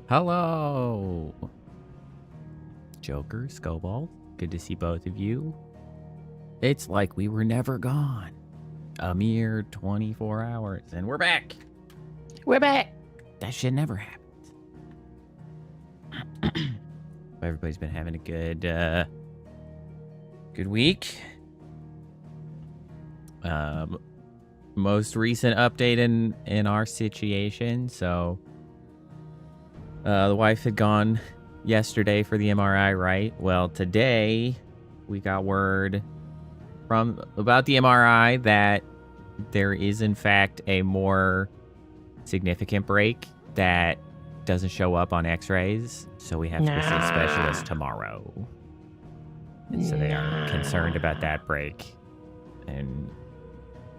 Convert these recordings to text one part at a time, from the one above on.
Hello. Joker, Scoball, good to see both of you. It's like we were never gone. A mere 24 hours, and we're back. We're back. That shit never happens. Everybody's been having a good week. Most recent update in our situation. So, the wife had gone yesterday for the MRI, right? Well, today we got word about the MRI that there is in fact a more significant break that doesn't show up on x-rays, so we have to see a specialist tomorrow. And so they are concerned about that break. And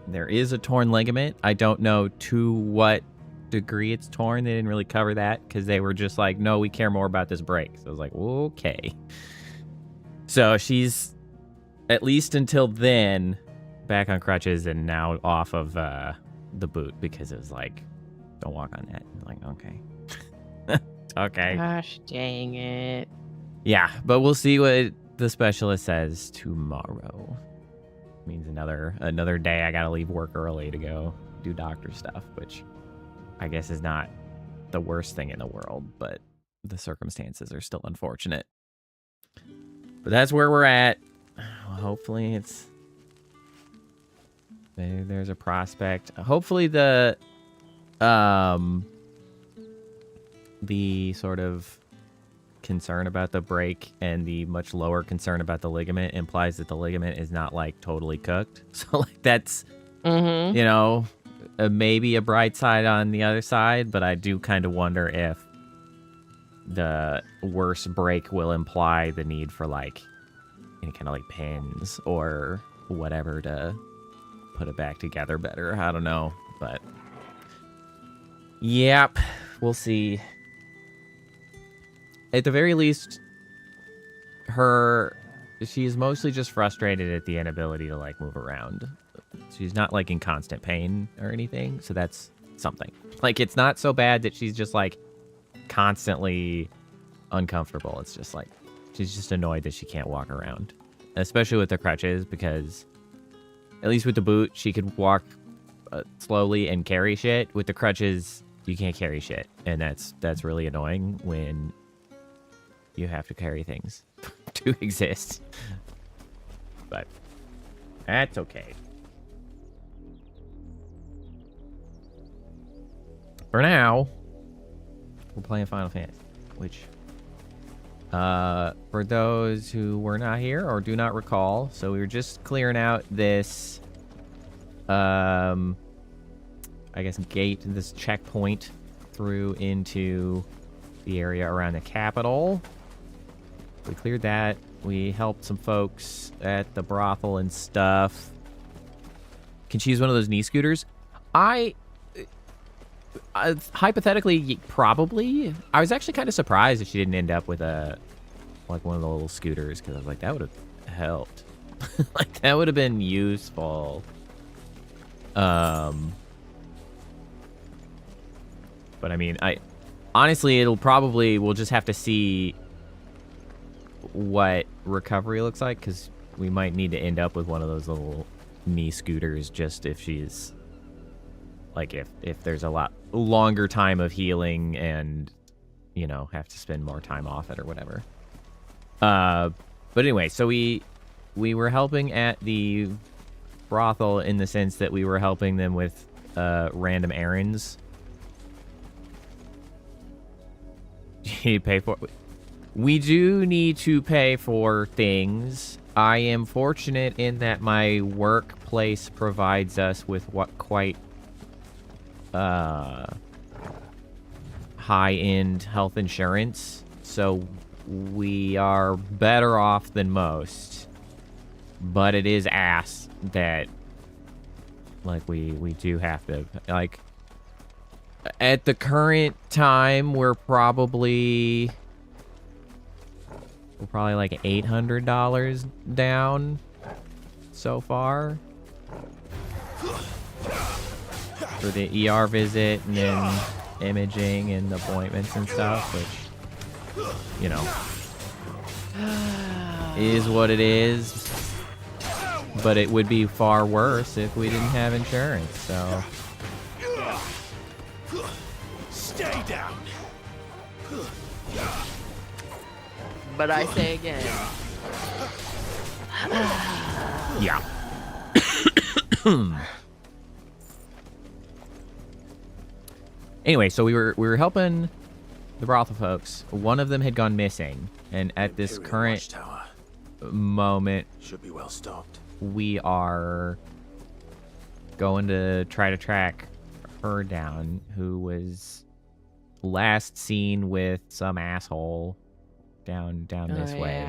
there is a torn ligament. I don't know to what degree it's torn. They didn't really cover that because they were just like, no, we care more about this break. So I was like, okay. So she's, at least until then, back on crutches and now off of the boot because it was like, don't walk on that. I'm like, okay. Okay. Gosh dang it. Yeah, but we'll see what the specialist says tomorrow. Means another day I gotta leave work early to go do doctor stuff, which I guess is not the worst thing in the world, but the circumstances are still unfortunate. But that's where we're at. Well, hopefully there's a prospect. Hopefully the sort of concern about the break and the much lower concern about the ligament implies that the ligament is not like totally cooked. So like that's, you know, maybe a bright side on the other side, but I do kind of wonder if the worse break will imply the need for like any kind of like pins or whatever to put it back together better. I don't know, but yep, we'll see. At the very least, she's mostly just frustrated at the inability to like move around. She's not like in constant pain or anything, so that's something. Like it's not so bad that she's just like constantly uncomfortable. It's just like she's just annoyed that she can't walk around, especially with the crutches, because at least with the boot she could walk slowly and carry shit. With the crutches you can't carry shit, and that's really annoying when you have to carry things to exist. But that's okay. For now, we're playing Final Fantasy, which, for those who were not here or do not recall, so we were just clearing out this, I guess, gate, this checkpoint through into the area around the capital. We cleared that. We helped some folks at the brothel and stuff. Can she use one of those knee scooters? Hypothetically, probably. I was actually kind of surprised that she didn't end up with one of the little scooters, because I was like, that would have helped. Like, that would have been useful. But I mean, honestly, we'll just have to see what recovery looks like, because we might need to end up with one of those little knee scooters just if she's like, if there's a lot longer time of healing and, you know, have to spend more time off it or whatever. But anyway, so we were helping at the brothel in the sense that we were helping them with random errands. You pay for it. We do need to pay for things. I am fortunate in that my workplace provides us with quite high-end health insurance, so we are better off than most. But it is ass that, like, we do have to, like, at the current time we're probably like $800 down so far for the ER visit, and then imaging and appointments and stuff, which, you know, is what it is. But it would be far worse if we didn't have insurance, so. Stay down. But I say again. Yeah. Anyway, so we were helping the brothel folks. One of them had gone missing, and at this current moment, Should be well stocked. we are going to try to track her down, who was last seen with some asshole down this way.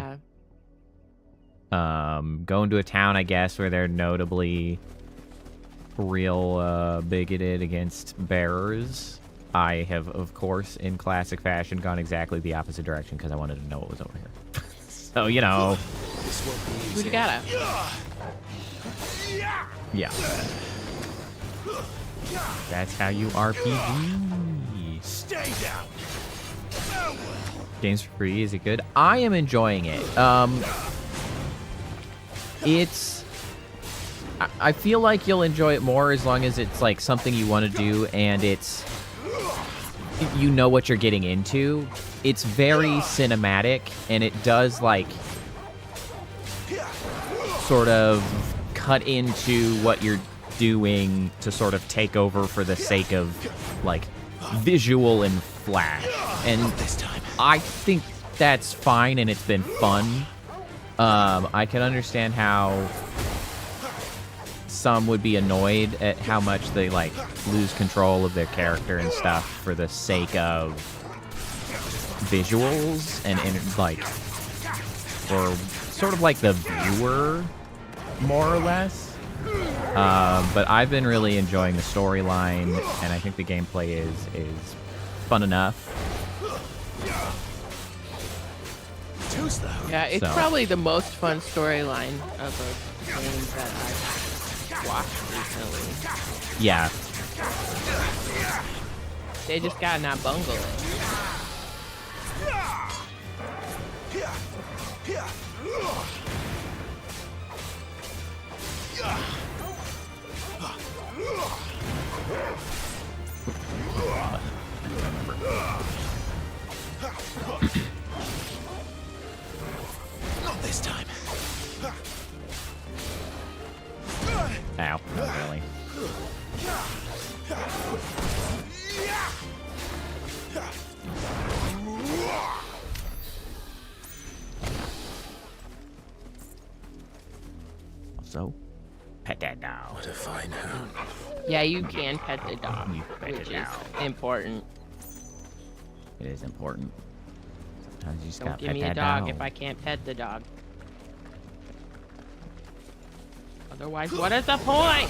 Yeah. Going to a town, I guess, where they're notably real bigoted against bearers. I have, of course, in classic fashion, gone exactly the opposite direction because I wanted to know what was over here. So, you know. Who you got? Yeah. That's how you RPG. Stay down. Games for free, is it good? I am enjoying it. It's... I feel like you'll enjoy it more as long as it's like something you want to do and it's... You know what you're getting into. It's very cinematic and it does like... sort of cut into what you're doing to sort of take over for the sake of like visual and flash. And I think that's fine and it's been fun. I can understand how some would be annoyed at how much they like lose control of their character and stuff for the sake of visuals and like, or sort of like the viewer, more or less. But I've been really enjoying the storyline, and I think the gameplay is fun enough. Yeah, it's So. probably the most fun storyline of a game that I've watched recently. Yeah. They just gotta not bungle it. Not this time. Ow, not really. Also, pet that dog. What a fine hound. Yeah, you can pet the dog, You pet which it is now. important. It is important. Sometimes you just Don't gotta give pet me a that dog if I can't pet the dog. Otherwise, what is the point?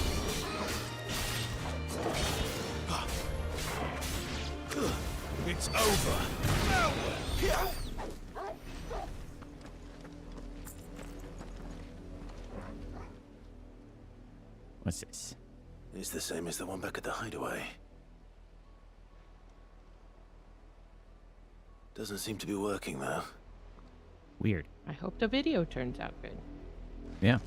It's over. What's this? It's the same as the one back at the hideaway. Doesn't seem to be working though. Weird. I hope the video turns out good. Yeah.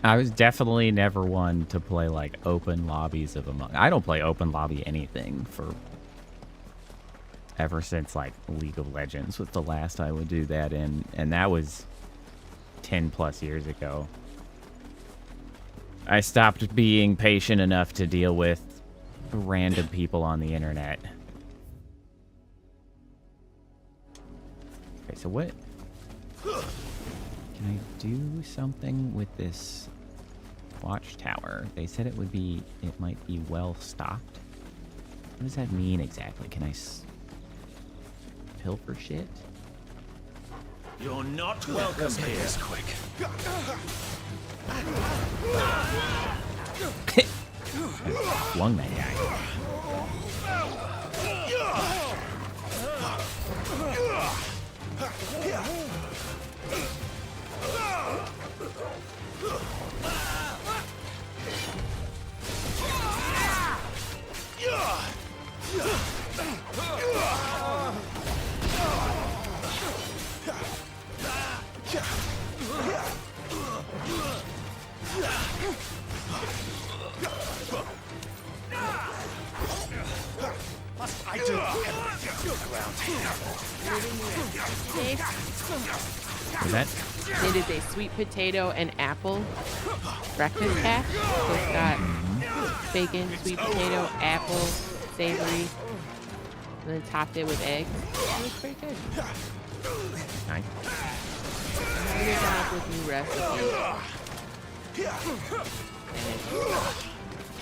I was definitely never one to play like open lobbies of Among. I don't play open lobby anything for ever since like League of Legends was the last I would do that in, and that was 10 plus years ago. I stopped being patient enough to deal with random people on the internet. Okay, so what? Can I do something with this watchtower? They said it might be well stocked. What does that mean exactly? Can I pilfer shit? You're not welcome here. Quick. Flung that guy. I do everything around here. Is that? It is a sweet potato and apple breakfast hash. So it's got bacon, sweet potato, apple, savory, and then topped it with eggs. It was pretty good. Nice. I'm gonna come up with new recipes. And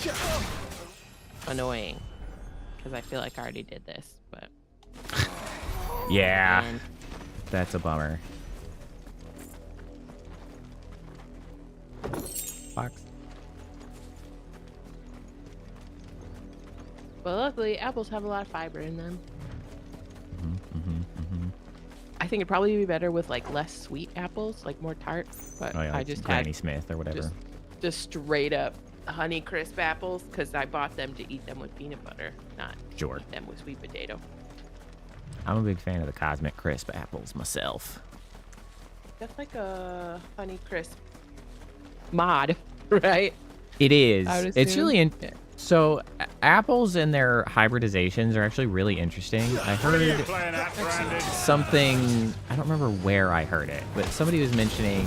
it's annoying because I feel like I already did this, but Yeah. man, That's a bummer. Fox. but luckily apples have a lot of fiber in them. I think it'd probably be better with like less sweet apples, like more tart. But Oh yeah, I like just Granny had Smith or whatever. just straight up Honey Crisp apples because I bought them to eat them with peanut butter, not Sure. eat them with sweet potato. I'm a big fan of the Cosmic Crisp apples myself. That's like a Honey Crisp mod, right? It is. I would It's assume. really Yeah. so apples and their hybridizations are actually really interesting. I heard something, I don't remember where I heard it, but somebody was mentioning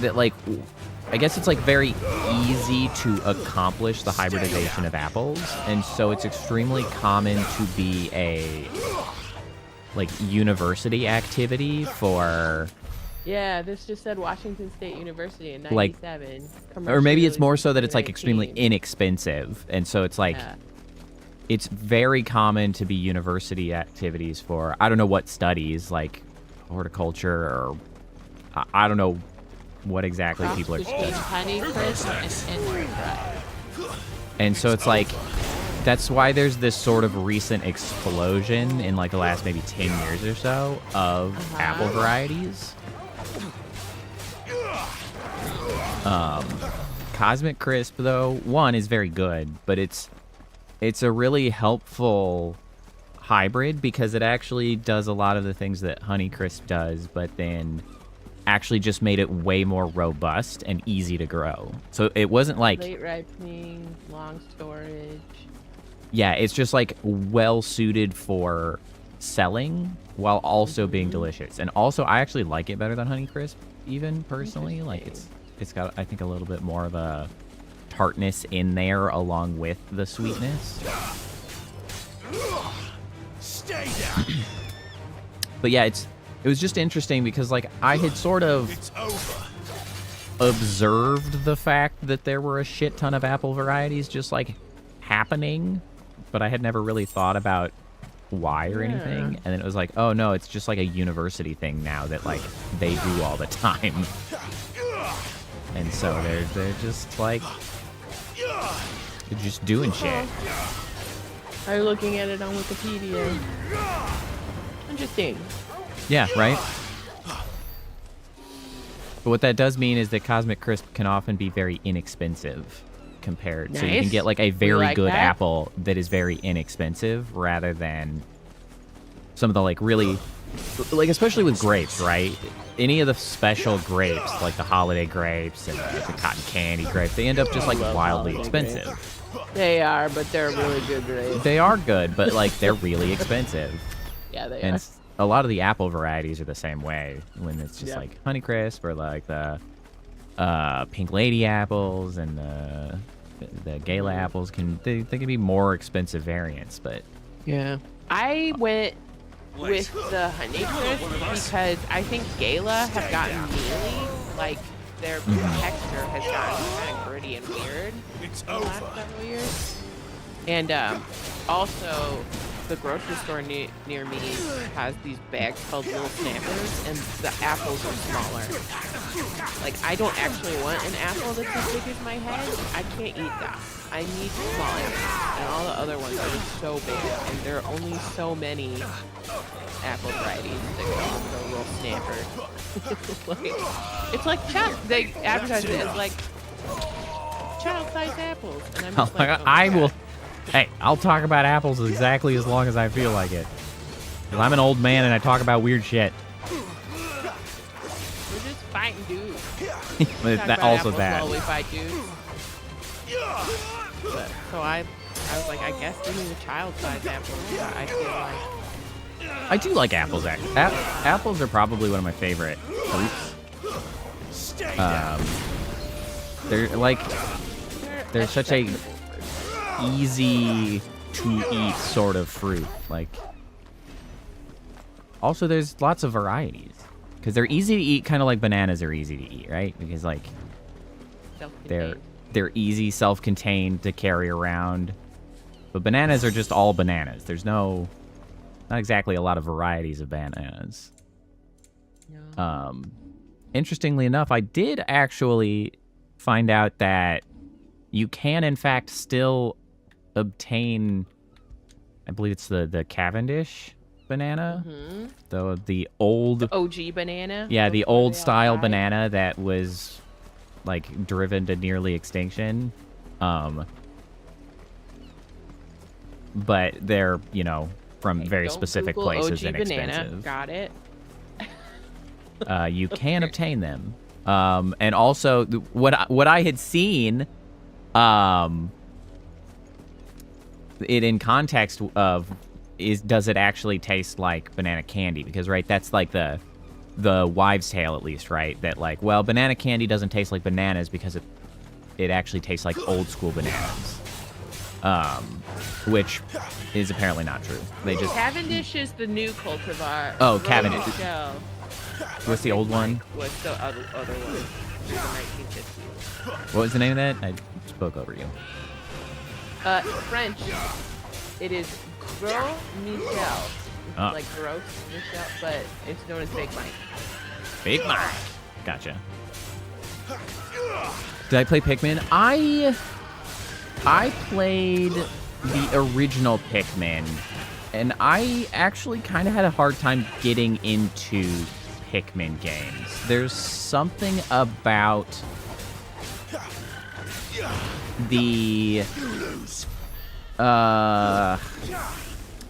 that like I guess it's like very easy to accomplish the hybridization of apples, and so it's extremely common to be a like university activity for Yeah, this just said Washington State University in Like- 97. or maybe it's more so that it's like 2019. extremely inexpensive, and so it's like Yeah. it's very common to be university activities for I don't know what studies, like horticulture or I don't know what exactly people are Cross between studying. Honey Crisp and enterprise. And so it's like that's why there's this sort of recent explosion in like the last maybe 10 years or so of apple varieties. Cosmic Crisp though, one is very good, but it's a really helpful hybrid because it actually does a lot of the things that Honey Crisp does, but then actually just made it way more robust and easy to grow. So it wasn't like Late ripening, long storage. yeah, it's just like well suited for selling while also being delicious. And also I actually like it better than Honey Crisp even personally. Like it's got I think a little bit more of a tartness in there along with the sweetness. Stay down. But yeah, it was just interesting because like I had sort of It's over. observed the fact that there were a shit ton of apple varieties just like happening, but I had never really thought about why or anything. And then it was like, oh no, it's just like a university thing now that like they do all the time. And so they're just like they're just doing shit. I'm looking at it on Wikipedia. Interesting. Yeah, right? But what that does mean is that Cosmic Crisp can often be very inexpensive compared. So you can Nice. get like a very like good that. apple that is very inexpensive rather than some of the like really, like especially with grapes, right? Any of the special grapes, like the holiday grapes and the cotton candy grapes, they end up just like love wildly holiday expensive. They are, but they're really good grapes. They are good, but like they're really expensive. Yeah, they And are. a lot of the apple varieties are the same way when it's just Yeah. like Honeycrisp or like the Pink Lady apples and the Gala apples they can be more expensive variants, but Yeah. I went with the Honey Crisp because I think Gala have gotten mealy. Like, their texture has gotten kind of gritty and weird It's in the last over. several years. And also, the grocery store near me has these bags called little snappers, and the apples are smaller. Like, I don't actually want an apple that's as big as my head. I can't eat that. I need small apples, and all the other ones are just so big, and there are only so many apple varieties that go with the little snapper. Like, it's like they advertise it as like child-sized apples, and I'm just like, oh I God. will. Hey, I'll talk about apples exactly as long as I feel like it. 'Cause I'm an old man and I talk about weird shit. We're just fighting dudes. But Talk that about also apples that. while we fight dudes. But, so I was like, I guess we need a child-sized apple. I feel like. I do like apples, actually. Apples are probably one of my favorite fruits. Stay down. They're like they're such a acceptable fruit. easy to eat sort of fruit. Like, also there's lots of varieties because they're easy to eat, kind of like bananas are easy to eat, right? Because like Self-contained. they're easy, self-contained to carry around. But bananas are just all bananas. There's not exactly a lot of varieties of bananas. No. Interestingly enough, I did actually find out that you can, in fact, still obtain, I believe it's the Cavendish banana, the old, OG banana. yeah, the before old they all style died. banana that was like driven to nearly extinction. But they're, you know, from Okay, very don't specific Google places OG and banana. expensive. Got it. You can obtain them. And also, what I had seen, it in context of does it actually taste like banana candy? Because right, that's like the wives' tale, at least, right? That like, well, banana candy doesn't taste like bananas because it actually tastes like old school bananas. Which is apparently not true. They just Cavendish is the new cultivar. Oh, Cavendish. Rochelle what's the old one? was the other one. It was the 1950s. What was the name of that? I spoke over you. French. It is Gros Michel. Oh. Like gross Michel, but it's known as Big Mike. Big Mike. Gotcha. Did I play Pikmin? I played the original Pikmin, and I actually kind of had a hard time getting into Pikmin games. There's something about the I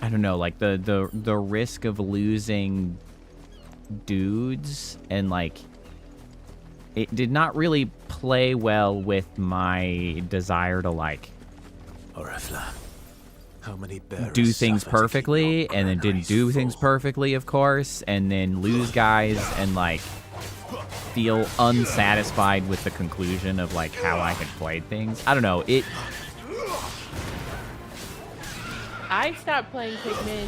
don't know, like the risk of losing dudes, and like it did not really play well with my desire to like Orifla, how many bearers do things suffer to keep perfectly, your and then didn't granaries do things full? perfectly, of course, and then lose guys and like feel unsatisfied with the conclusion of like how I had played things. I don't know. I stopped playing Pikmin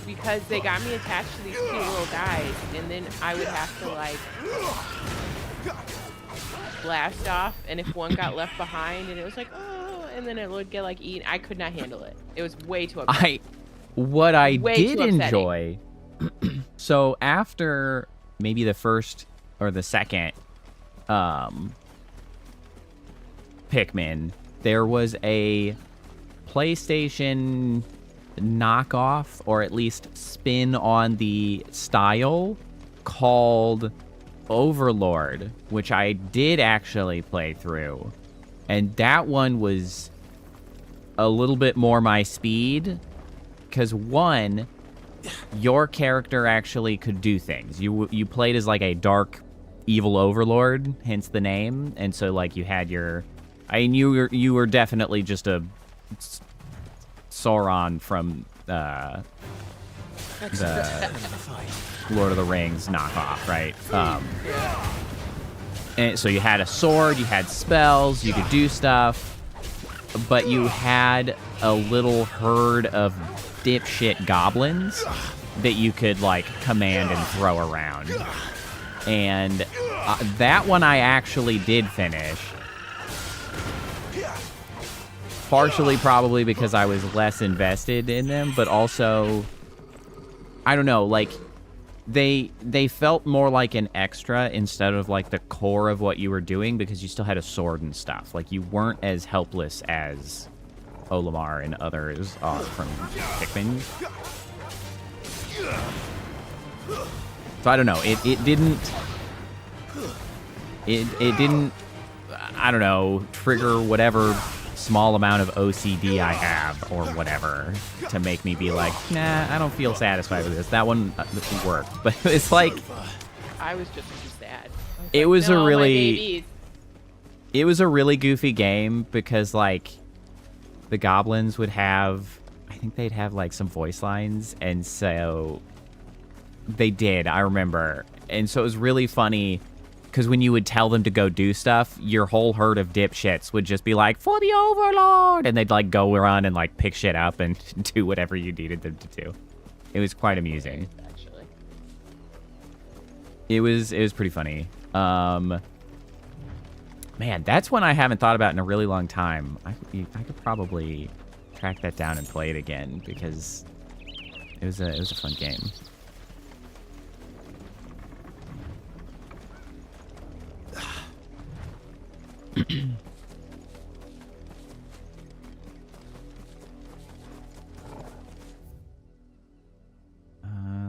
because they got me attached to these cute little guys, and then I would have to like blast off, and if one got left behind, and it was like, oh, and then it would get like eaten. I could not handle it. It was way too upsetting. What I Way did too upsetting. enjoy, so after maybe the first or the second Pikmin, there was a PlayStation knockoff, or at least spin on the style, called Overlord, which I did actually play through. And that one was a little bit more my speed, because one, your character actually could do things. You played as like a dark, evil overlord, hence the name. And so like you had your, I mean, you were definitely just a Sauron from the Lord of the Rings knockoff, right? And so you had a sword, you had spells, you could do stuff, but you had a little herd of dipshit goblins that you could like command and throw around. And that one I actually did finish. partially probably because I was less invested in them, but also, I don't know, like, they felt more like an extra instead of like the core of what you were doing, because you still had a sword and stuff. Like, you weren't as helpless as Olimar and others are from Pikmin. So I don't know. It didn't, I don't know, trigger whatever small amount of OCD I have or whatever to make me be like, nah, I don't feel satisfied with this. That one worked, but it's like, I was just too sad. it was No, a my really, babies. it was a really goofy game because like the goblins would have, I think they'd have like some voice lines, and so they did, I remember. And so it was really funny because when you would tell them to go do stuff, your whole herd of dipshits would just be like, for the Overlord! And they'd like go around and like pick shit up and do whatever you needed them to do. It was quite amusing. Actually. It was pretty funny. Man, that's one I haven't thought about in a really long time. I could probably track that down and play it again because it was a fun game.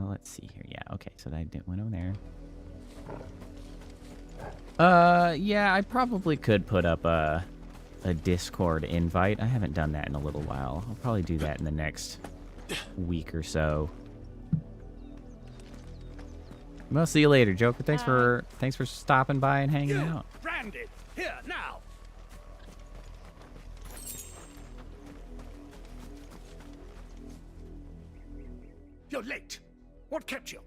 Let's see here. Yeah, okay, so that went over there. Yeah, I probably could put up a Discord invite. I haven't done that in a little while. I'll probably do that in the next week or so. Well, see you later, Joker. Thanks for stopping by and hanging out. Branded! Here, now! You're late. What kept you?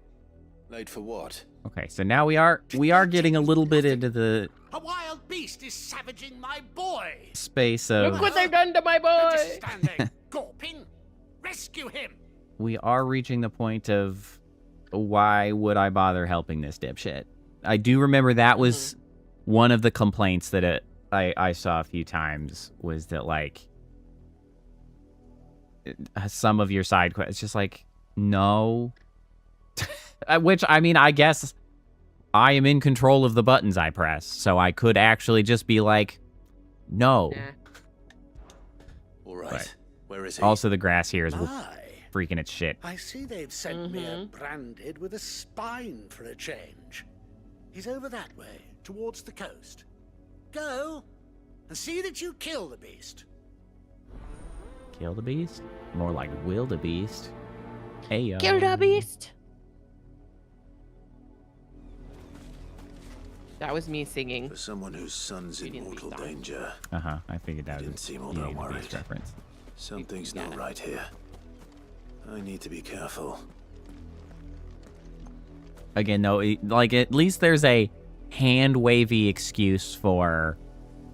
Late for what? Okay, so now we are getting a little bit into the A wild beast is savaging my boy! space Look of what they've done to my Don't boy! just stand there, gawping. Rescue him! we are reaching the point of why would I bother helping this dipshit? I do remember that was one of the complaints that I saw a few times was that like some of your side quests, it's just like, no. Which, I mean, I guess I am in control of the buttons I press, so I could actually just be like, no. Nah. All right. But Where is he? also, the grass here is My, freaking its shit. I see they've sent me a branded with a spine for a change. He's over that way, towards the coast. Go, and see that you kill the beast. Kill the beast? More like wildebeest. Hey, Kill the beast! That was me singing. For someone whose son's We in didn't mortal stop. danger, Uh-huh, I figured that didn't was seem all you that needed a worried. beast reference. something's got not it. right here. I need to be careful. Again, though, like, at least there's a hand-wavy excuse for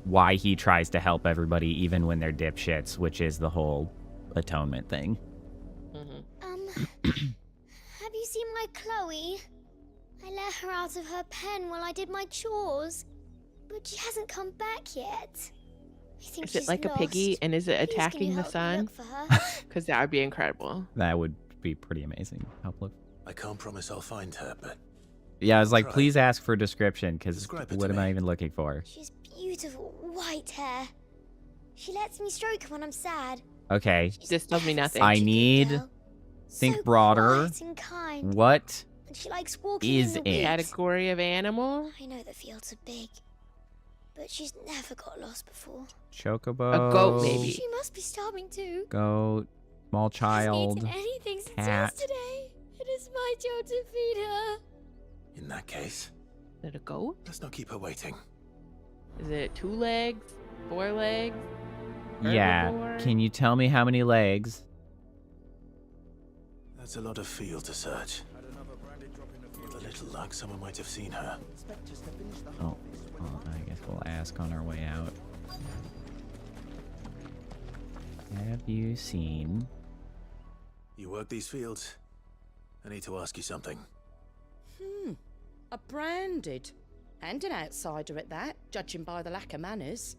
why he tries to help everybody even when they're dipshits, which is the whole atonement thing. Have you seen my Chloe? I let her out of her pen while I did my chores, but she hasn't come back yet. I think Is it she's like a piggy, lost. and is it Who's gonna attacking the help me sun? look for her? Because that would be incredible. That would be pretty amazing. Help look. I can't promise I'll find her, but Yeah, I was like, Try. please ask for a description, because Describe it what to am I me. even looking for? She's beautiful white hair. She lets me stroke her when I'm sad. Okay, She's This tells me ever nothing. such I a good need- girl. think So broader. quiet and kind. What? And she likes walking is in the it? woods. Category of animal? I know the fields are big, but she's never got lost before. Chocobo. A goat, maybe. She must be starving too. Goat. Small She hasn't child. eaten anything since cat. yesterday. It is my job to feed her. in that case, Is it a goat? let's not keep her waiting. Is it 2 legs? 4 legs? Yeah. Herbivore? Can you tell me how many legs? That's a lot of field to search. With a little luck, someone might have seen her. Oh, well, I guess we'll ask on our way out. Have you seen... You work these fields? I need to ask you something. A branded. And an outsider at that, judging by the lack of manners.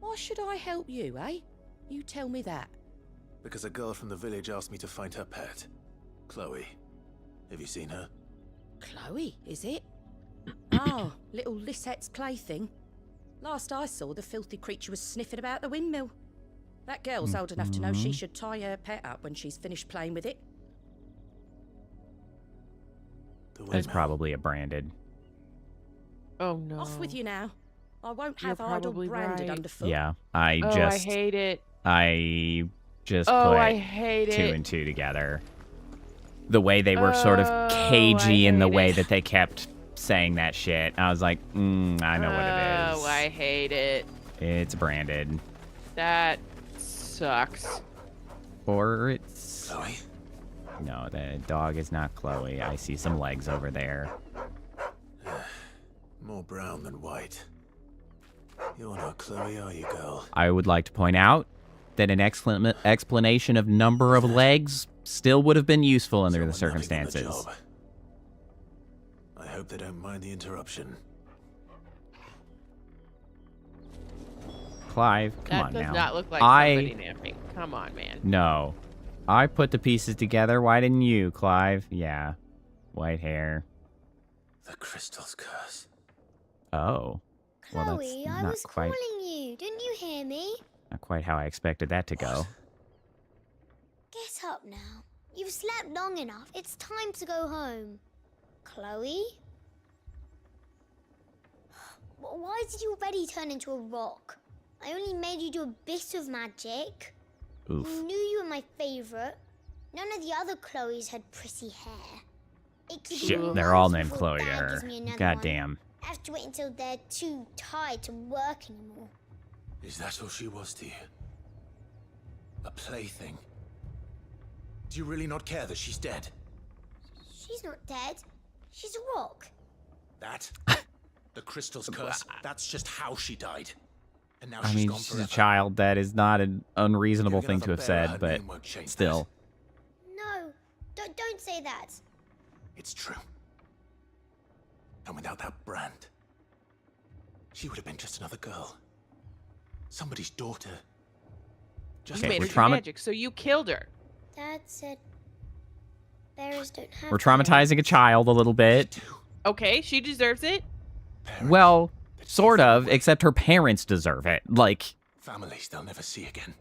Why should I help you, eh? You tell me that. Because a girl from the village asked me to find her pet. Chloe. Have you seen her? Chloe, is it? Oh, little Lisette's plaything. Last I saw, the filthy creature was sniffing about the windmill. That girl's old enough to know she should tie her pet up when she's finished playing with it. The It's windmill. probably a branded. Oh no. Off with you now. I won't You're have idle probably branded right. underfoot. Yeah, I Oh, I hate it. just Oh, put I hate two it. and two together. The way they were sort of Oh, cagey I in the hate way it. that they kept saying that shit. I was like, I know what it is. Oh, I hate it. It's branded. That sucks. Or it's... Chloe? No, the dog is not Chloe. I see some legs over there. More brown than white. You're not Chloe, are you, girl? I would like to point out that an explanation of number of legs still would have been useful under the Someone napping on the circumstances. job. I hope they don't mind the interruption. Clive, come That on does now. not look like somebody napping. Come on, man. No. I put the pieces together. Why didn't you, Clive? Yeah. White hair. The crystal's curse. Oh. Well, that's Chloe, I not was quite, calling you. Didn't you hear me? not quite how I expected that to go. Get up now. You've slept long enough. It's time to go home. Chloe? Why did you already turn into a rock? I only made you do a bit of magic. Oof. You knew you were my favorite. None of the other Chloes had pretty hair. It could be Shit, they're all months named before Chloe to Dad her. gives me another God one. damn. I have to wait until they're too tired to work anymore. Is that all she was to you? A plaything? Do you really not care that she's dead? She's not dead. She's a rock. That? The crystal's curse? That's just how she died. And now I she's mean, gone she's forever. a child. That is not an unreasonable Giving thing to another have bearer said, her but name won't change still. No, don't say that. that. It's true. And without that brand, she would have been just another girl. Somebody's daughter. Just You Okay, made we're her do trauma- magic, so you killed her. Dad said bearers don't have We're parents. traumatizing a child a little bit. Okay, she deserves it. parents Well, that sort gave of, them away. except her parents deserve it. Like, Families they'll never see again.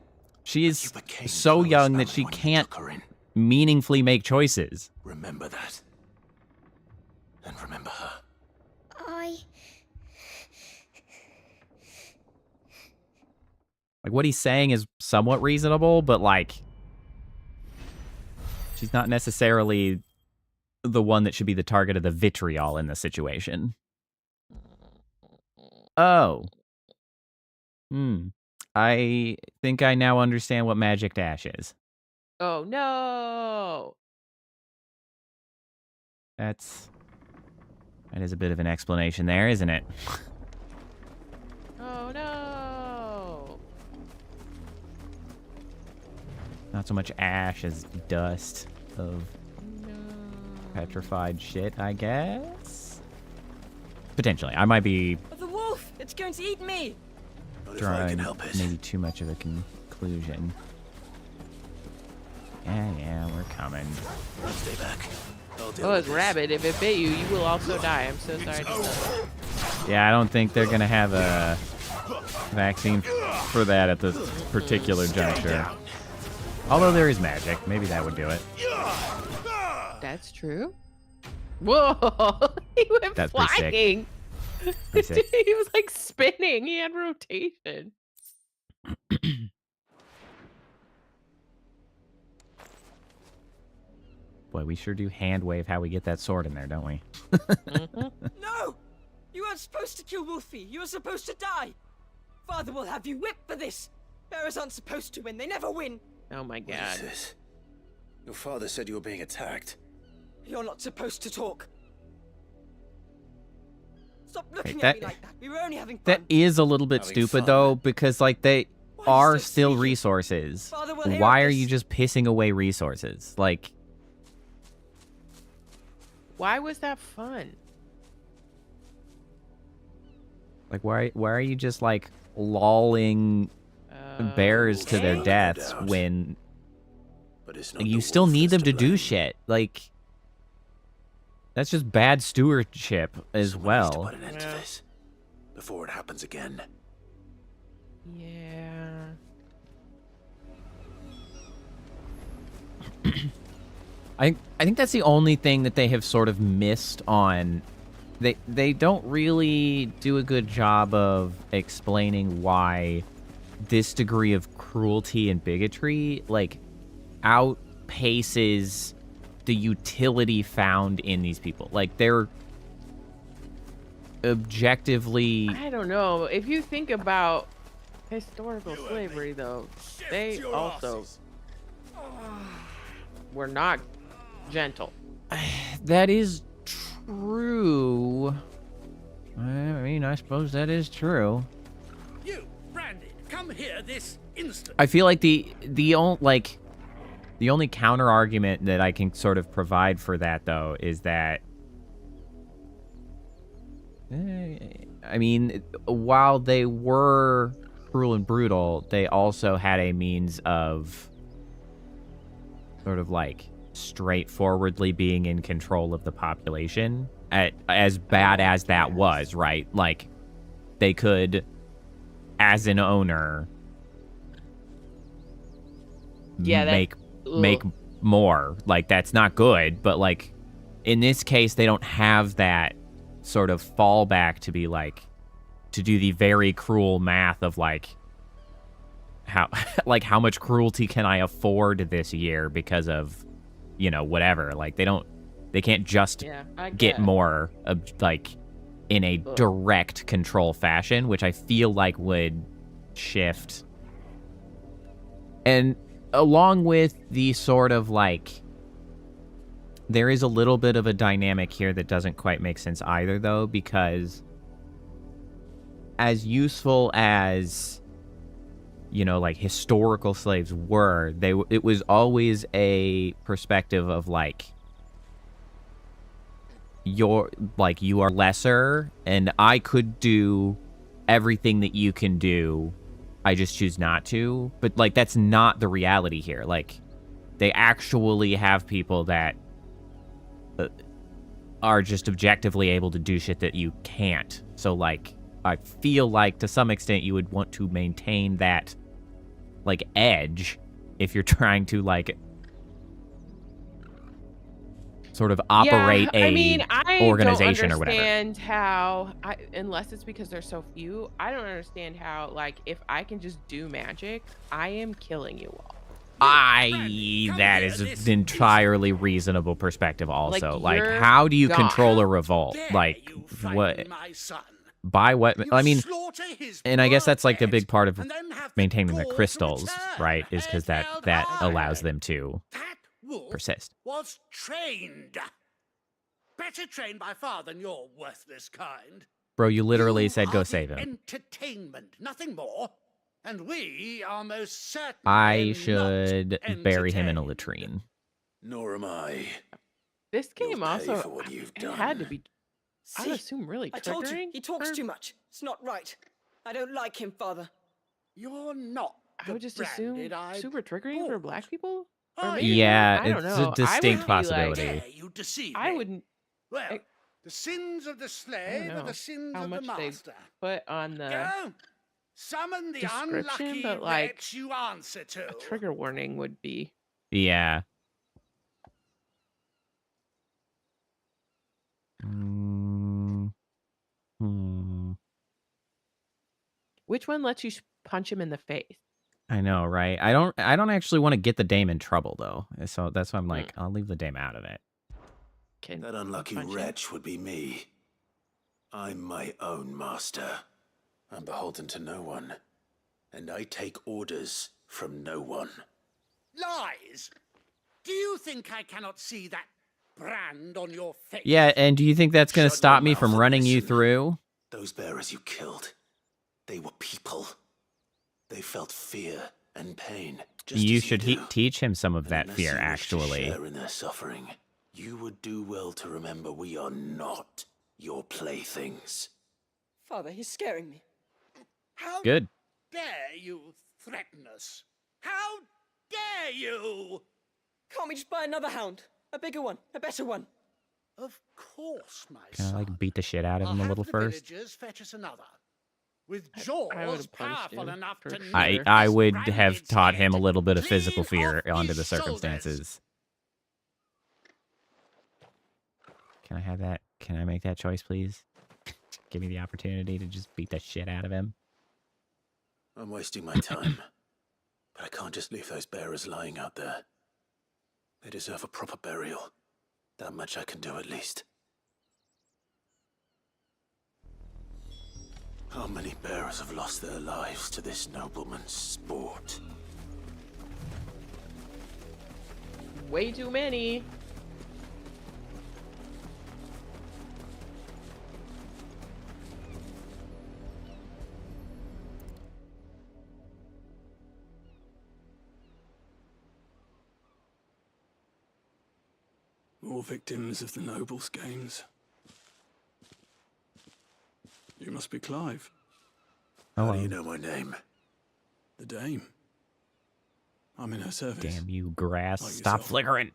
she You is became so Chloe's young that family she when you can't took her in. meaningfully make choices. Remember that. And remember her. Like, what he's saying is somewhat reasonable, but, like, she's not necessarily the one that should be the target of the vitriol in this situation. Oh. I think I now understand what Magic Dash is. Oh no. That is a bit of an explanation there, isn't it? Oh no. Not so much ash as dust of No. petrified shit, I guess? Potentially. I might be The wolf! It's going to eat me! Not if I drawing can help it. maybe too much of a conclusion. Yeah, we're coming. Stay back. I'll deal Oh, with it's this. rabbit. If it bit you, you will also die. I'm so sorry to tell you. Yeah, I don't think they're gonna have a vaccine for that at this particular juncture. Although there is magic. Maybe that would do it. That's true. Whoa! He went That's pretty sick. flying. Pretty sick. He was like spinning. He had rotation. Boy, we sure do hand wave how we get that sword in there, don't we? No! You weren't supposed to kill Wolfie. You were supposed to die. Father will have you whipped for this. Bearers aren't supposed to win. They never win. Oh my What is god. this? Your father said you were being attacked. You're not supposed to talk. Stop looking that- at me like that. We were only having fun. That is a little bit Having stupid, fun. though, because, like, they Why are is this still sneaky? resources. Father will hear Why of are this. you just pissing away resources? Like, Why was that fun? why are you just, like, lolling bears to their Okay. deaths No doubt. when But it's not you the still need them wolf to that's do blame. shit. Like, that's just bad stewardship as Someone needs to well. put an end to this before it happens again. Yeah. I think that's the only thing that they have sort of missed on. They don't really do a good job of explaining why this degree of cruelty and bigotry like outpaces the utility found in these people. Like, they're objectively I don't know. If you think about historical slavery, though, they also were not gentle. that is true. I mean, I suppose that is true. You, Branded, come here this instant. I feel like the only counter argument that I can sort of provide for that, though, is that I mean, while they were cruel and brutal, they also had a means of sort of like straightforwardly being in control of the population. As bad as that was, right? Like, they could, as an owner, Yeah, make more. Like, that's not good, but like in this case they don't have that sort of fallback to be like, to do the very cruel math of like how like how much cruelty can I afford this year because of, you know, whatever. Like, they can't just I get more like in a direct control fashion, which I feel like would shift. And along with the sort of like, there is a little bit of a dynamic here that doesn't quite make sense either, though, because as useful as, you know, like historical slaves were, it was always a perspective of like, you are lesser and I could do everything that you can do, I just choose not to. But like, that's not the reality here. Like, they actually have people that are just objectively able to do shit that you can't. So like, I feel like to some extent you would want to maintain that like edge if you're trying to like sort of operate organization or whatever. I don't understand how, unless it's because there's so few, I don't understand how, like, if I can just do magic, I am killing you all. That is an entirely reasonable perspective also. Like, you're how do you gone. control a revolt? There Like, you find what? my son. By what? You I mean, slaughter his and I guess poor that's like a pet, big part of and then have the maintaining the gall to crystals, return right? Is because head that held allows high. them to That wolf persist. was trained. Better trained by far than your worthless kind. Bro, you literally You said go are save the him. Entertainment, nothing more. And we are most certainly I not should bury him in a entertained. latrine. Nor am I. This You'll game pay also, for what you've it had to done. be, I would assume, really I told you, triggering he talks for- too much. It's not right. I don't like him, Father. You're not. I would just assume branded I super triggering for bought. black people. Are Or you? maybe Yeah, not, I don't it's know. a distinct I would be like, possibility. Dare you deceive I me? wouldn't Well, I- the sins of the slave know are the sins how of the much they master. put on the Go! Summon the description, unlucky but, like, wretch you answer to. a trigger warning would be. Yeah. Which one lets you punch him in the face? I know, right? I don't actually want to get the dame in trouble though. So that's why I'm like, I'll leave the dame out of it. Can That you unlucky punch him? wretch would be me. I'm my own master. I'm beholden to no one. And I take orders from no one. Lies! Do you think I cannot see that brand on your face? Yeah, and do you think that's going to Shut stop your me mouth from and running you listen. through? Those bearers you killed, they were people. They felt fear and pain. Just You as should do. teach him some of And that unless fear, you wish to actually. share in their suffering, you would do well to remember we are not your playthings. Father, he's scaring me. How Good. dare you threaten us? How dare you? Can't we just buy another hound? A bigger one, a better one. Of course, my Can I, son. like, beat the shit out of I'll him a have little the first? villagers fetch us another. With I jaws would've punched powerful him, enough for to sure. nip I this would branded's have taught him a head little bit of clean physical fear off under his the shoulders. circumstances. Can I have that? Can I make that choice, please? Give me the opportunity to just beat the shit out of him. I'm wasting my time. But I can't just leave those bearers lying out there. They deserve a proper burial. That much I can do at least. How many bearers have lost their lives to this nobleman's sport? Way too many. More victims of the nobles' games. You must be Clive. How do you know my name? The Dame. I'm in her service. Damn you, grass. Like Stop yourself. flickering.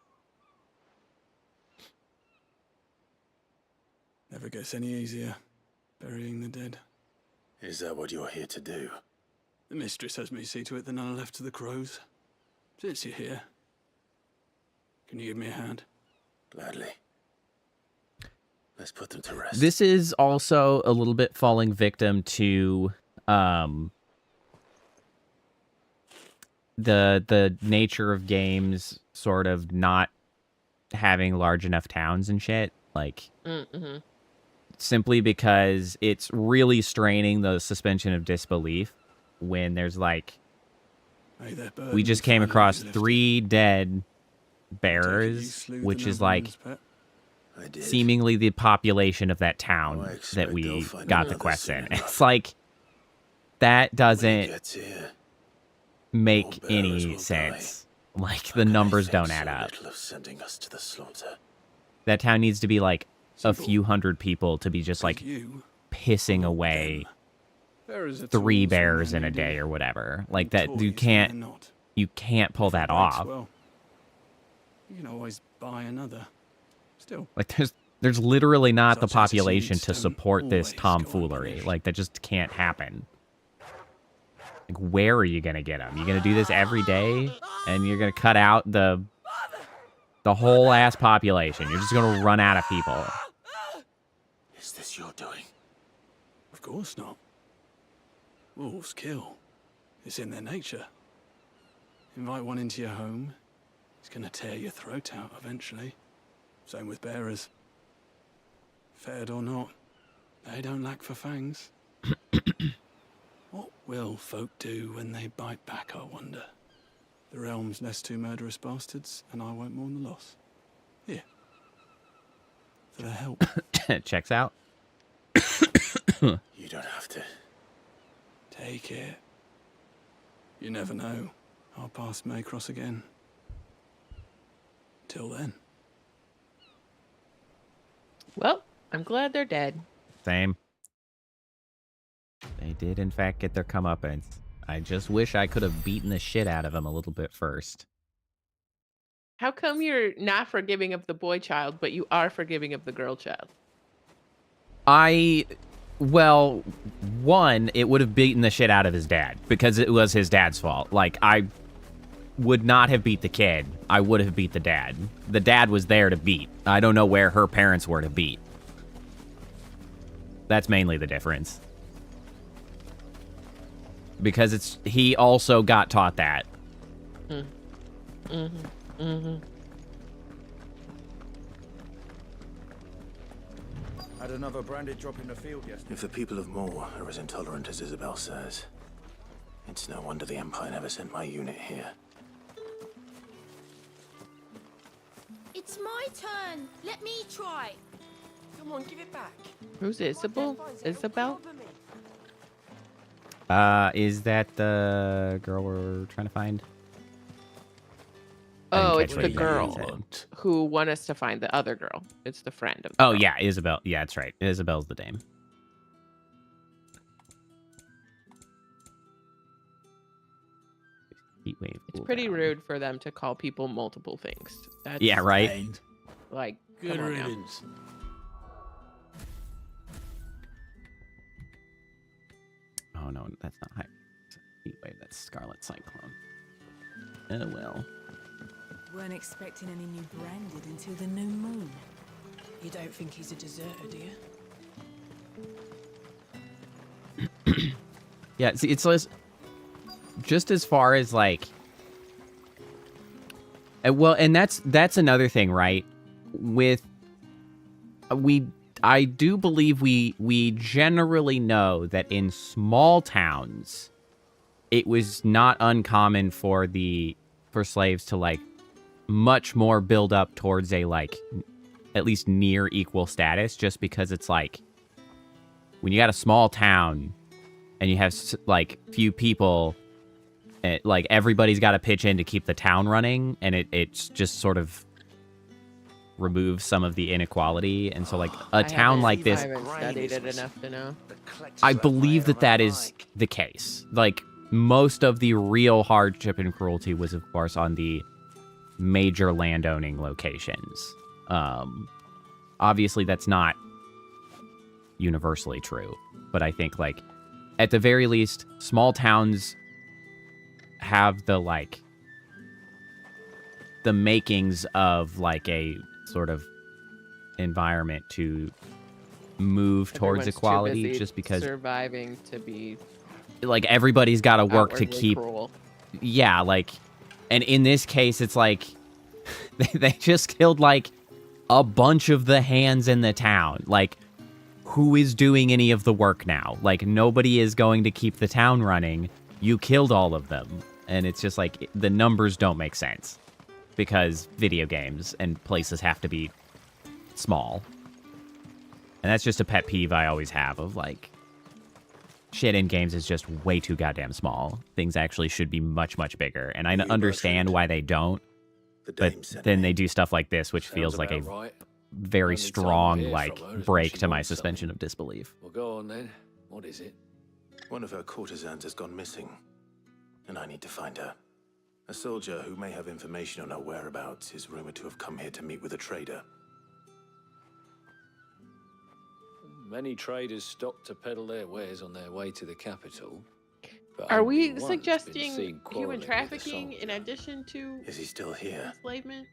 Never gets any easier, burying the dead. Is that what you're here to do? The mistress has me see to it that none are left to the crows. Since you're here, can you give me a hand? Gladly. Let's put them to rest. This is also a little bit falling victim to the nature of games sort of not having large enough towns and shit. Like, simply because it's really straining the suspension of disbelief when there's like, we just came across 3 dead bearers, which is like seemingly the population of that town that we got the quest in. It's like, that doesn't make any sense. Like, the numbers don't add up. That town needs to be like a few hundred people to be just like pissing away 3 bears in a day or whatever. Like, that you can't pull that off. You can always buy another. Still, like, there's literally not the population to support this tomfoolery. Like, that just can't happen. Like, where are you gonna get them? You gonna do this every day, and you're gonna cut out the whole ass population? You're just gonna run out of people. Is this your doing? Of course not. Wolves kill. It's in their nature. Invite one into your home, he's gonna tear your throat out eventually. Same with bearers. Fed or not, they don't lack for fangs. What will folk do when they bite back, I wonder? The realm's less 2 murderous bastards, and I won't mourn the loss. Here. For their help. Checks out. You don't have to. Take it. You never know. Our paths may cross again. Till then. Well, I'm glad they're dead. Same. They did, in fact, get their comeuppance. I just wish I could have beaten the shit out of them a little bit first. How come you're not forgiving of the boy child, but you are forgiving of the girl child? Well, one, it would have beaten the shit out of his dad because it was his dad's fault. Like, I would not have beat the kid. I would have beat the dad. The dad was there to beat. I don't know where her parents were to beat. That's mainly the difference. Because he also got taught that. Had another branded drop in the field yesterday. If the people of Moor are as intolerant as Isabel says, it's no wonder the Empire never sent my unit here. It's my turn. Let me try. Come on, give it back. Who's Isabel? Isabel? Is that the girl we're trying to find? Oh, catch it's what the you girl said. who want us to find the other girl. It's the friend of the Oh, girl. yeah, Isabel. Yeah, that's right. Isabel's the dame. Wait, It's cool pretty down. rude for them to call people multiple things. That's Yeah, right. And like, Good come on now. riddance. Oh no, that's not high. Heat wave, that's Scarlet Cyclone. Oh well. Weren't expecting any new branded until the new moon. You don't think he's a deserter, do you? Yeah, see, it's just as far as like, well, and that's another thing, right? With I do believe we generally know that in small towns, it was not uncommon for slaves to like much more build up towards a like at least near equal status, just because it's like when you got a small town and you have like few people, like everybody's got to pitch in to keep the town running, and it's just sort of removes some of the inequality. And so like a town like this, I haven't studied it enough to know. I believe that is the case. Like most of the real hardship and cruelty was of course on the major landowning locations. Obviously that's not universally true, but I think like at the very least small towns have the like the makings of like a sort of environment to move towards Everyone's too equality, busy just because surviving to be like everybody's got to work to outwardly keep cruel. yeah, like, and in this case it's like they just killed like a bunch of the hands in the town. Like who is doing any of the work now? Like nobody is going to keep the town running. You killed all of them. And it's just like the numbers don't make sense because video games and places have to be small. And that's just a pet peeve I always have of like shit in games is just way too goddamn small. Things actually should be much, much bigger. And I understand why they don't, but then they do stuff like this, which feels like a very strong like break to my suspension of disbelief. Well, go on then. What is it? One of her courtesans has gone missing, and I need to find her. A soldier who may have information on her whereabouts is rumored to have come here to meet with a trader. Many traders stop to peddle their wares on their way to the capital. But Are only we one's been suggesting seen quarrelling human with a trafficking in soldier. addition to Is he still here? enslavement?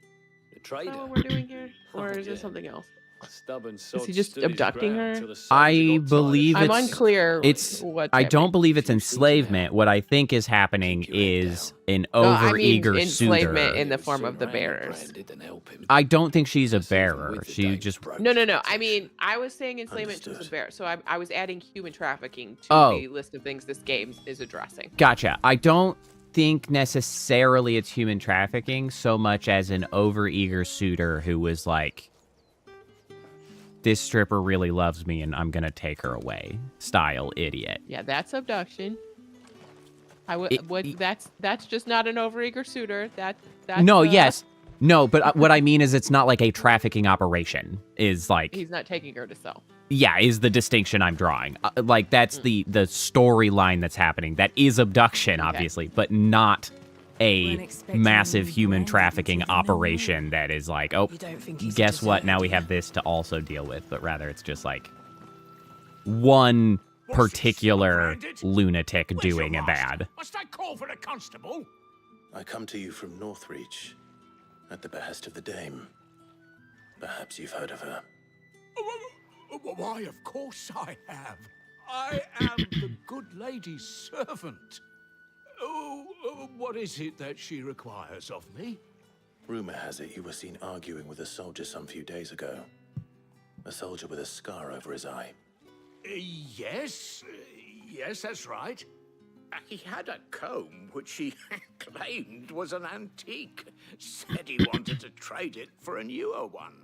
The Is trader? that what we're doing here? Or Oh, is it yeah. something else? Stubborn Is sod he just stood his abducting ground her? till the soldier I got tired of believe I'm it's unclear it's what's I don't happening. believe it's enslavement. What I think is happening is an No, I mean overeager enslavement suitor. in the form of the Surrounded, bearers. branded, then help him. I don't think she's a That's even bearer. with the She dame's just brooch. No. I mean, I was saying enslavement to the Understood. bear. So I was adding human trafficking to Oh. the list of things this game is addressing. Gotcha. I don't think necessarily it's human trafficking so much as an overeager suitor who was like, this stripper really loves me and I'm gonna take her away style idiot. Yeah, that's abduction. I would. It- That's just not an overeager suitor. That's No, yes. No, but what I mean is it's not like a trafficking operation is like, He's not taking her to sell. yeah, is the distinction I'm drawing. Like that's the storyline that's happening. That is abduction, obviously, but not a massive human trafficking operation that is like, oh, You don't think he's a guess what? deserter, Now do we you? have this to also deal with. But rather, it's just like one particular lunatic doing a bad. Must I call for a constable? I come to you from Northreach, at the behest of the Dame. Perhaps you've heard of her. Why, of course I have. I am the good lady's servant. What is it that she requires of me? Rumor has it you were seen arguing with a soldier some few days ago. A soldier with a scar over his eye. Yes, that's right. He had a comb which he claimed was an antique. Said he wanted to trade it for a newer one.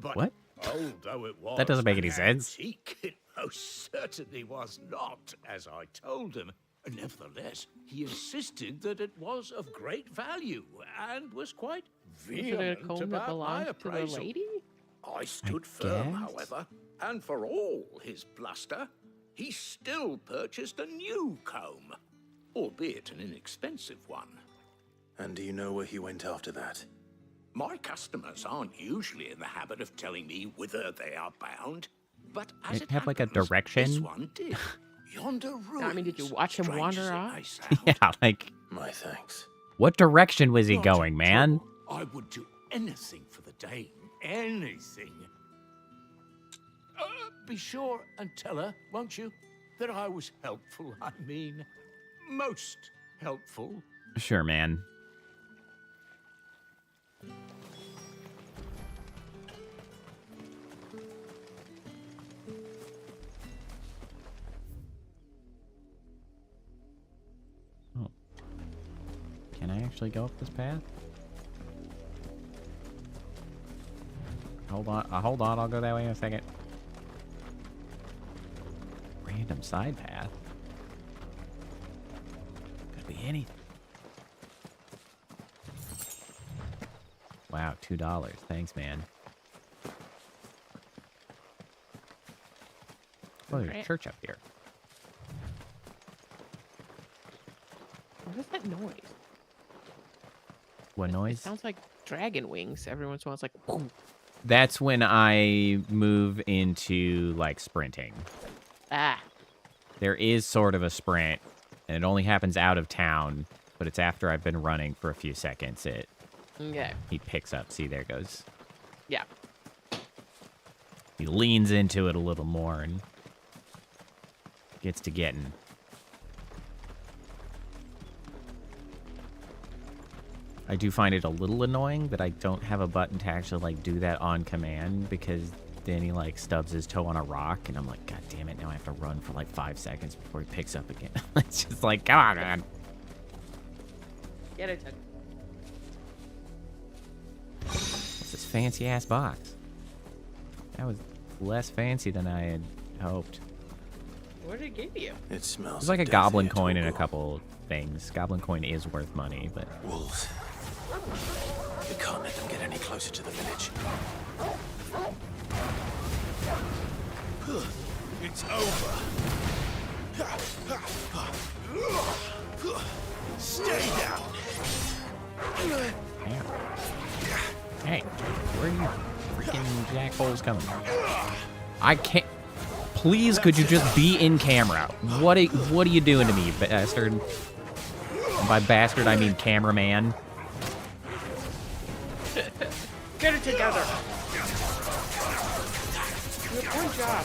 But What? although it was That doesn't make an any sense. antique, it most certainly was not, as I told him. Nevertheless, he insisted that it was of great value and was quite Is it a vehement comb that about my belongs to the appraisal. lady? I stood firm, guess. however, and for all his bluster, he still purchased a new comb, albeit an inexpensive one. And do you know where he went after that? My customers aren't usually in the habit of telling me whither they are bound, but as it have like a happens, direction? this one did. Yonder ruins. I mean, did you watch him strange as wander it off? may sound. Yeah, like, My thanks. what direction was he Not going, at man? all. I would do anything for the dame. Anything. Be sure and tell her, won't you, that I was helpful. I mean, most helpful. Sure, man. Oh. Can I actually go up this path? Hold on, I'll go that way in a second. Random side path. Could be anything. Wow, $2. Thanks, man. Oh, there's a church up here. What is that noise? What It noise? sounds like dragon wings. Every once in a while, it's like, boom. That's when I move into, like, sprinting. Ah. There is sort of a sprint, and it only happens out of town, but it's after I've been running for a few seconds. Okay. He picks up. See, there it goes. Yeah. He leans into it a little more and gets to getting. I do find it a little annoying that I don't have a button to actually, like, do that on command, because then he, like, stubs his toe on a rock, and I'm like, God damn it, now I have to run for, like, 5 seconds before he picks up again. It's just like, come on, man. Get it. What's this fancy-ass box? That was less fancy than I had hoped. What did it give you? It smells. There's like a death goblin here, coin and a Torgal. couple things. Goblin coin is worth money, but... Wolves. We can't let them get any closer to the village. It's over. Stay down. Damn. Hey, where are you freaking jackholes coming from? I can't... Please, could you just be in camera? What are you doing to me, bastard? And by bastard, I mean cameraman. Get it together. Good job.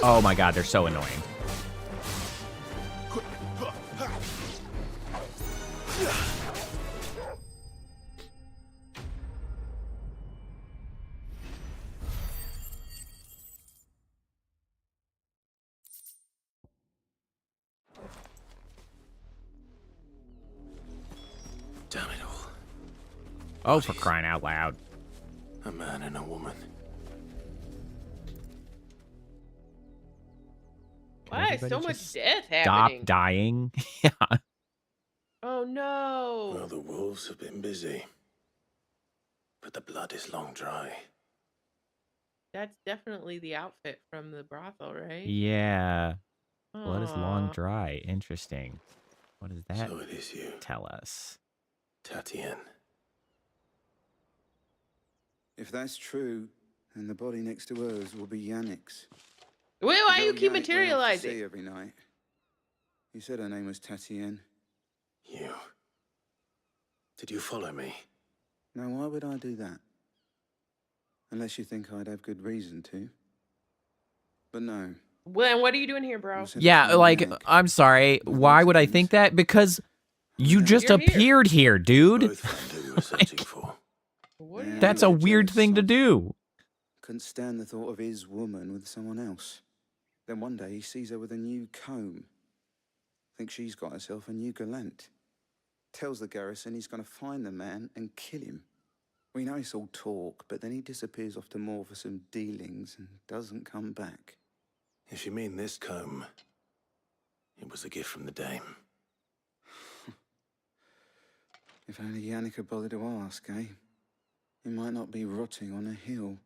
Oh my god, they're so annoying. Damn it all. Oh, for crying out loud. A man and a woman. Why is so Everybody much just death Stop happening? dying. Yeah. Oh no. Well, the wolves have been busy. But the blood is long dry. That's definitely the outfit from the brothel, right? Yeah. Blood is long Aw. dry. Interesting. What does that So it is you, tell us? Tatienne. If that's true, then the body next to hers will be Yannick's. Wait, why The you girl keep Yannick went out to materializing? sea every night. You said her name was Tatienne. You. Did you follow me? Now, why would I do that? Unless you think I'd have good reason to. But no. Well, and what are you doing here, bro? Yeah, like, I'm sorry. Why would I think that? Because you just You're here. appeared here, dude. Both found who we were searching for. What are you That's a doing? weird thing to do. Couldn't stand the thought of his woman with someone else. Then one day he sees her with a new comb. Thinks she's got herself a new gallant. Tells the garrison he's going to find the man and kill him. We know it's all talk, but then he disappears off to more for some dealings and doesn't come back. If you mean this comb, it was a gift from the dame. If only Yannick had bothered to ask, eh? He might not be rotting on a hill.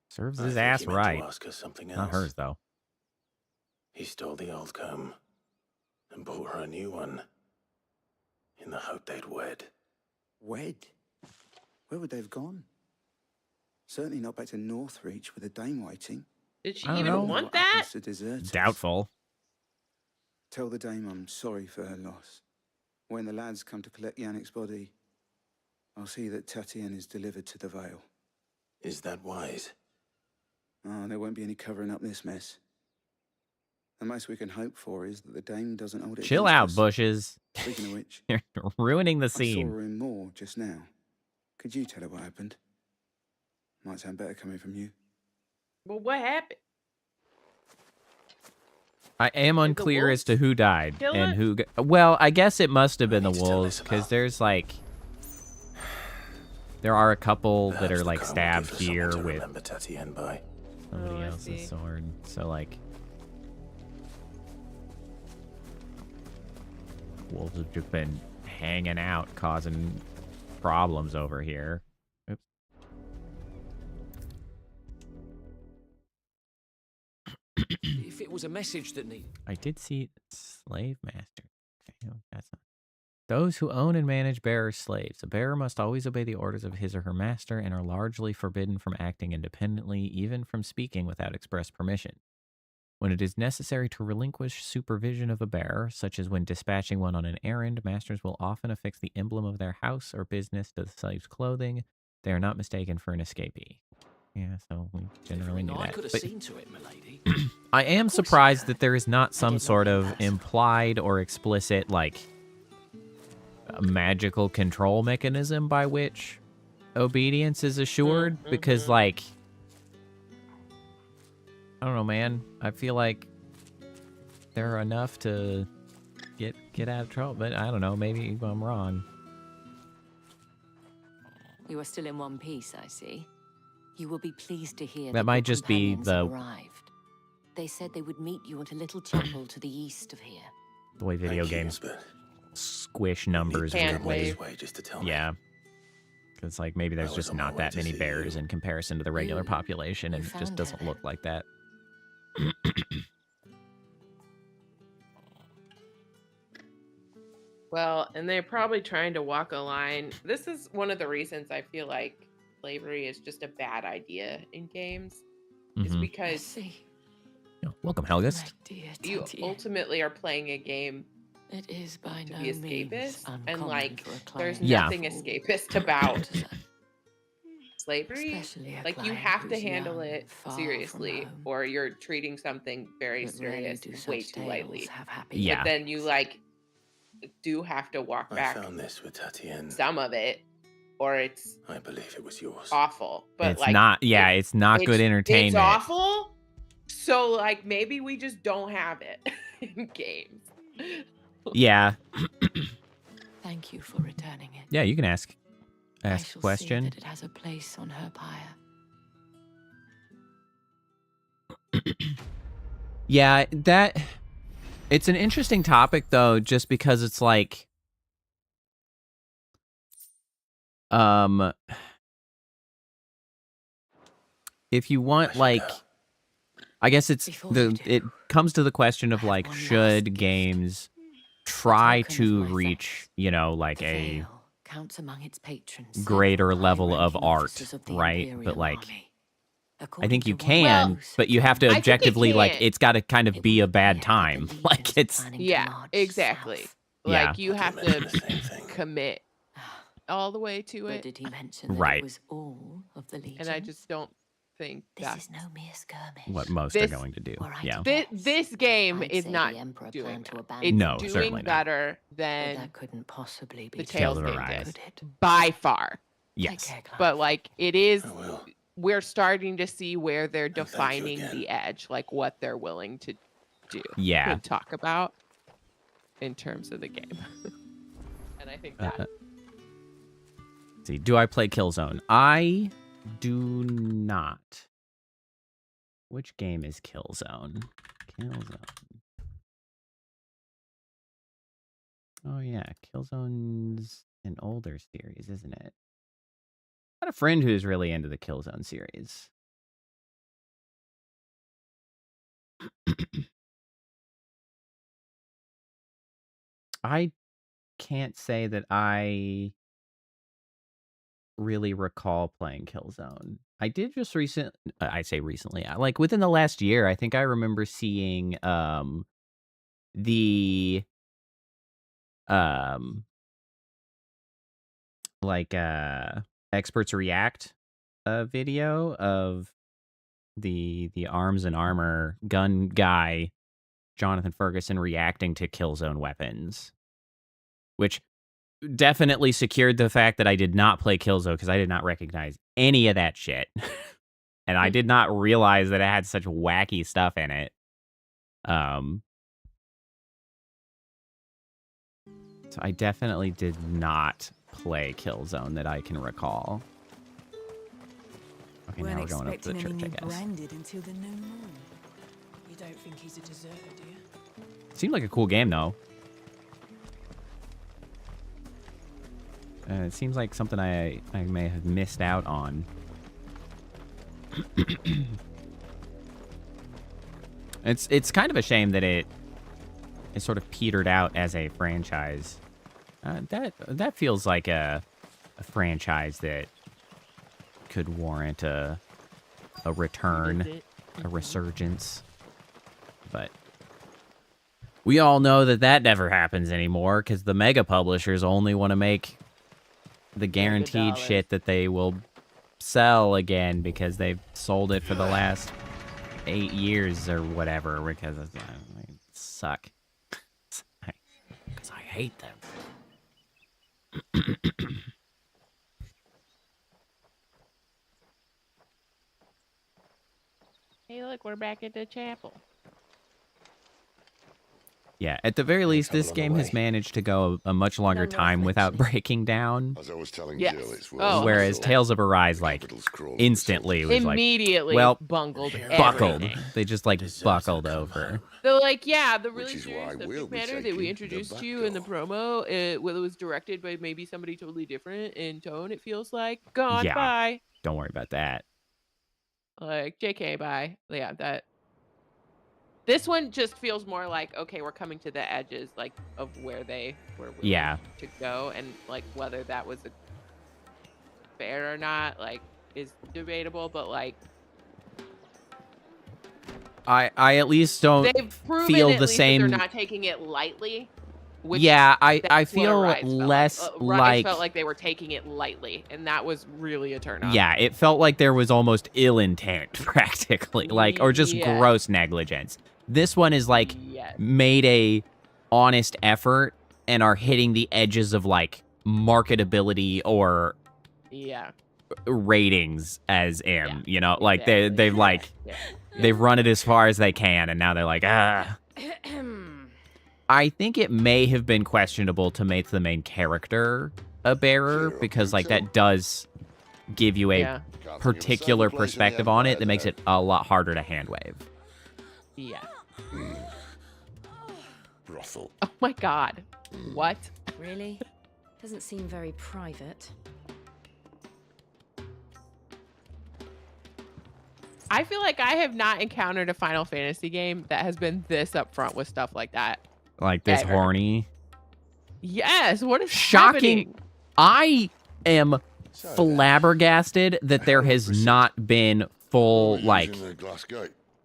Serves I his thought ass he meant to right. ask her something Not else. hers, though. He stole the old comb and bought her a new one in the hope they'd wed. Wed? Where would they have gone? Certainly not back to Northreach with a dame waiting. Did she I don't even know. want What that? happens to deserters? Doubtful. Tell the dame I'm sorry for her loss. When the lads come to collect Yannick's body, I'll see that Tatienne is delivered to the Vale. Is that wise? Oh, there won't be any covering up this mess. The most we can hope for is that the dame doesn't hold it Chill against out, us. Bushes. Speaking of which, You're ruining the I saw scene. her in Moor just now. Could you tell her what happened? Might sound better coming from you. Well, what happened? I am unclear as to who died kill and it? who. Well, I guess it must have been the need to tell wolves Isabel. because there's like, there are a couple that Perhaps are the like comb will stabbed give her something here to with remember Tatienne by. somebody Oh, I else's see. sword. So like, wolves have just been hanging out, causing problems over here. Oops. If it was a message that needed... I did see slave master. Okay, no, that's not. Those who own and manage bearers' slaves. A bearer must always obey the orders of his or her master and are largely forbidden from acting independently, even from speaking without express permission. When it is necessary to relinquish supervision of a bearer, such as when dispatching one on an errand, masters will often affix the emblem of their house or business to the slave's clothing. They are not mistaken for an escapee. Yeah, so we generally knew I that. could have But seen to it, milady. I am surprised that there is not some sort of implied or explicit, like, magical control mechanism by which obedience is assured. Because, like, I don't know, man. I feel like there are enough to get out of trouble. But I don't know. Maybe I'm wrong. You are still in one piece, I see. You will be pleased to hear That your might just be companions have arrived. They said they would meet you at a little chapel to the east of here. The way video games squish numbers Hand weirdly. wave. Just to tell me. Yeah. Because, like, maybe there's I was just on my not way that to many see bears you. in comparison to the regular population, and it just found her doesn't then. look like that. Well, and they're probably trying to walk a line. This is one of the reasons I feel like slavery is just a bad idea in games. Is Mhm. because Welcome, Helgist. you ultimately are playing a game It is by to no be means escapist, and uncommon like for a there's client Yeah. nothing escapist about slavery. Especially a Like you client have to who's handle young, it far from seriously, home. or you're treating something very But rarely serious do way such too tales lightly. have happy Yeah. But then you like do have to walk I back found this with Tatienne. some of it, or it's I believe it was yours. awful. But It's like not, yeah, it's not good entertainment. It's awful. So like maybe we just don't have it in games. Yeah. Thank you for returning it. Yeah, you can ask I a shall question. see that it has a place on her pyre. Yeah, that it's an interesting topic though, just because it's like if you want like I guess it's it comes to the question of like should games try to reach, you know, like a Counts among its patrons greater several level of high-ranking art, officers of the right? Imperial But like Army. I According think you to one can, news but you have to I think it objectively like can. it's got to kind of be a bad time. Like it's Yeah, exactly. Yeah. Like you have to commit all the way to But it. did he mention that Right. it was all of the legions? And I just don't think This that's is no mere skirmish. what most are This- going to do. Were I Yeah. to this game I'd is say not the Emperor doing planned to that. abandon It's No, doing certainly not. better But than that couldn't possibly be the true. Tales of game Arise. did by far. Yes. Take care, But like it is, will. we're starting to see where they're thank you defining again. the edge, like what they're willing to do Yeah. and talk about in terms of the game. And I think that Let's see, do I play Killzone? I do not. Which game is Killzone? Killzone. Oh yeah, Killzone's an older series, isn't it? got a friend who's really into the Killzone series. I can't say that I really recall playing Killzone. I did just I say recently, like within the last year, I think I remember seeing the experts react video of the arms and armor gun guy Jonathan Ferguson reacting to Killzone weapons, which definitely secured the fact that I did not play Killzone because I did not recognize any of that shit. And I did not realize that it had such wacky stuff in it. So I definitely did not play Killzone that I can recall. Okay, now we're going up to the church, I guess. Branded until the new moon. You don't think he's a deserter, do you? Seemed like a cool game, though. It seems like something I may have missed out on. It's kind of a shame that it sort of petered out as a franchise. That feels like a franchise that could warrant a return, a resurgence. But we all know that never happens anymore because the mega publishers only want to make the guaranteed shit that they will sell again because they've sold it for the last 8 years or whatever because they suck. Because I hate them. Hey, look, we're back at the chapel. Yeah, at the very least, this game has managed to go a much longer time without breaking down. As I was telling Yes. Jill, it's Whereas Tales of Arise, like, instantly was immediately bungled buckled. everything. They just, like, buckled over. So, like, yeah, the really Which is serious why subject we'll be matter that taking we the introduced back to you in the promo, it was directed by maybe somebody totally different in tone, it feels like. Gone, Yeah. bye. Don't worry about that. Like, JK, bye. Yeah, that. This one just feels more like, okay, we're coming to the edges, like, of where they were willing to go, and, like, whether that was fair or not, like, is debatable, but, like, I at least don't they've proven feel at the least same. that they're not taking it lightly. Which Yeah, I that's what feel Arise felt less Arise like. felt like they were taking it lightly, and that was really a turn on. Yeah, it felt like there was almost ill intent, practically, like, or just Yeah. gross negligence. This one is like Yes. made a honest effort and are hitting the edges of like marketability or Yeah. ratings as you know, like they've like they've run it as far as they can, and now they're like, ah. I think it may have been questionable to make the main character a bearer because like that does give you a particular perspective on it that makes it a lot harder to handwave. Yeah. Brothel. Oh my god. What? Really? Doesn't seem very private. I feel like I have not encountered a Final Fantasy game that has been this upfront with stuff like that. Like this Ever. horny. Yes. What is Shocking. happening? I am flabbergasted that there has not been full, like,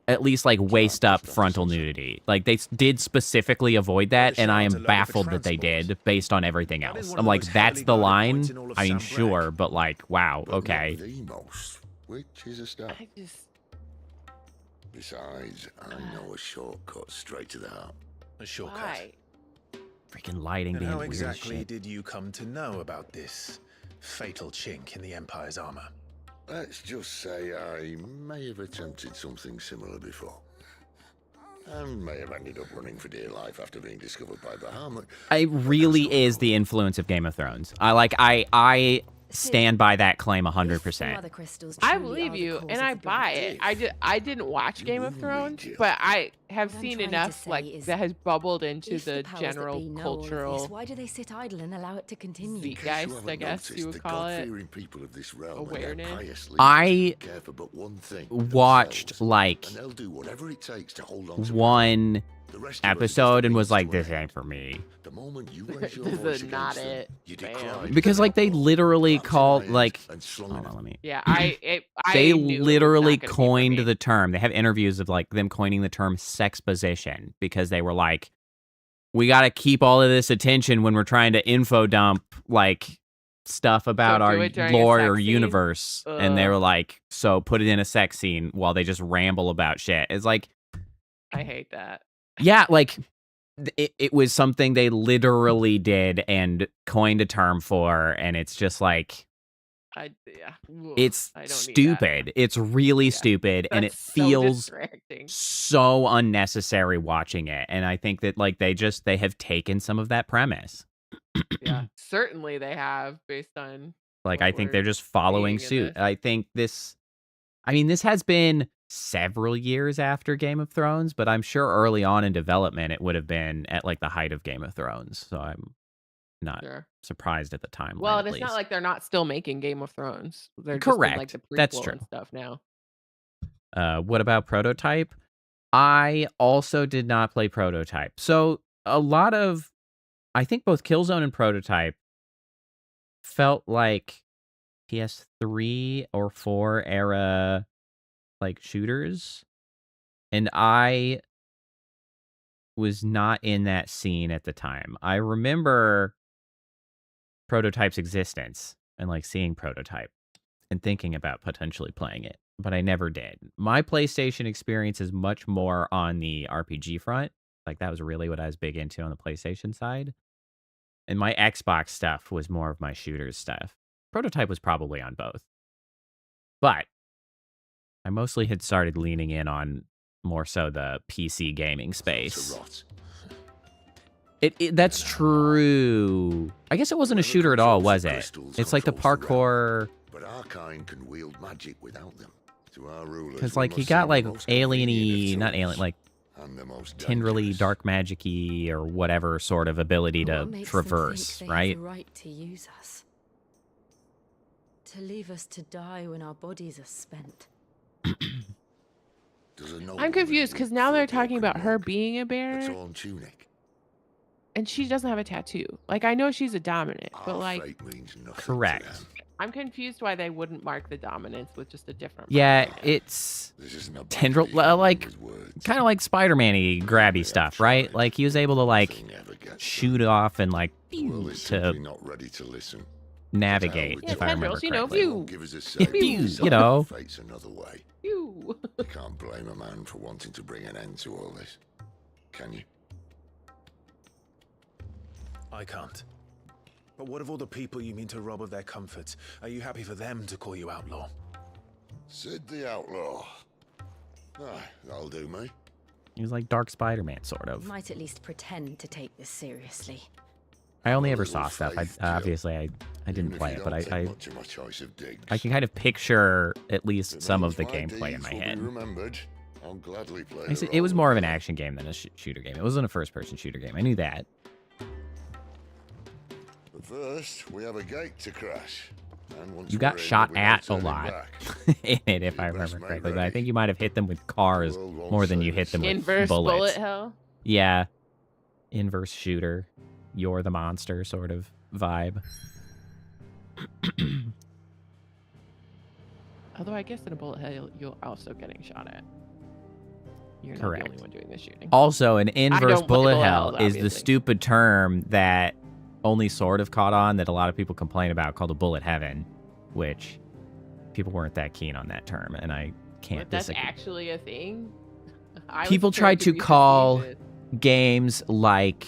at least like waist up frontal nudity. Like they did specifically avoid that, and I am baffled that they did based on everything else. I'm like, that's the line. I mean, sure, but like, wow, okay. Which is a start. I just... Besides, I know a shortcut straight to the heart. A shortcut. Why? Freaking lighting And being how weird as exactly shit. did you come to know about this fatal chink in the Empire's armor? Let's just say I may have attempted something similar before. And may have ended up running for dear life after being discovered by Bahamut. It really is the influence of Game of Thrones. I stand by that claim 100%. I believe you, and I buy it. I didn't watch Game of Thrones, but I have seen enough like that has bubbled into the general cultural. Why do they sit idle and allow it to continue? Zeitgeist, I guess you would call it. Awareness. I watched like one episode and was like, this ain't for me. This is not it. Because like they literally called like, hold on, let me. Yeah, they literally coined the term. They have interviews of like them coining the term sexposition because they were like, we got to keep all of this attention when we're trying to info dump like stuff about our lore or universe. And they were like, so put it in a sex scene while they just ramble about shit. It's like, I hate that. Yeah, like it was something they literally did and coined a term for, and it's just like, it's stupid. It's really stupid, and it feels so unnecessary watching it. And I think that like they have taken some of that premise. Yeah, certainly they have, based on like I think they're just following suit. I think this has been several years after Game of Thrones, but I'm sure early on in development it would have been at like the height of Game of Thrones. So I'm not surprised at the timeline. Well, and it's not like they're not still making Game of Thrones. They're correct. Just in, like, the prequel That's true. and stuff now. What about Prototype? I also did not play Prototype. So a lot of, I think both Killzone and Prototype felt like PS3 or 4 era like shooters, and I was not in that scene at the time. I remember Prototype's existence and like seeing Prototype and thinking about potentially playing it, but I never did. My PlayStation experience is much more on the RPG front. Like that was really what I was big into on the PlayStation side. And my Xbox stuff was more of my shooters stuff. Prototype was probably on both. But I mostly had started leaning in on more so the PC gaming space. That's true. I guess it wasn't a shooter at all, was it? It's like the parkour. But our kind can wield magic without them. To our rulers, because like he got like alien-y, not alien, like tenderly dark magic-y or whatever sort of ability to traverse, right? Right to use us. To leave us to die when our bodies are spent. I'm confused because now they're talking about her being a bear, and she doesn't have a tattoo. Like I know she's a dominant, but like, correct. I'm confused why they wouldn't mark the dominance with just a different. Yeah, it's tendril, like kind of like Spider-Man-y grabby stuff, right? Like he was able to like shoot off and like to navigate, if I remember correctly. You know. You can't blame a man for wanting to bring an end to all this, can you? I can't. But what of all the people you mean to rob of their comforts? Are you happy for them to call you outlaw? Sid the Outlaw. That'll do me. He was like Dark Spider-Man, sort of. Might at least pretend to take this seriously. I only ever saw stuff. Obviously, I didn't play it, but I can kind of picture at least some of the gameplay in my head. I'll gladly play. It was more of an action game than a shooter game. It wasn't a first-person shooter game. I knew that. But first, we have a gate to crash. You got shot at a lot in it, if I remember correctly. But I think you might have hit them with cars more than you hit them with inverse bullets. Bullet hell? Yeah. Inverse shooter. You're the monster sort of vibe. Although I guess in a bullet hell, you're also getting shot at. You're not Correct. the only one doing the shooting. Also, an inverse bullet hell is obviously the stupid term that only sort of caught on that a lot of people complain about, called a bullet heaven, which people weren't that keen on that term, and I can't But that's disagree. actually a thing? People try to call games like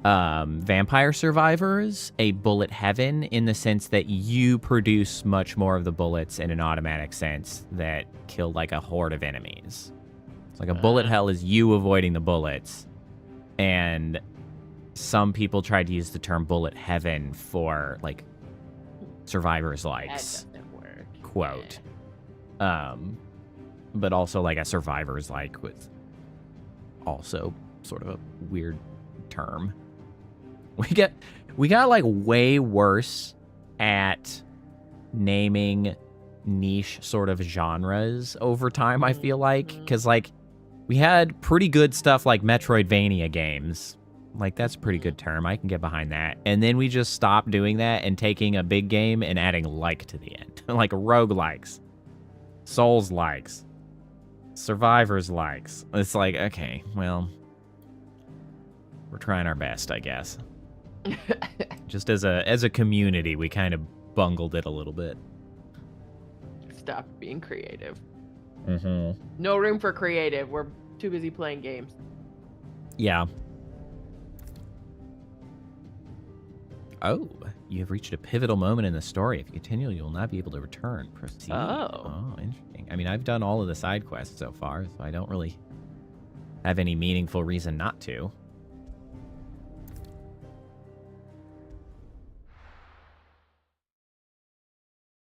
Vampire Survivors a bullet heaven in the sense that you produce much more of the bullets in an automatic sense that kill like a horde of enemies. It's like a bullet hell is you avoiding the bullets, and some people tried to use the term bullet heaven for like survivors That likes doesn't work. quote. But also like a survivors like with also sort of a weird term. We got like way worse at naming niche sort of genres over time, I feel like, because like we had pretty good stuff like Metroidvania games. Like that's a pretty good term. I can get behind that. And then we just stopped doing that and taking a big game and adding like to the end. Like roguelikes, Souls likes, Survivors likes. It's like, okay, well, we're trying our best, I guess. Just as a community, we kind of bungled it a little bit. Stop being creative. Mm-hmm. No room for creative. We're too busy playing games. Yeah. Oh, you have reached a pivotal moment in the story. If you continue, you will not be able to return. Proceed. Oh, interesting. I mean, I've done all of the side quests so far, so I don't really have any meaningful reason not to.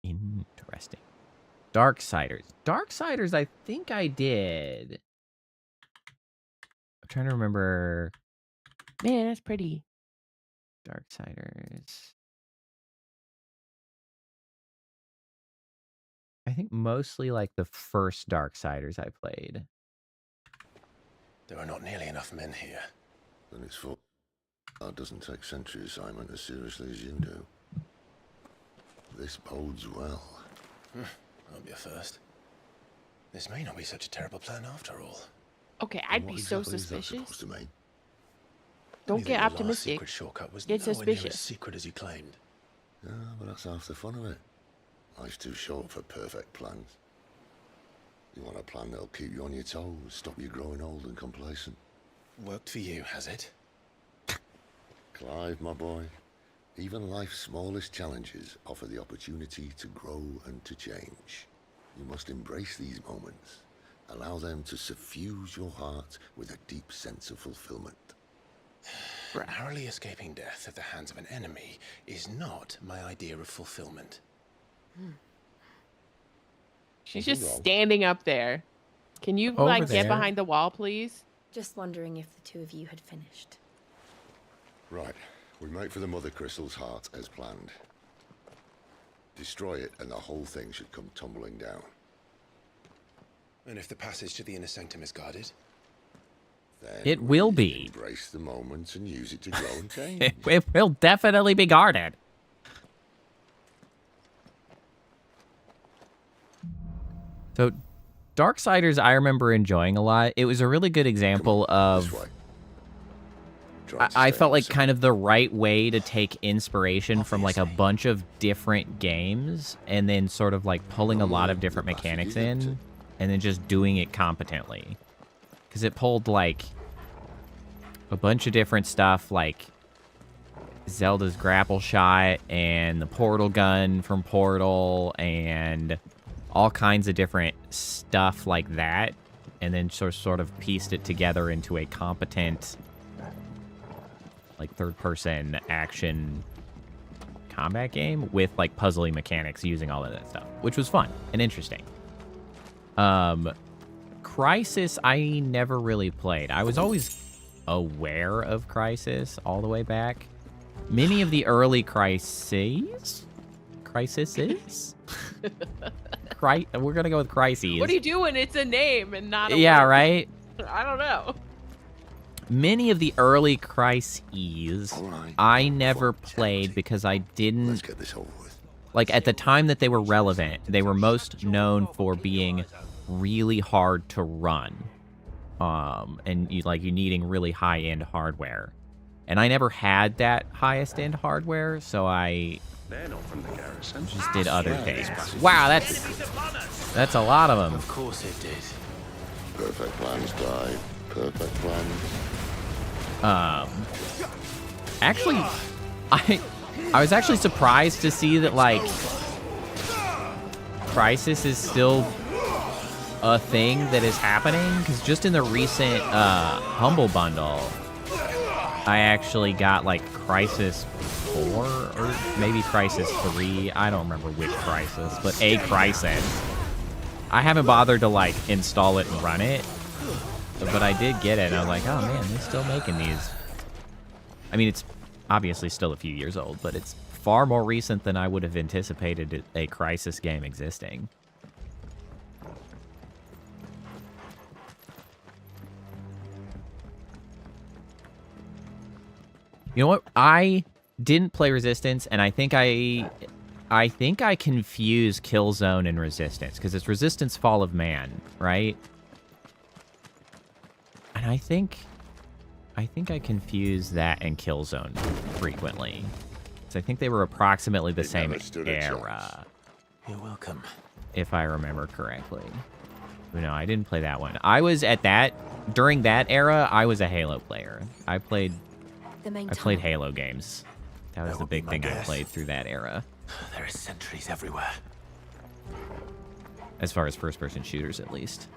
Interesting. Darksiders. Darksiders, I think I did. I'm trying to remember. Man, that's pretty. Darksiders. I think mostly like the first Darksiders I played. There are not nearly enough men here. Then it's for... That doesn't take sentry assignment as seriously as you do. This bodes well. Won't be a first. This may not be such a terrible plan after all. Okay, I'd be so suspicious. Don't Only get the last optimistic. secret shortcut was Get nowhere near as suspicious. secret as you claimed. Yeah, but that's half the fun of it. Life's too short for perfect plans. You want a plan that'll keep you on your toes, stop you growing old and complacent. Worked for you, has it? Clive, my boy, even life's smallest challenges offer the opportunity to grow and to change. You must embrace these moments. Allow them to suffuse your heart with a deep sense of fulfillment. Narrowly escaping death at the hands of an enemy is not my idea of fulfillment. She's just standing up there. Can you Over like there. get behind the wall, please? Just wondering if the two of you had finished. Right, we make for the Mother Crystal's heart as planned. Destroy it and the whole thing should come tumbling down. And if the passage to the inner sanctum is guarded? Then It will be. embrace the moment and use it to grow and change. It will definitely be guarded. So, Darksiders, I remember enjoying a lot. It was a really good example of... I felt like kind of the right way to take inspiration from like a bunch of different games and then sort of like pulling a lot of different mechanics in and then just doing it competently. Because it pulled like a bunch of different stuff like Zelda's grapple shot and the portal gun from Portal and all kinds of different stuff like that, and then sort of pieced it together into a competent like third-person action combat game with like puzzly mechanics using all of that stuff, which was fun and interesting. Crysis, I never really played. I was always aware of Crysis all the way back. Many of the early Crises? We're gonna go with Crises. What are you doing? It's a name and not a Yeah, word. right? I don't know. Many of the early Crises, I never played because I didn't... Let's get this over with. Like, at the time that they were relevant, they were most known for being really hard to run. And you needing really high-end hardware. And I never had that highest-end hardware, so I They're not from the garrison. just did other things. Wow, that's a lot of them. Of course it did. Perfect plans, Clive. Perfect plans. Actually, I was actually surprised to see that, like, Crysis is still a thing that is happening, because just in the recent Humble Bundle, I actually got, like, Crysis 4 or maybe Crisis 3. I don't remember which Crisis, but a Crisis. I haven't bothered to like install it and run it, but I did get it. And I was like, oh man, they're still making these. I mean, it's obviously still a few years old, but it's far more recent than I would have anticipated a Crisis game existing. You know what? I didn't play Resistance, and I think I confuse Killzone and Resistance, because it's Resistance Fall of Man, right? And I think I confuse that and Killzone frequently. So I think they were approximately the same era. You're welcome. If I remember correctly. But no, I didn't play that one. I was during that era, I was a Halo player. I played Halo games. That was the big thing I played through that era. There are sentries everywhere. As far as first-person shooters, at least.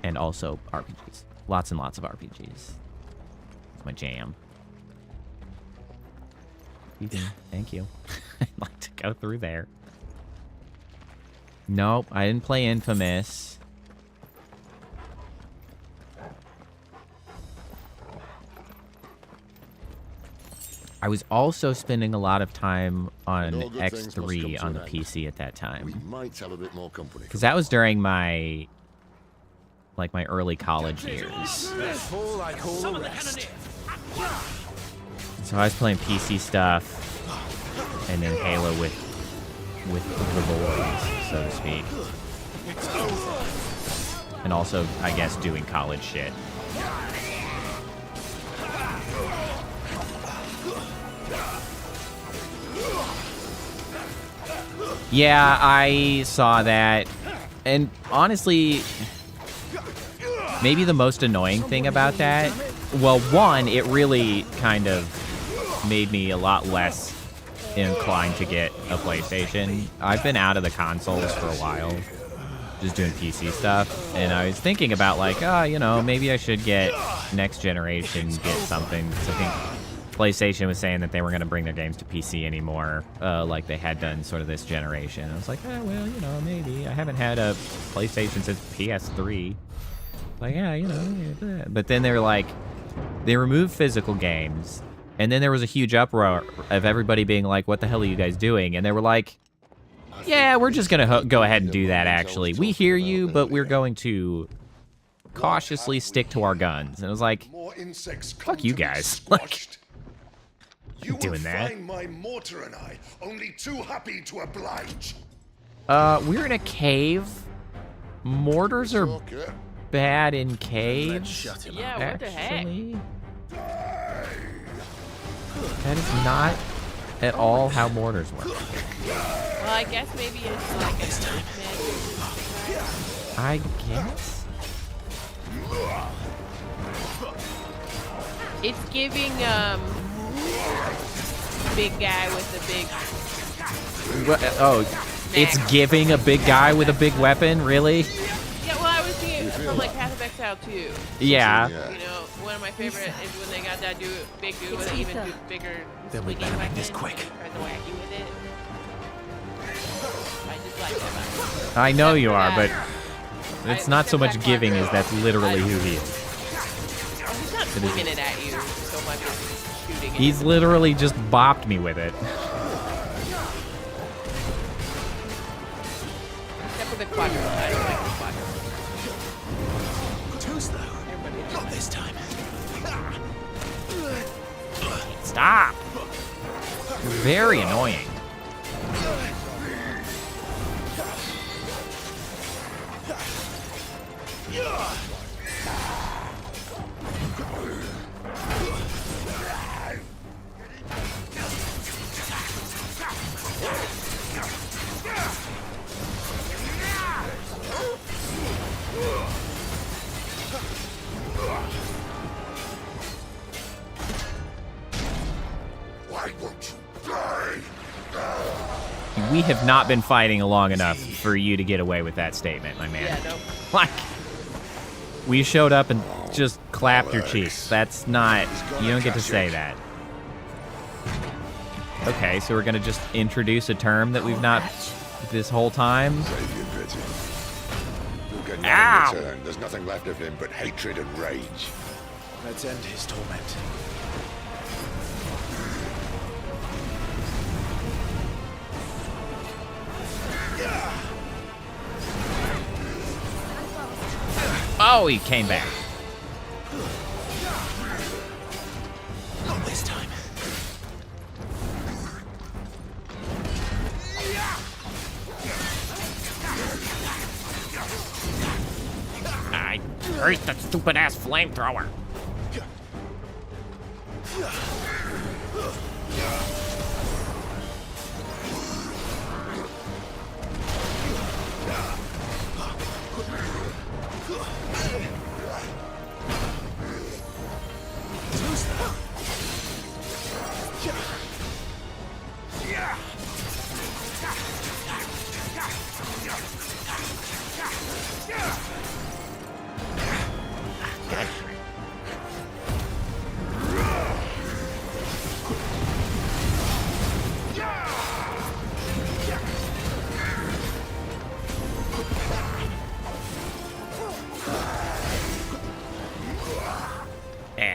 And also RPGs. Lots and lots of RPGs. It's my jam. Thank you. I'd like to go through there. Nope, I didn't play Infamous. I was also spending a lot of time on X3 on the PC at that time. We might have a bit more company. Because that was during my early college years. So I was playing PC stuff, and then Halo with the boys, so to speak. And also, I guess, doing college shit. Yeah, I saw that. And honestly, maybe the most annoying thing about that, well, one, it really kind of made me a lot less inclined to get a PlayStation. I've been out of the consoles for a while, just doing PC stuff, and I was thinking about like, maybe I should get next generation, get something. 'Cause I think PlayStation was saying that they weren't going to bring their games to PC anymore, like they had done sort of this generation. I was like, maybe. I haven't had a PlayStation since PS3. Like, But then they were like, they removed physical games, and then there was a huge uproar of everybody being like, what the hell are you guys doing? And they were like, yeah, we're just going to go ahead and do that, actually. We hear you, but we're going to cautiously stick to our guns. And I was like, fuck you guys. Like, doing that. My mortar and I only too happy to oblige. We're in a cave. Mortars are bad in caves. Yeah, what the heck? That is not at all how mortars work. Well, I guess maybe it's like a time. I guess. It's giving big guy with the big. What? Oh, it's giving a big guy with a big weapon, really? Yeah, well, I was thinking from like Path of Exile 2. Yeah. You know, one of my favorite is when they got that big dude with an even bigger swinging weapon. This quick. Tried to whack you with it. I just like that. I know you are, but it's not so much giving as that's literally who he is. He's not swinging it at you so much as shooting it. He's literally just bopped me with it. Except for the quadruple. I don't like the quadruple. Toast though. Not this time. Stop! You're very annoying. Why won't you die? We have not been fighting long enough for you to get away with that statement, my man. Yeah, no. Like, we showed up and just clapped your cheeks. That's not, you don't get to say that. Okay, so we're gonna just introduce a term that we've not this whole time. Save your pity. You'll get none Ow! in return. There's nothing left of him but hatred and rage. Let's end his torment. Oh, he came back. Not this time. I hate that stupid ass flamethrower.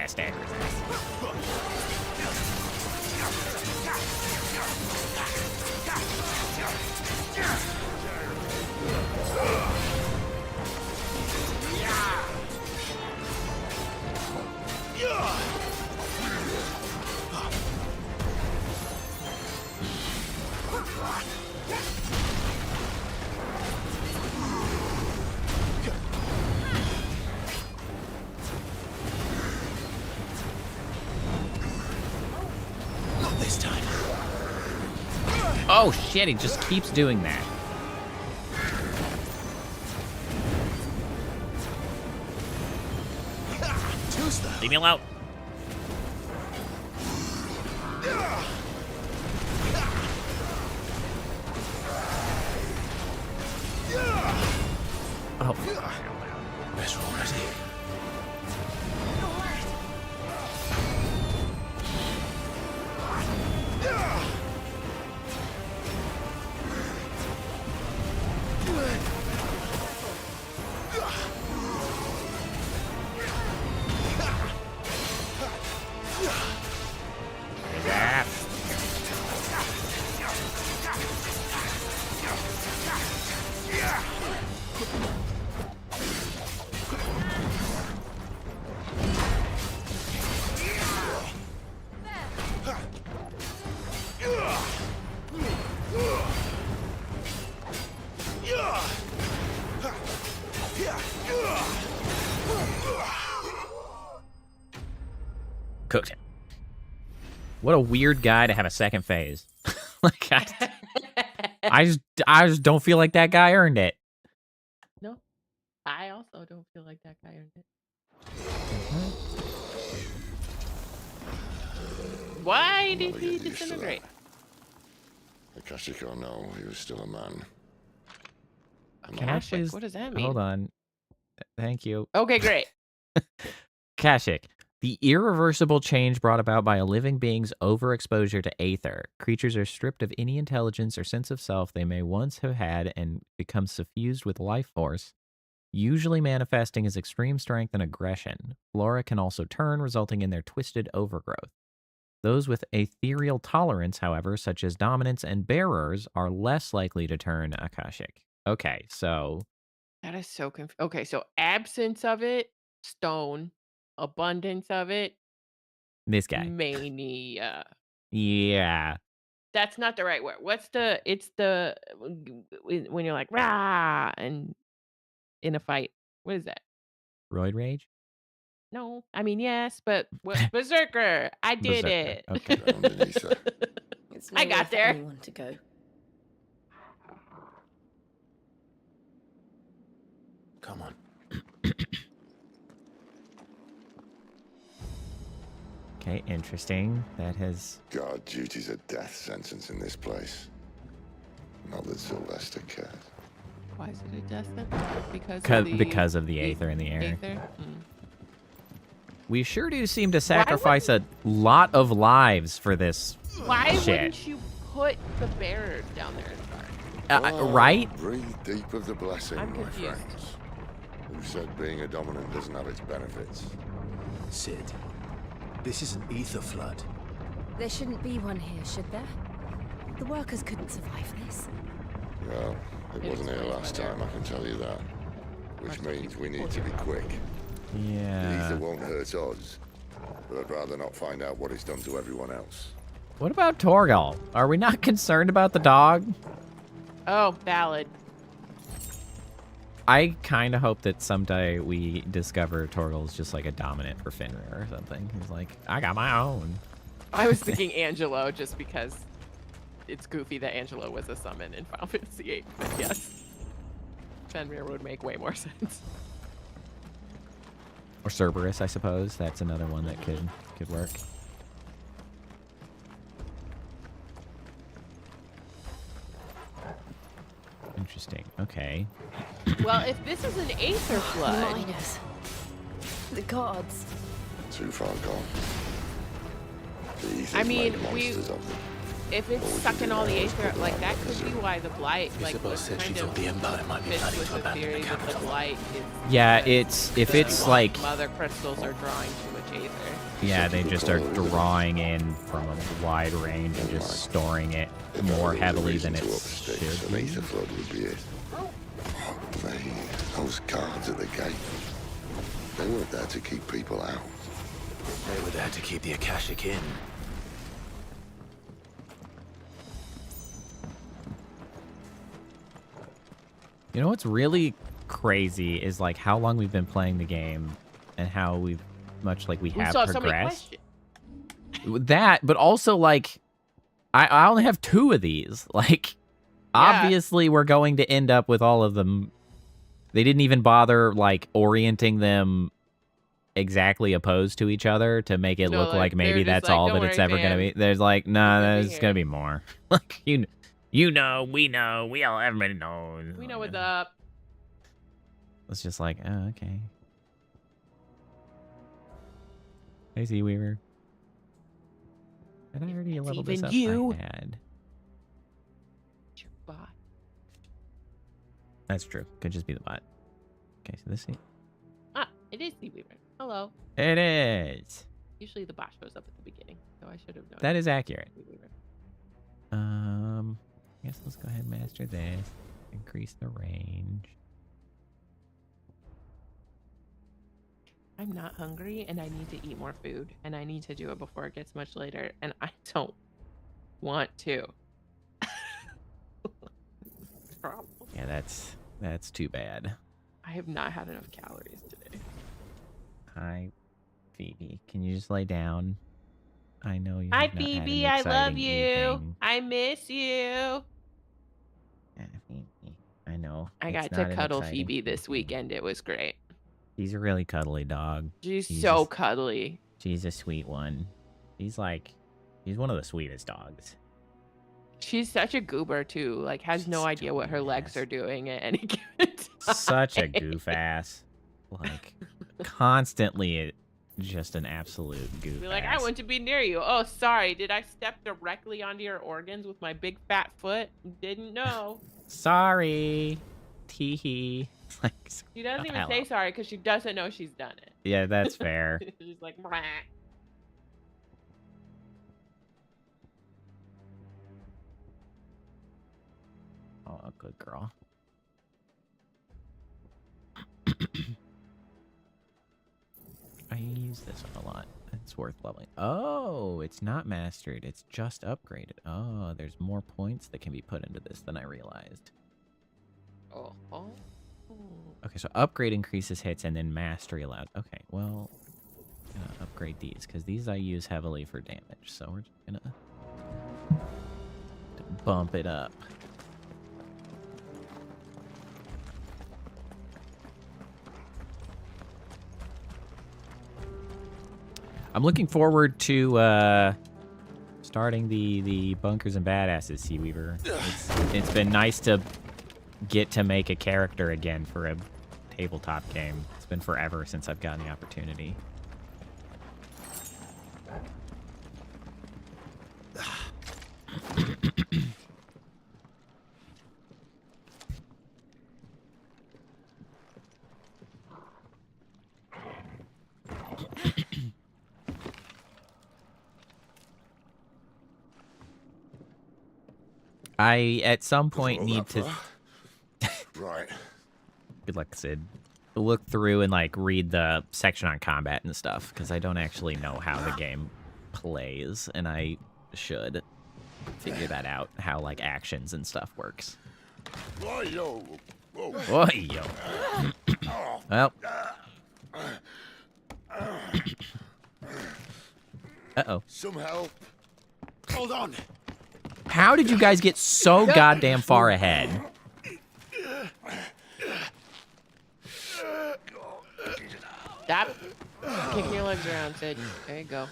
Staggers. Not this time. Oh shit, he just keeps doing that. Leave me alone. Oh. Better already. Cooked him. What a weird guy to have a second phase. Like I just don't feel like that guy earned it. No, I also don't feel like that guy earned it. Why did he disintegrate? Akashic or no, he was still a man. Akashic, what does that mean? Hold on. Thank you. Okay, great. Akashic. The irreversible change brought about by a living being's overexposure to aether. Creatures are stripped of any intelligence or sense of self they may once have had and become suffused with life force, usually manifesting as extreme strength and aggression. Flora can also turn, resulting in their twisted overgrowth. Those with ethereal tolerance, however, such as dominance and bearers, are less likely to turn Akashic. Okay, so... That is so confusing. Okay, so absence of it, stone. Abundance of it, This guy. mania. Yeah. That's not the right word. It's the when you're like rah and in a fight. What is that? Roid rage? No, I mean yes, but what berserker? I did Berserker. it. Okay. It's I nowhere got for there. anyone to go. Come on. Okay, interesting. That has... Guard duty's a death sentence in this place. Not that Sylvester cares. Why is it a death sentence? Because of the aether in the air. Aether? We sure do seem to sacrifice a lot of lives for this Why shit. wouldn't you put the bear down there and start? Right? Breathe deep of the blessing, I'm my confused. friends. Who said being a dominant doesn't have its benefits? Sid, this is an ether flood. There shouldn't be one here, should there? The workers couldn't survive this. Well, it wasn't here last time, I can tell you that. Which means we need to be quick. Yeah. The ether won't hurt us, but I'd rather not find out what it's done to everyone else. What about Torgal? Are we not concerned about the dog? Oh, valid. I kind of hope that someday we discover Torgal's just like a dominant for Fenrir or something. He's like, I got my own. I was thinking Angelo just because it's goofy that Angelo was a summon in Final Fantasy VIII. But yes, Fenrir would make way more sense. Or Cerberus, I suppose. That's another one that could work. Interesting. Okay. Well, if this is an Aether flood, Miners. The gods. Too far gone. The ether's I mean, made monsters of them. if it's sucking all the Aether, like that could be why the blight, like, Isabel was said she kind thought of the Empire might be fits planning with to the abandon theory the that the capital. blight is. Yeah, if it's like, mother crystals are drawing too much Aether. yeah, they just are drawing in from a wide range and just storing it more heavily than it should An be. ether flood would be it. Those guards at the gate. They weren't there to keep people out. They were there to keep the Akashic in. You know what's really crazy is like how long we've been playing the game and how we have saw so many progressed. questions. That, but also like I only have 2 of these. Like obviously we're going to end up with all of them. They didn't even bother like orienting them exactly opposed to each other to make it look like maybe that's all that it's ever gonna be. There's like, nah, there's gonna be more. Like you know, we all, everybody knows. We know what's up. It's just like, oh, okay. Hey, Seaweaver. Did I already level this even up? you. I had. Your bot. That's true. Could just be the bot. Okay, so this. Ah, it is Seaweaver. Hello. It is. Usually the bot shows up at the beginning, so I should have known. That is accurate. Seaweaver. I guess let's go ahead and master this. Increase the range. I'm not hungry and I need to eat more food and I need to do it before it gets much later and I don't want to. Problem. Yeah, that's too bad. I have not had enough calories today. Hi, Phoebe. Can you just lay down? I know you. Hi, have not had Phoebe. an I love exciting you. evening. I miss you. Yeah, Phoebe. I know. I it's got not to an cuddle exciting Phoebe this weekend. It was great. She's a really cuddly dog. She's so cuddly. She's a sweet one. She's one of the sweetest dogs. She's such a goober too. Like has no idea what her legs are doing at any given time. Such a goof ass. Like constantly just an absolute goof Be like, ass. I want to be near you. Oh, sorry. Did I step directly onto your organs with my big fat foot? Didn't know. Sorry. Teehee. Like, She doesn't even hello. say sorry because she doesn't know she's done it. Yeah, that's fair. She's like, "Brah." Oh, good girl. I use this one a lot. It's worth leveling. Oh, it's not mastered. It's just upgraded. Oh, there's more points that can be put into this than I realized. Oh. Okay, so upgrade increases hits and then mastery allows. Okay, well, I'm gonna upgrade these because these I use heavily for damage. So we're just gonna bump it up. I'm looking forward to starting the bunkers and badasses, Seaweaver. It's been nice to get to make a character again for a tabletop game. It's been forever since I've gotten the opportunity. I, at some point, need to... Right. Good luck, Sid. Look through and, like, read the section on combat and stuff, because I don't actually know how the game plays, and I should figure that out, how, like, actions and stuff works. Why-yo. Why-yo. Well. Uh-oh. Some help. Hold on. How did you guys get so goddamn far ahead? Stop kicking your legs around, Sid. There you go.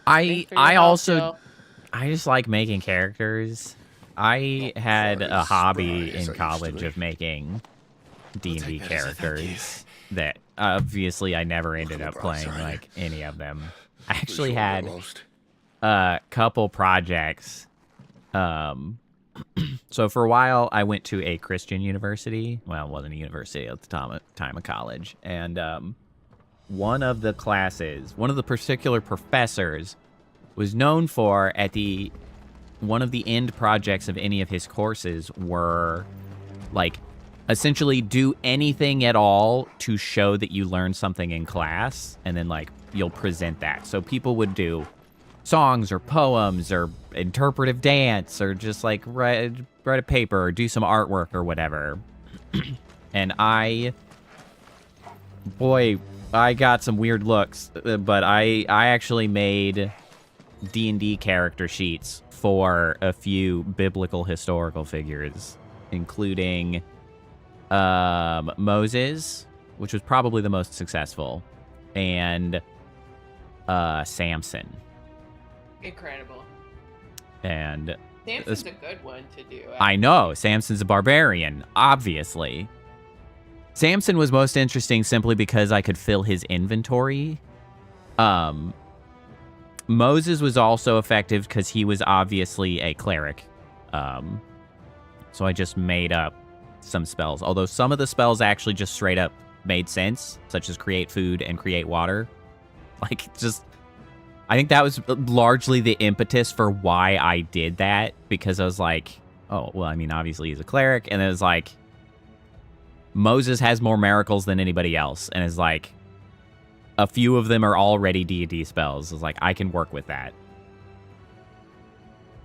I just like making characters. I had a hobby in college of making D&D characters that obviously I never ended up playing like any of them. I actually had a couple projects. So for a while I went to a Christian university. Well, it wasn't a university at the time of college. And one of the particular professors was known for one of the end projects of any of his courses were like essentially do anything at all to show that you learned something in class, and then like you'll present that. So people would do songs or poems or interpretive dance or just like write a paper or do some artwork or whatever. And I got some weird looks, but I actually made D&D character sheets for a few biblical historical figures, including Moses, which was probably the most successful, and Samson. Incredible. And Samson's a good one to do. I know. Samson's a barbarian, obviously. Samson was most interesting simply because I could fill his inventory. Moses was also effective because he was obviously a cleric. So I just made up some spells. Although some of the spells actually just straight up made sense, such as create food and create water. Like, just... I think that was largely the impetus for why I did that, because I was like, oh, well, I mean, obviously he's a cleric, and it was like, Moses has more miracles than anybody else, and it's like, a few of them are already D&D spells. It's like, I can work with that.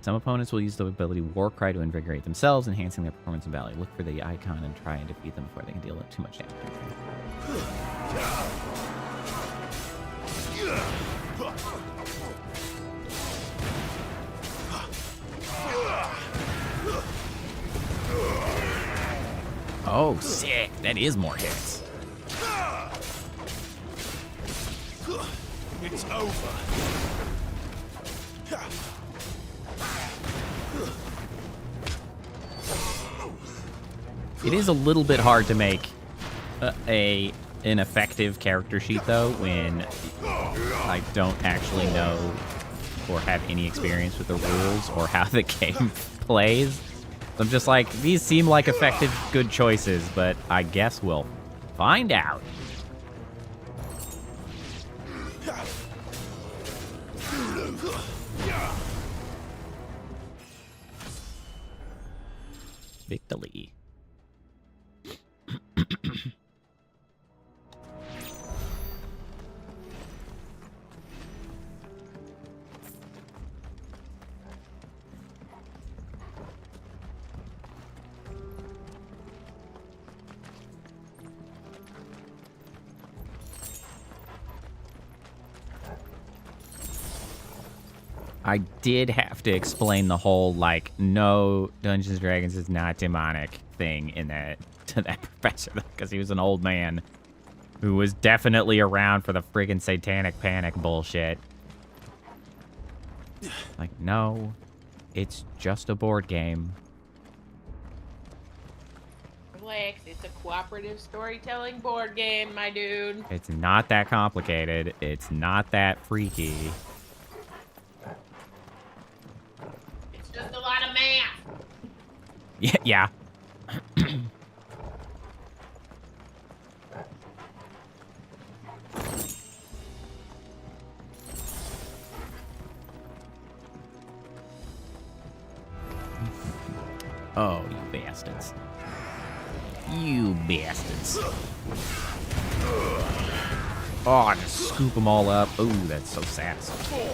Some opponents will use the ability Warcry to invigorate themselves, enhancing their performance and value. Look for the icon and try and defeat them before they can deal too much damage. Oh, sick. That is more hits. It's over. It is a little bit hard to make an effective character sheet, though, when I don't actually know or have any experience with the rules or how the game plays. I'm just like, these seem like effective, good choices, but I guess we'll find out. Victory. I did have to explain the whole, like, no, Dungeons & Dragons is not demonic thing in that to that professor, because he was an old man who was definitely around for the friggin' satanic panic bullshit. Like, no, it's just a board game. Relax, it's a cooperative storytelling board game, my dude. It's not that complicated. It's not that freaky. Yeah. Oh, you bastards. You bastards. Oh, I just scoop them all up. Oh, that's so satisfying.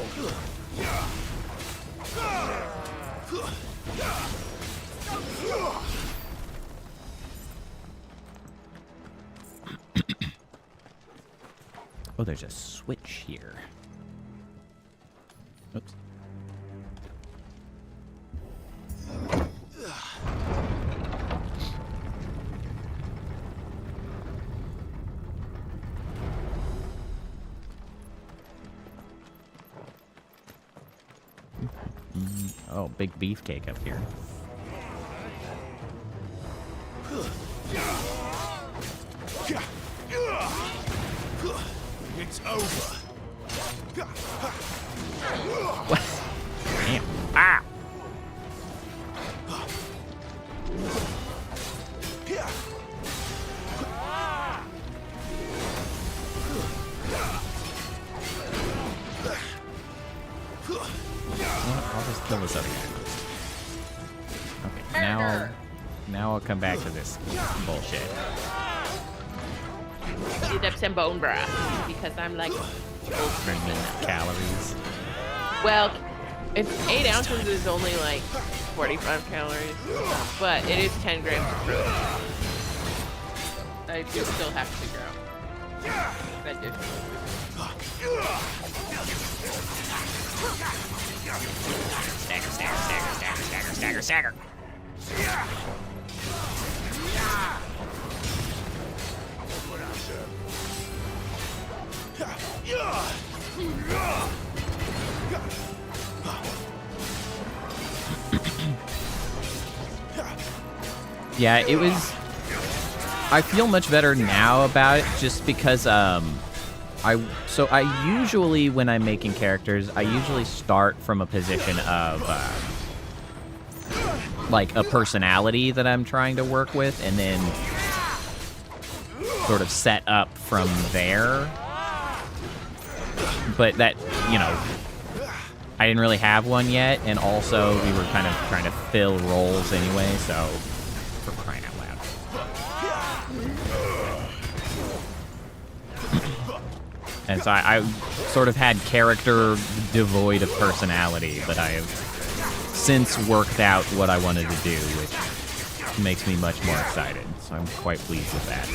Oh, there's a switch here. Oops. Oh, big beefcake up here. It's over. What? Damn. Ah! I'll just kill this other guy. Okay, now I'll come back to this bullshit. Eat up some bone broth because I'm like calories. Well, it's 8 ounces is only like 45 calories, but it is 10 grams of protein. I do still have to grow. That did. Stagger. Yeah, it was... I feel much better now about it just because, I usually, when I'm making characters, I usually start from a position of, like, a personality that I'm trying to work with, and then sort of set up from there. But that, you know, I didn't really have one yet, and also we were kind of trying to fill roles anyway, so for crying out loud. And so I sort of had character devoid of personality, but I have since worked out what I wanted to do, which makes me much more excited. So I'm quite pleased with that.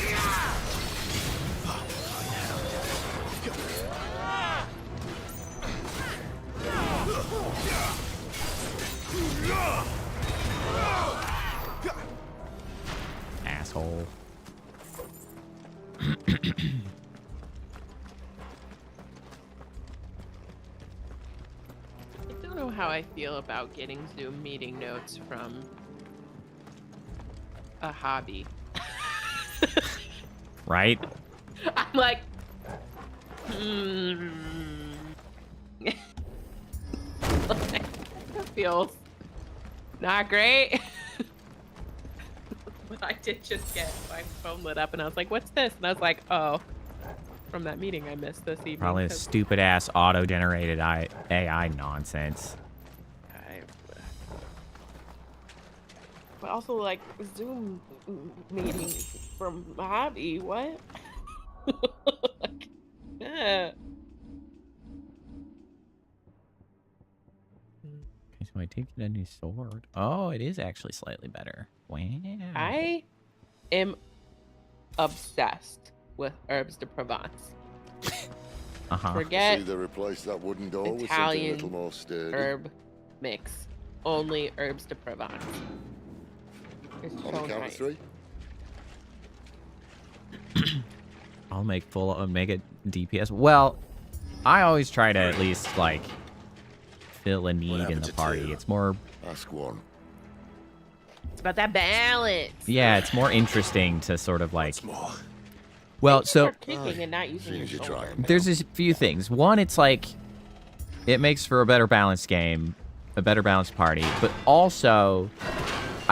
Asshole. I don't know how I feel about getting Zoom meeting notes from a hobby. Right? I'm like, That feels not great. But I did just get my phone lit up and I was like, what's this? And I was like, oh, from that meeting I missed this evening. Probably a stupid ass auto-generated AI nonsense. But also, like, Zoom meeting from hobby, what? Like, yeah. Okay, so I take it a new sword. Oh, it is actually slightly better. Wow. I am obsessed with herbs de Provence. Forget See, they replaced that wooden door with something a Italian little more sturdy. herb mix. Only herbs de Provence. It's On so the count nice. of 3. I'll make it DPS. Well, I always try to at least like fill a need in the party. It's more. Ask one. It's about that balance. Yeah, it's more interesting to sort of like. Well, so Start kicking and not using your shoulder. there's a few things. One, it's like it makes for a better balanced game, a better balanced party, but also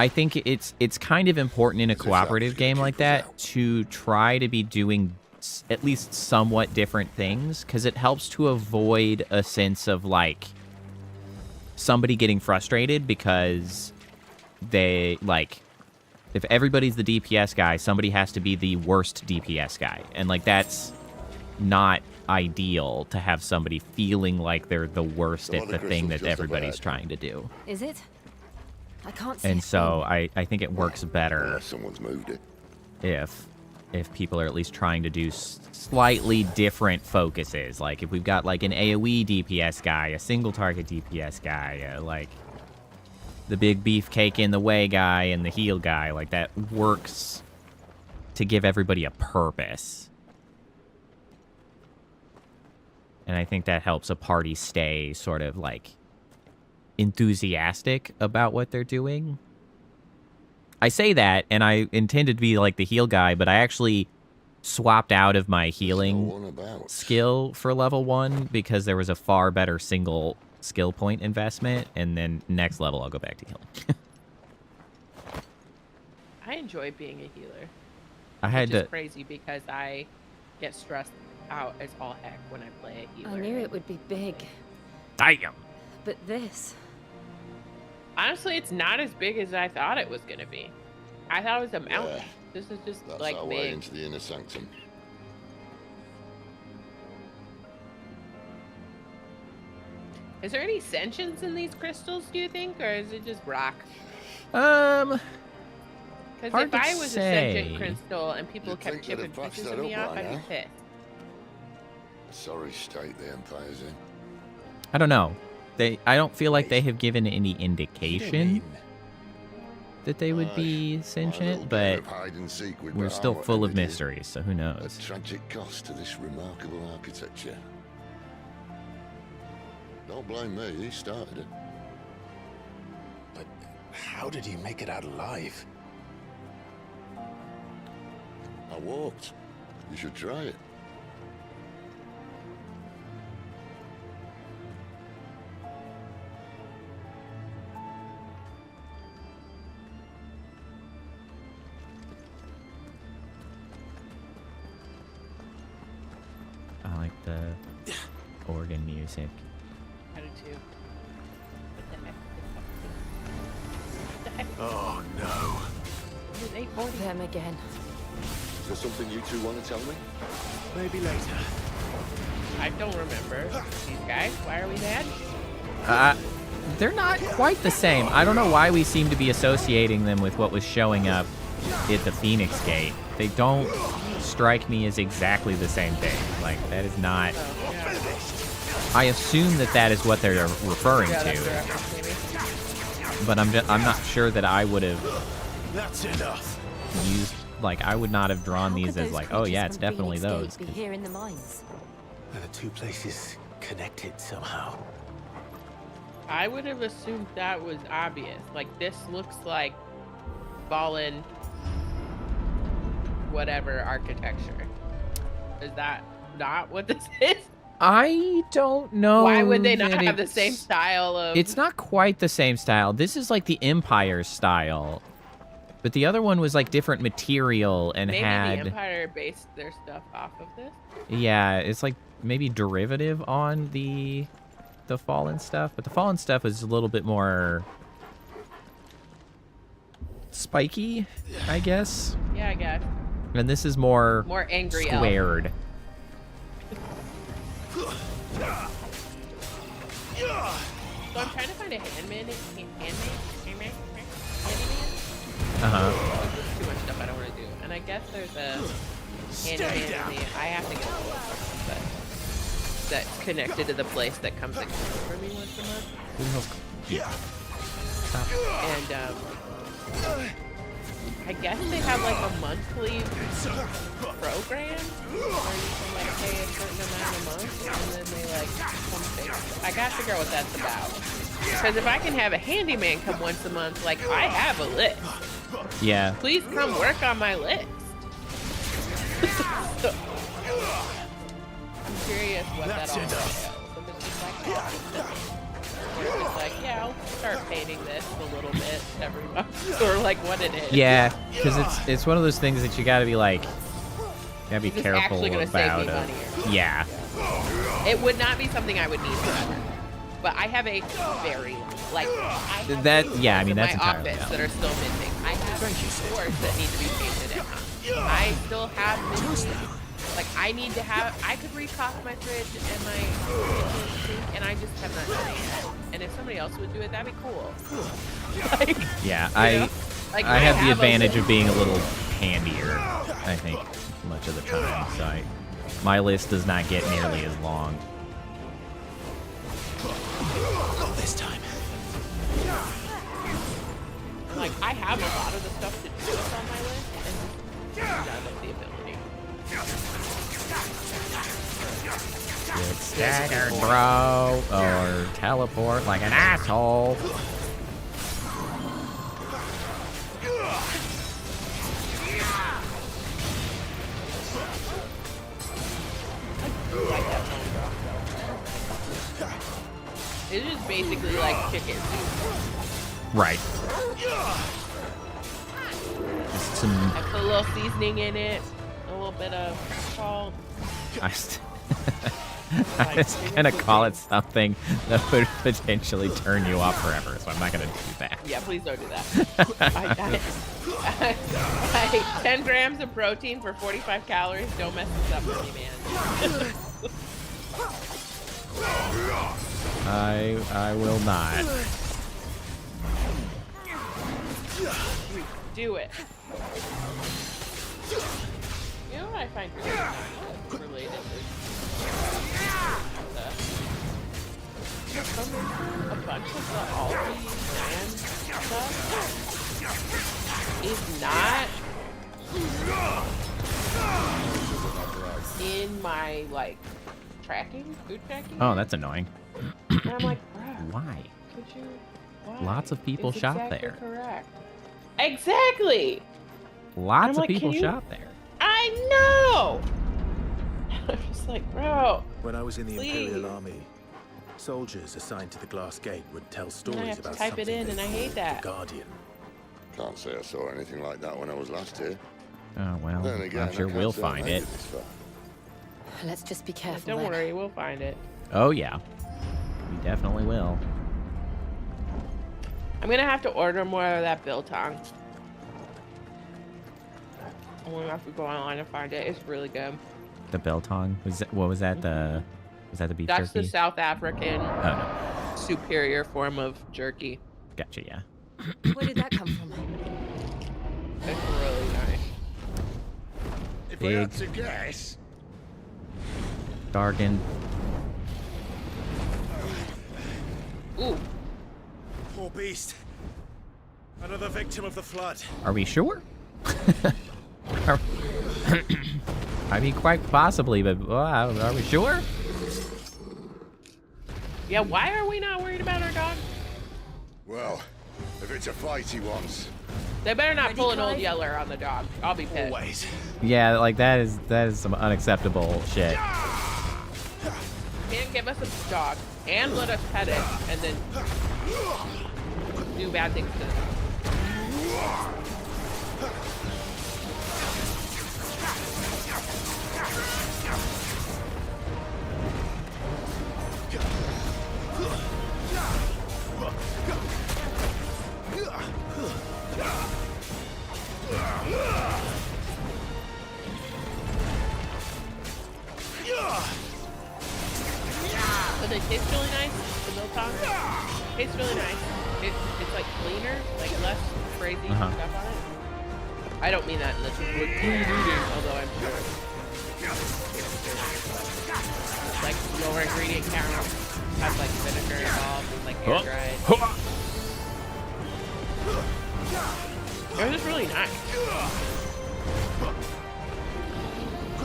I think it's kind of important in a cooperative game like that to try to be doing at least somewhat different things, because it helps to avoid a sense of like somebody getting frustrated because they like, if everybody's the DPS guy, somebody has to be the worst DPS guy, and like that's not ideal to have somebody feeling like they're the worst at the thing that everybody's trying to do. Is it? I can't see. And so I think it works better Unless someone's moved it. if people are at least trying to do slightly different focuses. Like if we've got like an AoE DPS guy, a single target DPS guy, like the big beefcake in the way guy and the heal guy, like that works to give everybody a purpose. And I think that helps a party stay sort of like enthusiastic about what they're doing. I say that, and I intended to be like the heal guy, but I actually swapped out of my healing skill for level 1 because there was a far better single skill point investment, and then next level I'll go back to healing. I enjoy being a healer. I had which is to crazy because I get stressed out as all heck when I play a healer. I knew it would be big. Damn. But this... Honestly, it's not as big as I thought it was going to be. I thought it was a mountain. Yeah, this is just that's like our big. way into the inner sanctum. Is there any sentience in these crystals, do you think? Or is it just rock? Hard Because if to I was a say. sentient crystal and people kept chipping pieces of me off, I'd be pissed. Sorry state the Empire's in. I don't know. I don't feel like they have given any indication that they would be sentient, but we're still full of mysteries, so who knows? A tragic cost to this remarkable architecture. Don't blame me, he started it. But how did he make it out alive? I walked. You should try it. I like the organ music. I do too. Oh no. It's 8:40. Them again. Is there something you two want to tell me? Maybe later. I don't remember these guys. Why are we mad? They're not quite the same. I don't know why we seem to be associating them with what was showing up at the Phoenix Gate. They don't strike me as exactly the same thing. Like, that is not... I assume that is what they're referring to. But I'm not sure that I would have That's enough. used... Like, I would not have drawn these as like, oh yeah, it's definitely those. Be here in the mines. Are the two places connected somehow? I would have assumed that was obvious. Like, this looks like fallen whatever architecture. Is that not what this is? I don't know. Why would they not that have the same style of... It's not quite the same style. This is like the Empire style. But the other one was like different material and Maybe had... the Empire based their stuff off of this? Yeah, it's like maybe derivative on the Fallen stuff. But the Fallen stuff is a little bit more spiky, I guess. Yeah, I guess. And this is more angry squared. So I'm trying to find a handyman. There's too much stuff I don't want to do. And I guess there's a handyman in the... I have to get a list, but that's connected to the place that comes and cooks for me once a month. Yeah. And I guess they have like a monthly program where you can like pay a certain amount a month and then they like come fix. I gotta figure out what that's about. Because if I can have a handyman come once a month, like I have a list. Yeah. Please come work on my list. So, I'm curious what that all entails. So this is like, Or if it's like, yeah, I'll start painting this a little bit every month, or like what it is. Yeah, because it's one of those things that you gotta be like, gotta be Is this careful actually gonna about. save me money or Yeah. It would not be something I would need forever. But I have a very like I have That things yeah, I mean in that's my entirely office valid. that are still missing. I have doors that need to be painted in. I still have missing. Like I need to have. I could recost my fridge and my kitchen sink, and I just have not done it yet. And if somebody else would do it, that'd be cool. Like, Yeah, like, I have the a advantage list. of being a little handier, I think, much of the time. So my list does not get nearly as long. Not this time. Like I have a lot of the stuff to do that's on my list, and none of the ability. Get staggered, bro, or teleport like an asshole. It's just basically like chicken soup. Right. Just some. I put a little seasoning in it, a little bit of salt. I was gonna call it something that would potentially turn you off forever, so I'm not gonna do that. Yeah, please don't do that. I 10 grams of protein for 45 calories. Don't mess this up for me, man. I will not. Do it. You know what I find really not related is a bunch of the Aldi land stuff is not in my like food tracking. Oh, that's annoying. And I'm like, Why? could you? Why? Lots of people It's shop exactly there. Correct. Exactly. Lots I'm of like, people can you- shop there. I know. I'm just like, bro. When I was in the please. Imperial Army, soldiers assigned to the glass gate would tell And I stories have to about type it something in, they and I called hate that. the Guardian. Can't say I saw anything like that when I was last here. Oh well, Then again, I'm sure I we'll can't say I find made it. this far. Let's just be careful. Don't then. worry, we'll find it. Oh yeah, we definitely will. I'm gonna have to order more of that biltong. I'm gonna have to go online and find it. It's really good. The biltong what was that? Was that the beef That's jerky? the South African Oh superior form of jerky. no, gotcha. Yeah. Where did that come from? It's really nice. If I had to guess, Dargan. Ooh. Poor beast. Another victim of the flood. Are we sure? I mean, quite possibly, but are we sure? Yeah, why are we not worried about our dog? Well, if it's a fight he wants. They better not pull an old yeller on the dog. I'll be pissed. Always. Yeah, like that is some unacceptable shit. Can't give us a dog and let us pet it and then do bad things to the dog. But it tastes really nice. The biltong tastes really nice. It's like cleaner, like less crazy stuff on it. I don't mean that in the clean eating, although I'm sure. It's like lower ingredient count, has like vinegar involved, and like air dried. It was just really nice.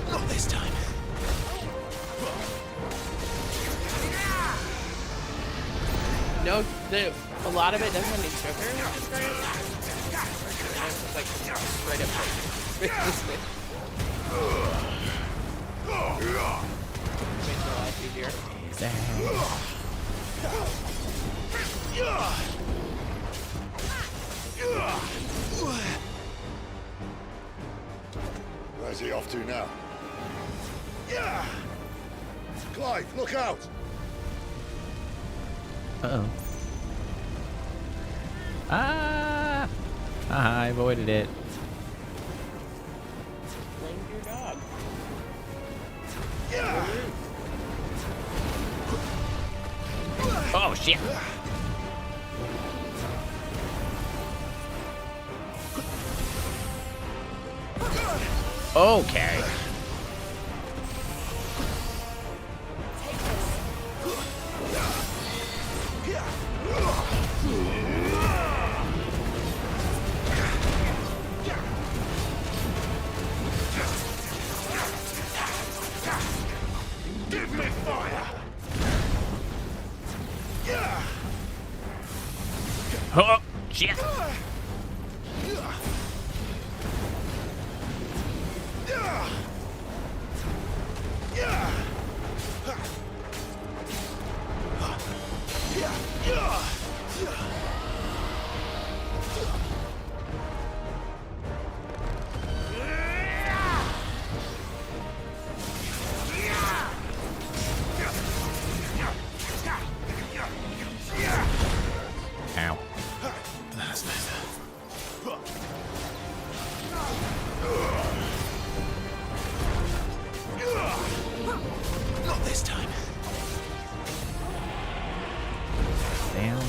Not this time. No, a lot of it doesn't have any sugar, which is great. And it's just like straight up sugar. Makes my life easier. Where's he off to now? Clive, look out! Uh-oh. Ah! I avoided it. Blame your dog. Oh, shit. Okay. Give me fire! Oh, shit. Ow. That's better. Not this time. Down.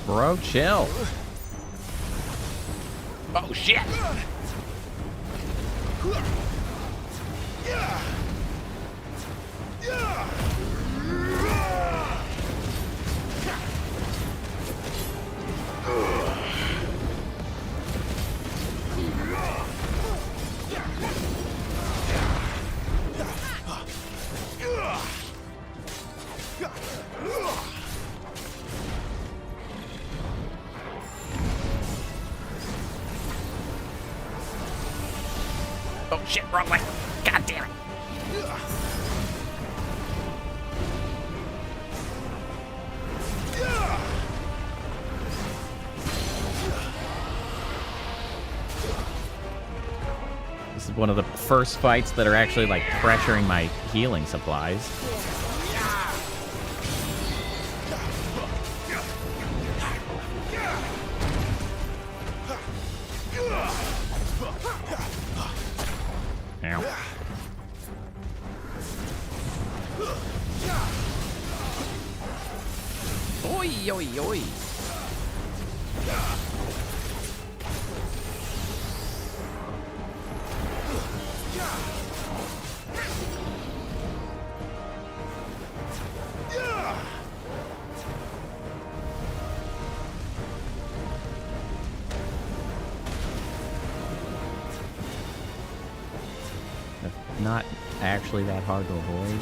Bro, chill. Oh, shit. Oh, shit, wrong way. God damn it. This is one of the first fights that are actually like pressuring my healing supplies. Ow. Oi, oi, oi. Not actually that hard to avoid.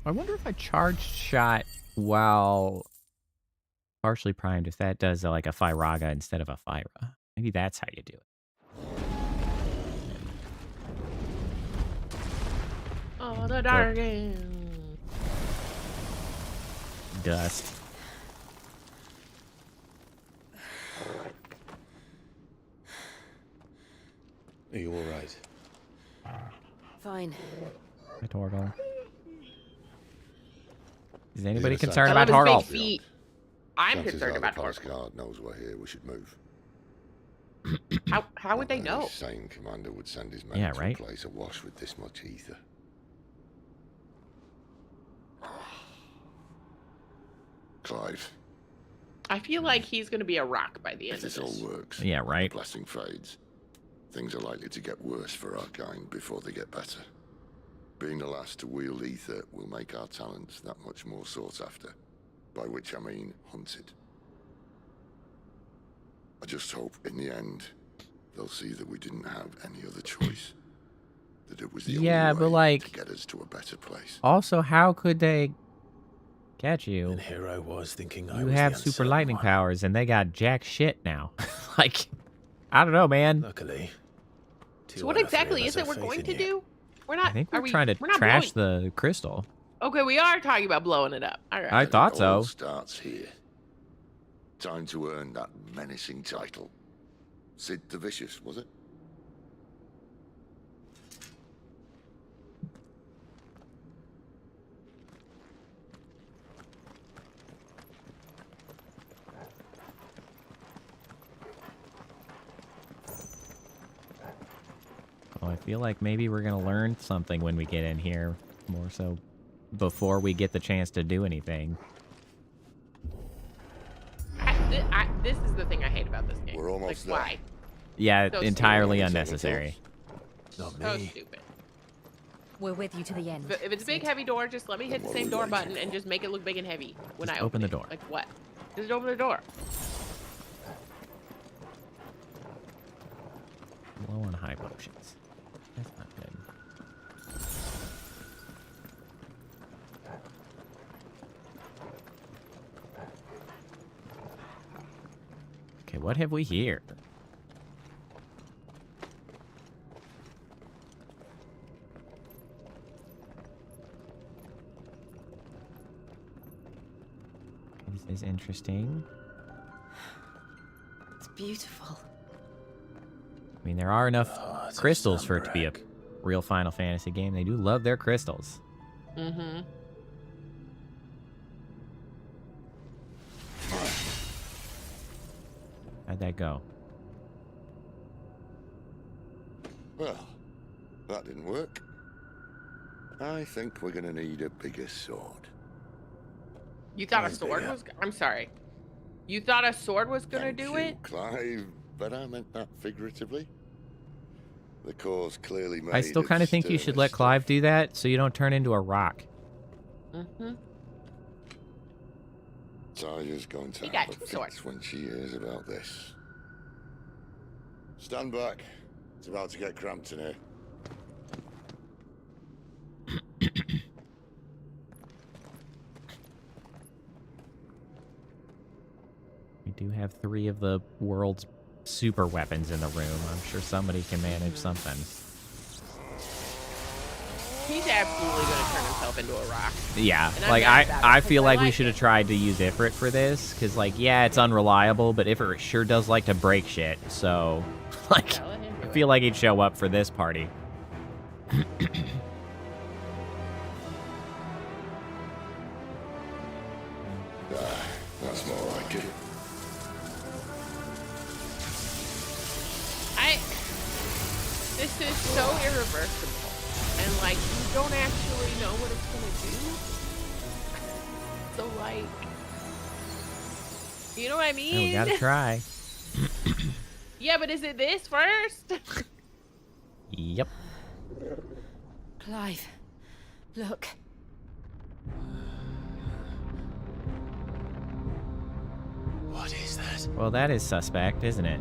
I wonder if I charged shot while partially primed, if that does like a Fyraga instead of a Fyra. Maybe that's how you do it. Oh, the darling. Dust. Are you all right? Fine. Hi, Torgal. Is anybody You're the concerned scientist. about His Torgal? big feet. I'm Chances concerned are about the palace Torgal. guard knows we're here. We should move. How would they Not know? any sane commander would send his men Yeah, to right. a place awash with this much ether. Clive, I feel like he's going to be a rock by the end if of this all this. works, Yeah, right. the blessing fades. Things are likely to get worse for our kind before they get better. Being the last to wield ether will make our talents that much more sought after, by which I mean hunted. I just hope in the end they'll see that we didn't have any other choice. That it was the Yeah, only but way like, to get us to a better place. also, how could they catch you? And here I was thinking I You was have the super uncertain lightning one. powers, and they got jack shit now. Like, I don't know, man. Luckily. So what exactly is it we're going to do? We're not. I think we're are trying to we're not trash blowing. the crystal. Okay, we are talking about blowing it up. All right. I thought It all so. starts here. Time to earn that menacing title. Sid the Vicious, was it? Oh, I feel like maybe we're gonna learn something when we get in here, more so before we get the chance to do anything. This is the thing I hate about this game. We're almost like, there. why? Yeah, So entirely stupid. unnecessary. Not So me. stupid. We're with you to the end. If it's a big heavy door, just let me hit the same door button and just make it look big and heavy when Just I open the it. door. Like what? Just open the door. Low on high potions. That's not good. Okay, what have we here? This is interesting. It's beautiful. I mean, there are enough crystals for it to be a real Final Fantasy game. They do love their crystals. Mm-hmm. How'd that go? Well, that didn't work. I think we're gonna need a bigger sword. You thought a Might be, sword yeah. was? I'm sorry. You thought a sword was gonna Thank do you, it? Clive, but I meant that figuratively. The cause clearly made I still kind of its think you should let sternest Clive do that so you don't turn into a rock. Mm-hmm. Taya's going to You have got a two swords. fix when she hears about this. Stand back. It's about to get cramped in here. We do have 3 of the world's super weapons in the room. I'm sure somebody can manage something. He's absolutely gonna turn himself into a rock. Yeah, And I'm like mad about it, I 'cause feel I like we like should it. have tried to use Ifrit for this, because like, yeah, it's unreliable, but Ifrit sure does like to break shit. So, like, Yeah, let him do I it. feel like he'd show up for this party. That's more like it. This is so irreversible, and like you don't actually know what it's gonna do. So like, you know what I mean? Yeah, we gotta try. Yeah, but is it this first? Yep. Clive, look. What is that? Well, that is suspect, isn't it?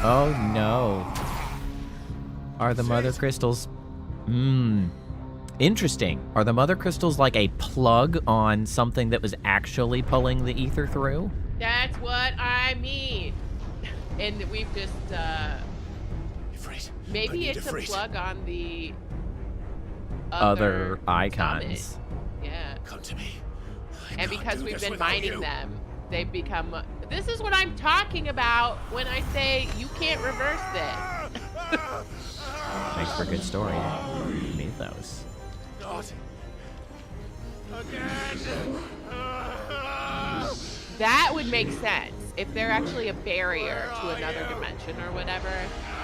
Oh no. Are the mother crystals... Interesting. Are the mother crystals like a plug on something that was actually pulling the ether through? That's what I mean. And we've just maybe it's a plug on the Other icons. summit. Yeah. Come to me. And because we've been mining them, they've become This is what I'm talking about when I say you can't reverse this. Makes for a good story. Mythos. Not again. That would make sense if they're actually a barrier to another dimension or whatever,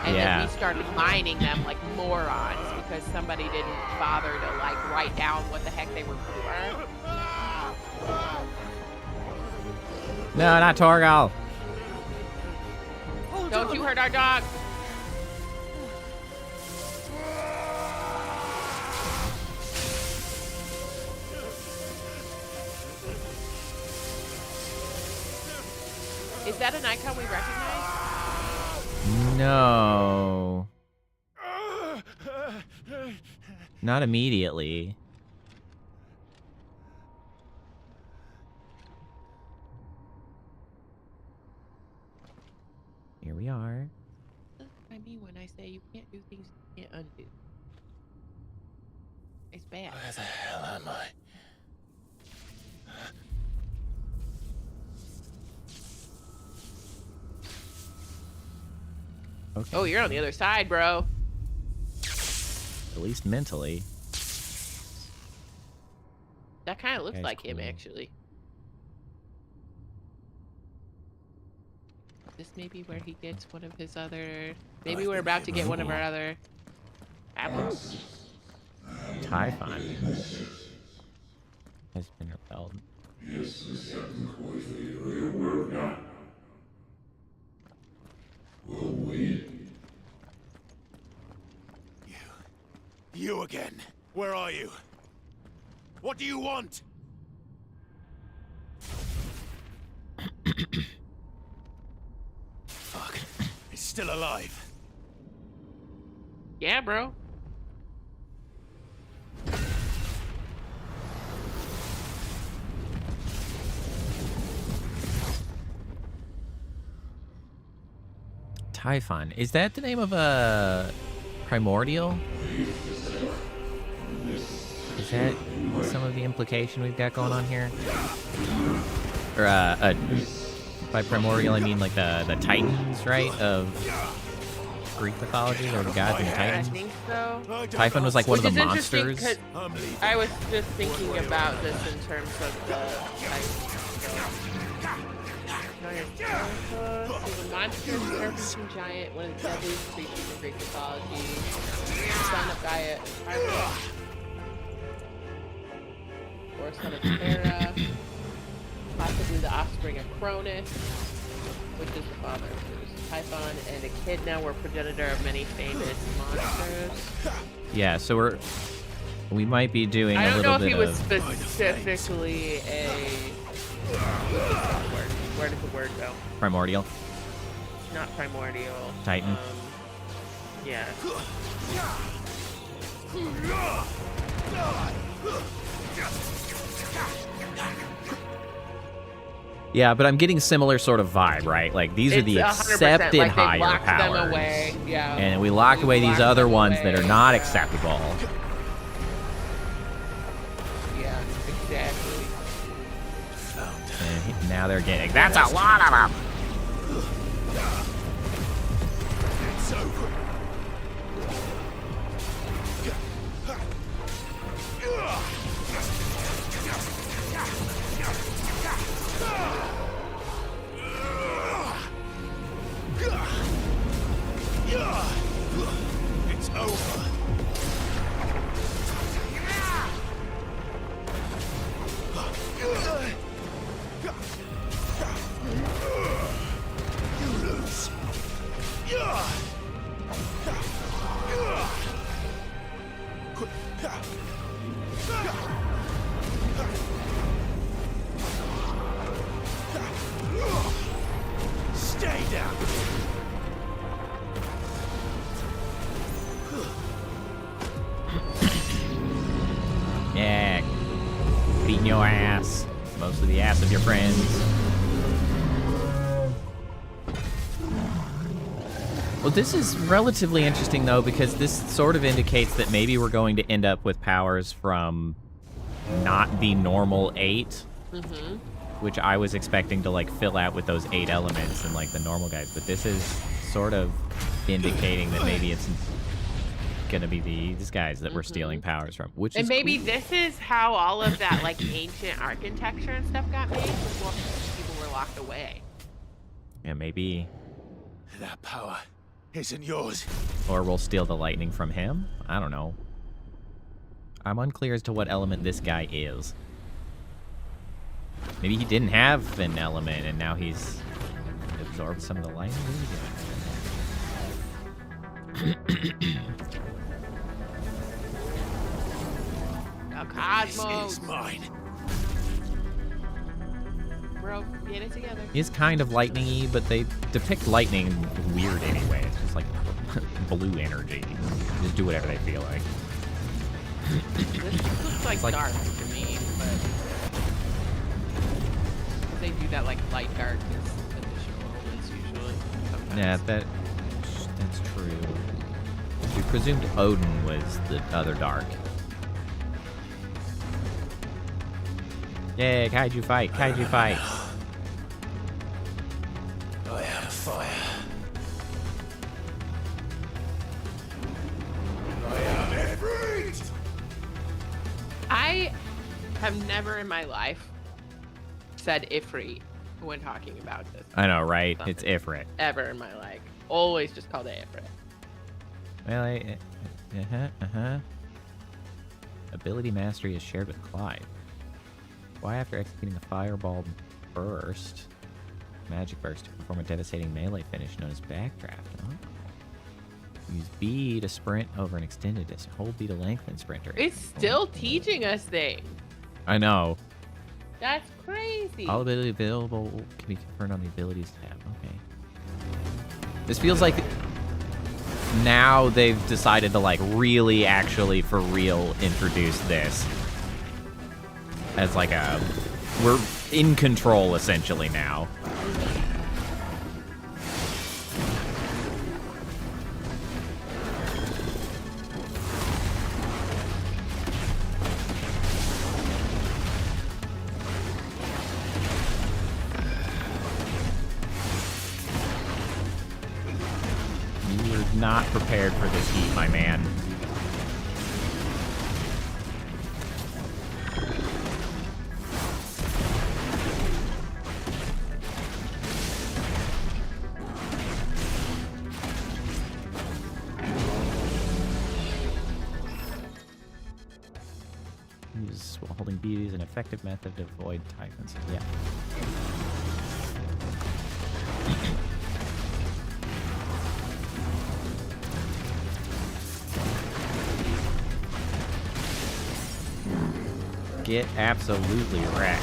and then we started mining them like morons because somebody didn't bother to like write down what the heck they were for. No, not Torgal. Don't you hurt our dog. Is that an icon we recognize? No. Not immediately. Here we are. I mean, when I say you can't do things you can't undo. It's bad. Where the hell am I? Okay. Oh, you're on the other side, bro. At least mentally. That kind of looks Guy's like him, cool. actually. This may be where he gets one of his other... Maybe we're about to get one of our other apples. Typhon has been repelled. You again. Where are you? What do you want? Fuck. He's still alive. Yeah, bro. Typhon. Is that the name of a primordial? Is that some of the implication we've got going on here? Or by primordial I mean like the Titans, right? Of Greek mythology, or the gods and the Titans. I think so. Typhon was like one of the Which is interesting, monsters. 'cause I was just thinking about this in terms of the the monster, serpent, and giant, one of the deadliest creatures in Greek mythology, son of Gaia and Typhon, or son of Terra, possibly the offspring of Cronus, which is the father of Zeus. Typhon and Echidna were progenitor of many famous monsters. Yeah, so we might be doing a I don't little know if bit he was of specifically a... Where did the word go? primordial. Not primordial. Titan. Yeah. Yeah, but I'm getting similar sort of vibe, right? Like these are the It's 100%, accepted like they higher locked them powers. away, yeah. And we lock away these other ones that are not acceptable. Yeah, exactly. And now they're getting... That's a lot of them! It's over. It's over. You lose. Stay down. Yeah. Beating your ass. Most of the ass of your friends. Well, this is relatively interesting, though, because this sort of indicates that maybe we're going to end up with powers from not the normal 8. Mm-hmm. which I was expecting to like fill out with those 8 elements and like the normal guys, but this is sort of indicating that maybe it's gonna be these guys that we're stealing powers from, which And is maybe cool. this is how all of that like ancient architecture and stuff got made before people were locked away. Yeah, maybe. That power isn't yours. Or we'll steal the lightning from him. I don't know. I'm unclear as to what element this guy is. Maybe he didn't have an element and now he's absorbed some of the lightning. El Cosmos. This is mine. Bro, get it together. He is kind of lightning-y, but they depict lightning weird anyway. It's just like blue energy. They just do whatever they feel like. This looks like, like dark to me, but they do that like light dark as additional elements usually. Sometimes. Yeah, that's true. We presumed Odin was the other dark. Yay, kaiju fight, kaiju fight. I am fire. I am Ifrit. I have never in my life said Ifrit when talking about this. I know, right? Something. It's Ifrit. Ever in my life. Always just called it Ifrit. Well, Ability mastery is shared with Clyde. Why, after executing a fireball burst, magic burst to perform a devastating melee finish known as backdraft. Oh. Use B to sprint over an extended distance. Hold B to lengthen sprinter. It's still teaching us things. I know. That's crazy. All ability available can be confirmed on the abilities tab. Okay. This feels like now they've decided to like really actually for real introduce this as like we're in control essentially now. You were not prepared for this heat, my man. Use while holding B is an effective method to avoid typhons. Yeah. Get absolutely wrecked.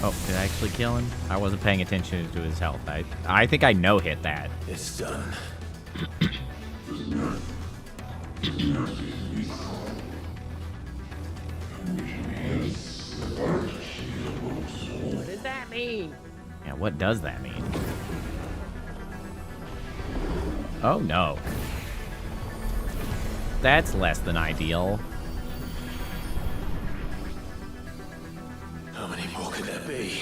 Oh, did I actually kill him? I wasn't paying attention to his health. I think I no-hit that. It's done. What does that mean? Yeah, what does that mean? Oh, no. That's less than ideal. How many more could there be?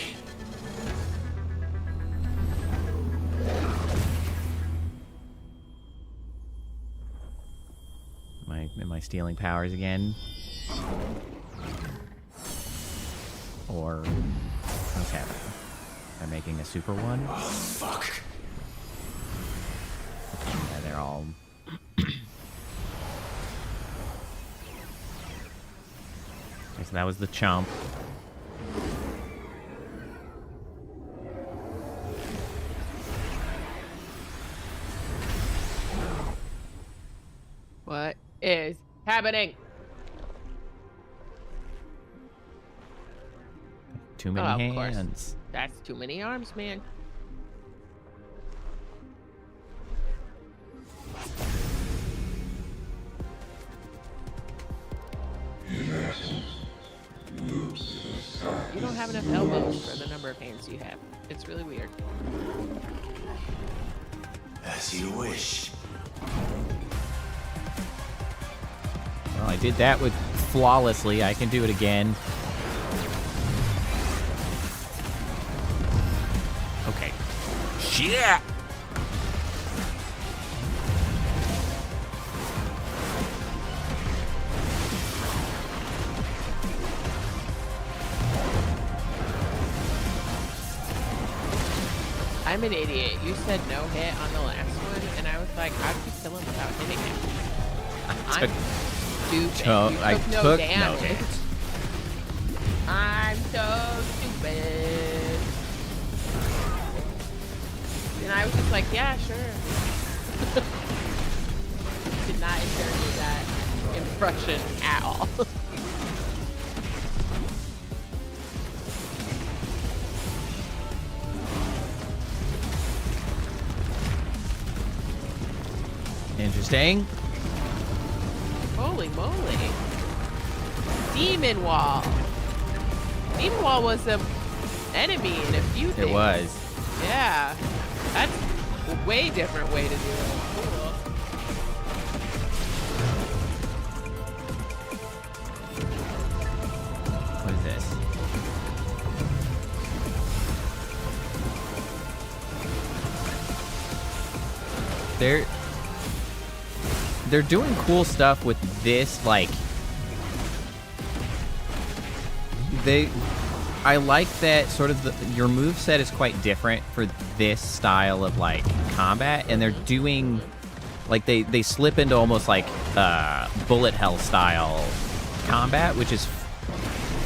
Am I stealing powers again? Or what's happening? Am I making a super one? Oh, fuck. Yeah, they're all... Okay, so that was the chump. What is happening? Too many Of course. hands. That's too many arms, man. You don't have enough elbows for the number of hands you have. It's really weird. As you wish. Well, I did that with flawlessly. I can do it again. Okay. Shit! I'm an idiot. You said no hit on the last one, and I was like, how did you kill him without hitting him? I'm stupid. I You took no took no damage. hit. I'm so stupid. And I was just like, yeah, sure. Did not interrogate that impression at all. Interesting. Holy moly. Demon Wall. Demon Wall was an enemy in a few things. It was. Yeah. That's a way different way to do it. Cool. What is this? They're doing cool stuff with this, like I like that sort of your moveset is quite different for this style of like combat, and they're doing like they slip into almost like bullet hell style combat, which is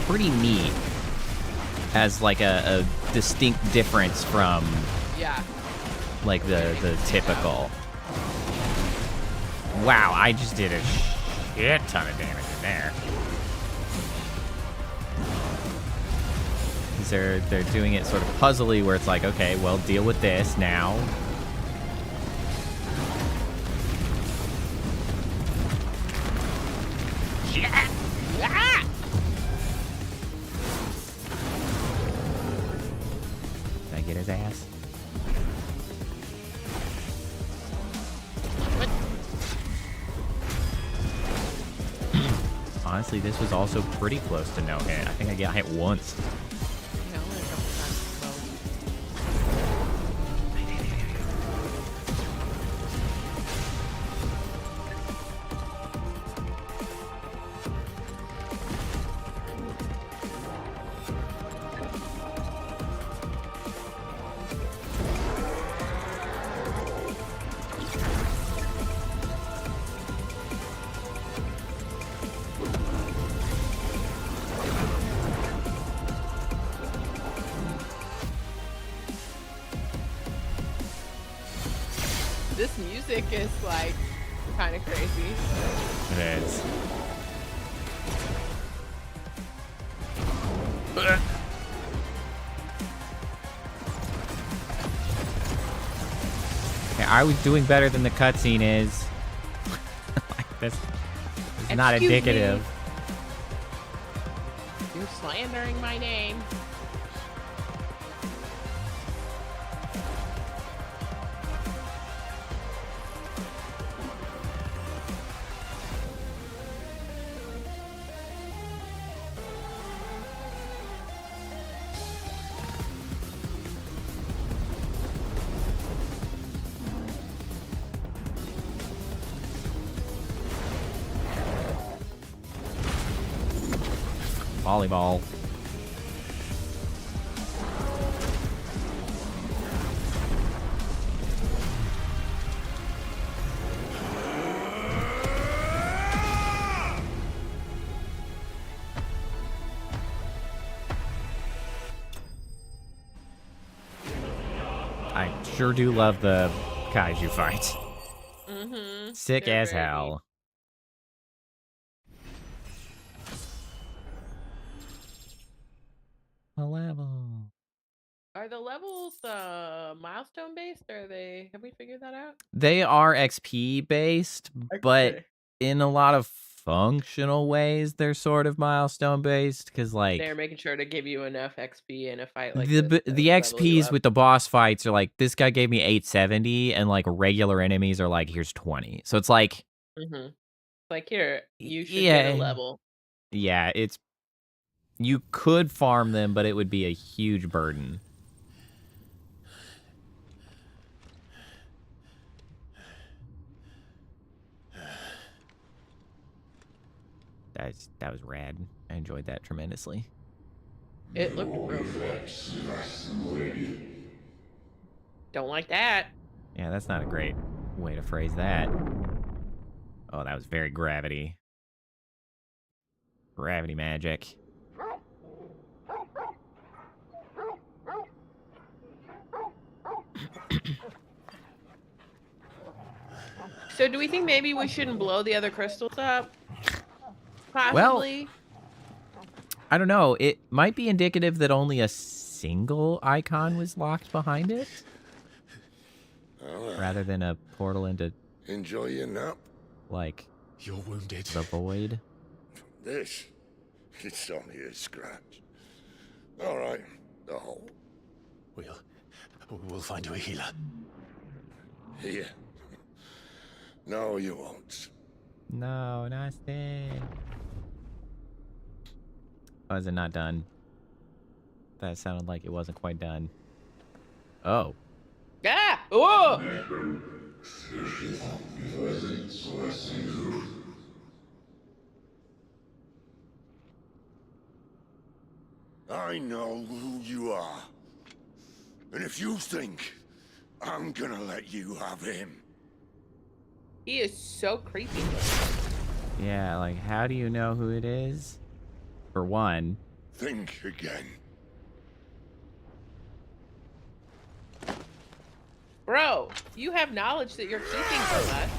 pretty neat as like a distinct difference from like the typical. Wow, I just did a shit ton of damage in there. They're doing it sort of puzzly where it's like, okay, well, deal with this now. Yeah. Ah! Did I get his ass? Honestly, this was also pretty close to no hit. I think I got hit once. This music is like kind of crazy. It is. Okay, I was doing better than the cutscene is. Like, this is not indicative. You're slandering my name. Volleyball. I sure do love the kaiju fights. Mm-hmm. Sick as hell. Are the levels milestone based? Or are they? Have we figured that out? They are XP based, but Okay. in a lot of functional ways, they're sort of milestone based. Because They're like making sure to give you enough XP in a fight like the this. the XPs with the boss fights are like this guy gave me 870, and like regular enemies are like here's 20. So it's like Like here, you should get a level. Yeah, it's you could farm them, but it would be a huge burden. That was rad. I enjoyed that tremendously. It looked real cool. Don't like that. Yeah, that's not a great way to phrase that. Oh, that was very gravity. Gravity magic. So do we think maybe we shouldn't blow the other crystals up? Well, Possibly. I don't know. It might be indicative that only a single icon was locked behind it. Rather than a portal into... Enjoy your nap. Like... You're wounded. The void. This? It's only a scratch. Alright, the hole. We'll find you a healer. Here. No, you won't. No, not dead. Oh, is it not done? That sounded like it wasn't quite done. Oh. Ah! Oh! I know who you are. And if you think I'm gonna let you have him. He is so creepy. Yeah, like, how do you know who it is? For one. Think again. Bro, you have knowledge that you're keeping from us.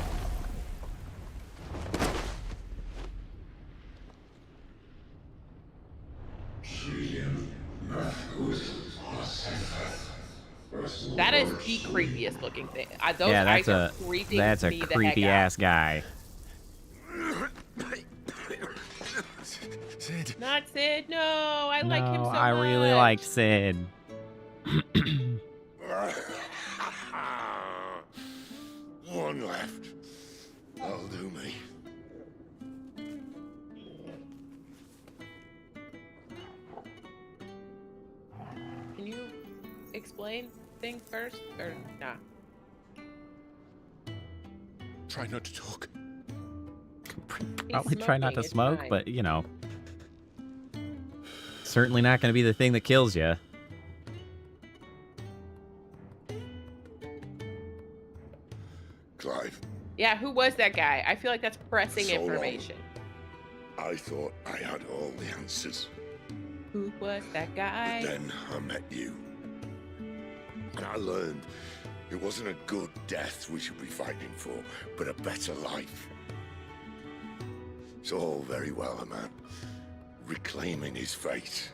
That is the creepiest looking thing. Those eyes are creeping that's a me the heck creepy out. ass guy. Sid. Not Sid. No, I like him so much. I really liked Sid. One left. That'll do me. Can you explain things first, or nah? Try not to talk. Probably try not to it's smoke, fine. but you know. Certainly not going to be the thing that kills you. Clive. Yeah, who was that guy? I feel like that's pressing So long. information. I thought I had all the answers. Who was that guy? But then I met you. And I learned it wasn't a good death we should be fighting for, but a better life. It's all very well, a man reclaiming his fate.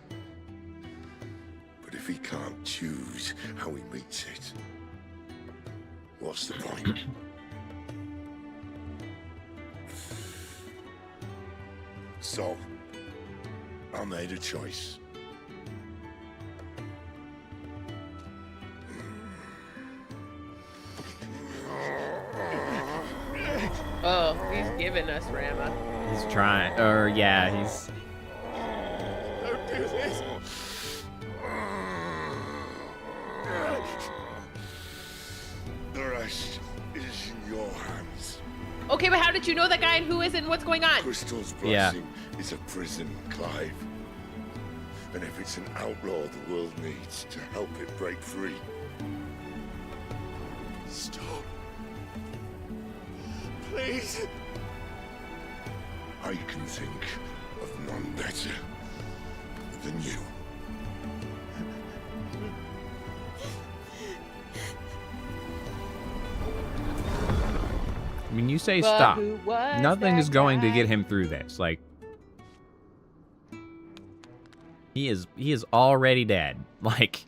But if he can't choose how he meets it, what's the point? So, I made a choice. Oh, he's giving us Rama. He's trying, or yeah, he's... Don't do this! The rest is in your hands. Okay, but how did you know that guy and who is it and what's going on? Crystal's Yeah. blessing is a prison, Clive. And if it's an outlaw the world needs to help it break free. Stop. Please. I can think of none better than you. I mean, you say But stop. who was Nothing that is going to guy? get him through this. Like, he is already dead. Like,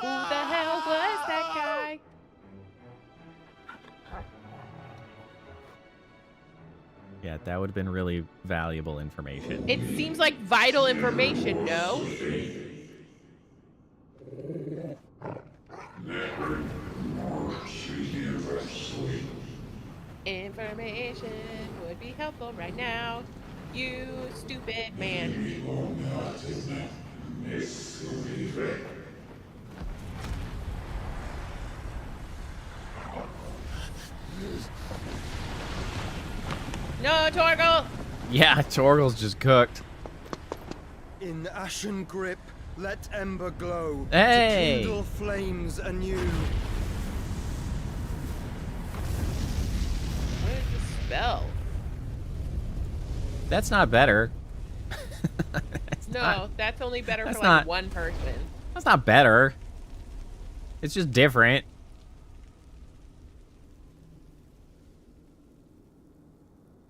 Who the hell was that guy? Yeah, that would have been really valuable information. It seems like vital information, no? Information would be helpful right now. You stupid man. No, Torgal! Yeah, Torgal's just cooked. In ashen grip, let ember glow. Hey! To kindle flames anew. What is the spell? That's not better. No, that's only better for that's like not- one person. That's not better. It's just different.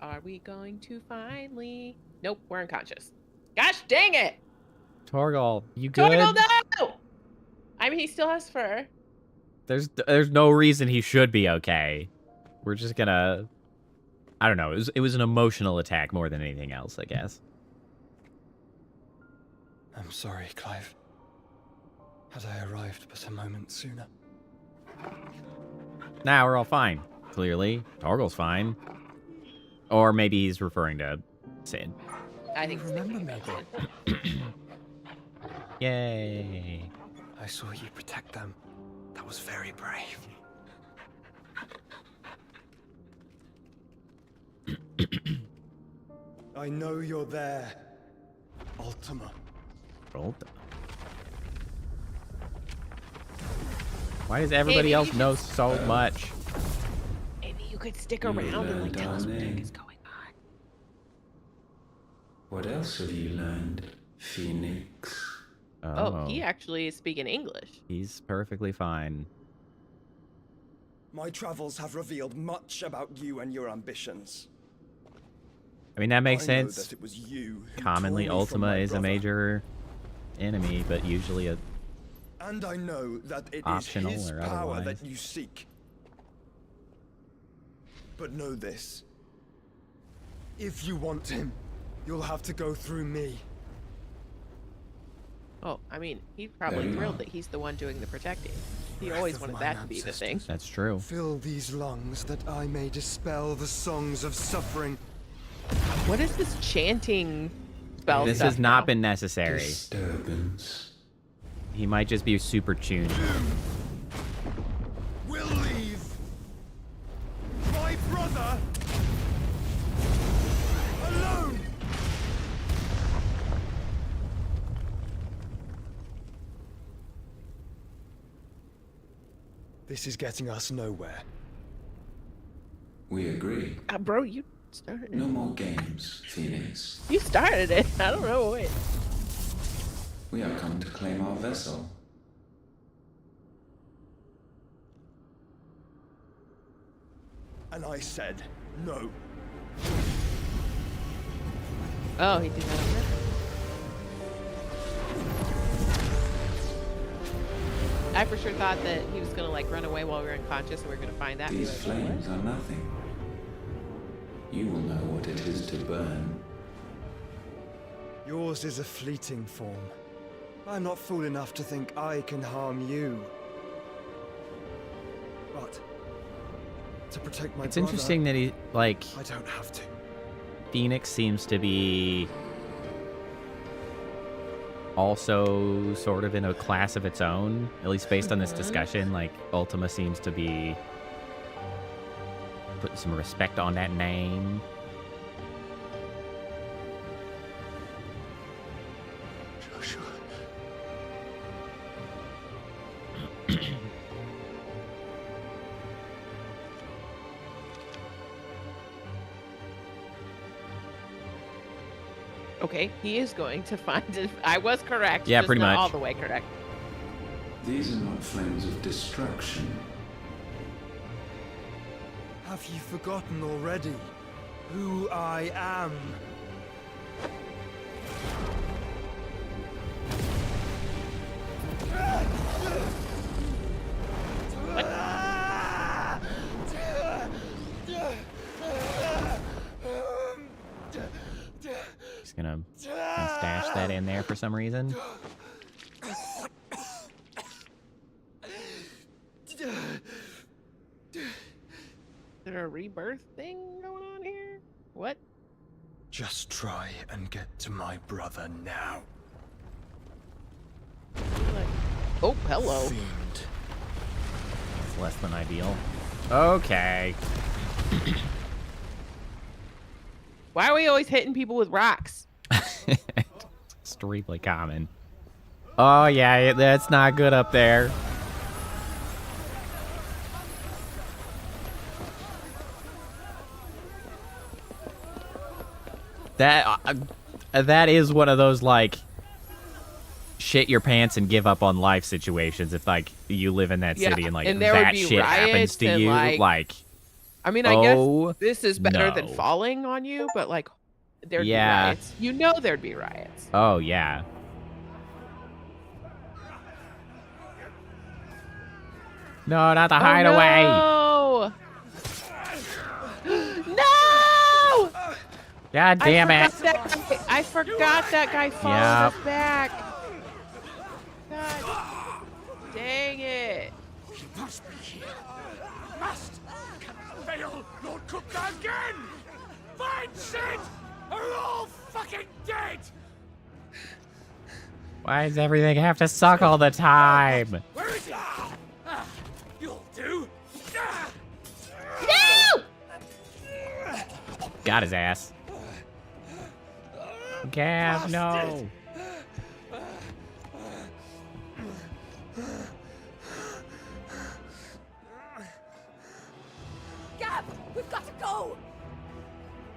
Are we going to finally? Nope, we're unconscious. Gosh dang it! Torgal, you good? Torgal, no! I mean, he still has fur. There's no reason he should be okay. We're just gonna... I don't know. It was an emotional attack more than anything else, I guess. I'm sorry, Clive. Had I arrived but a moment sooner. Now we're all fine. Clearly. Torgal's fine. Or maybe he's referring to Sid. I think remember me. Yay. I saw you protect them. That was very brave. I know you're there, Ultima. Ultima. Why does everybody else know so much? Maybe you could stick around and like tell us what the heck is going on. What else have you learned, Phoenix? Oh, he actually is speaking English. He's perfectly fine. My travels have revealed much about you and your ambitions. I mean, that makes I know sense. that it was you who Commonly, tore me from Ultima my is a brother. major enemy, but usually a... And I know that it is Optional his or power otherwise. that you seek. But know this. If you want him, you'll have to go through me. Oh, I mean, he's probably thrilled that he's the one doing the protecting. He always wanted that to be the thing. That's true. Fill these lungs that I may dispel the songs of suffering. What is this chanting spell This stuff has not now? been necessary. Disturbance. He might just be super tuned. We'll leave. My brother alone. This is getting us nowhere. We agree. Bro, you started it. No more games, Phoenix. You started it. I don't know. Wait. We have come to claim our vessel. And I said no. Oh, he did that on purpose. I for sure thought that he was gonna like run away while we were unconscious, and we are gonna find that. and be These like, "What?" flames are nothing. You will know what it is to burn. Yours is a fleeting form. I'm not fool enough to think I can harm you. But to protect my It's brother, interesting that he, like... I don't have to. Phoenix seems to be... also sort of in a class of its own, at least based on this discussion. Like, Ultima seems to be putting some respect on that name. Joshua. Okay, he is going to find it. I was correct. Yeah, just pretty not much. all the way correct. These are not flames of destruction. Have you forgotten already who I am? gonna stash that in there for some reason. Is there a rebirth thing going on here? What? Just try and get to my brother now. Oh, hello. Fiend. It's less than ideal. Okay. Why are we always hitting people with rocks? Extremely common. Oh, yeah, that's not good up there. That is one of those, like, shit your pants and give up on life situations if, like, you live in that city and, like, and there would that be shit happens to riots and, you. like, I mean, I guess this is better than falling on you, but, like, there'd be riots. You know there'd be riots. Oh, yeah. No, not the hideaway. No! No! God damn it. I forgot that guy followed us back. God dang it. He must be here. Must! Cannot fail! Lord Cook again! Find Sid! Are all fucking dead! Why does everything have to suck all the time? Where is he? You'll do. No! Got his ass. Gav, no. Gab, we've got to go.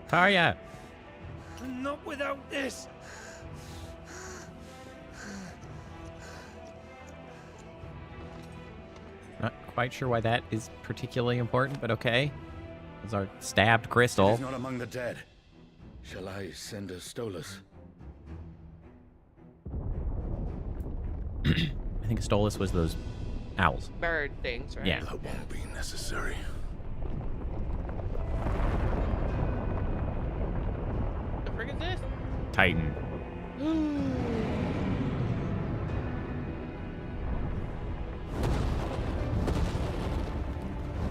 Tarya. Not without this. Not quite sure why that is particularly important, but okay. It's our stabbed crystal. He's not among the dead. Shall I send a Stolas? I think Stolas was those owls. Bird things, right? Yeah. That won't be necessary. The frick is this? Titan.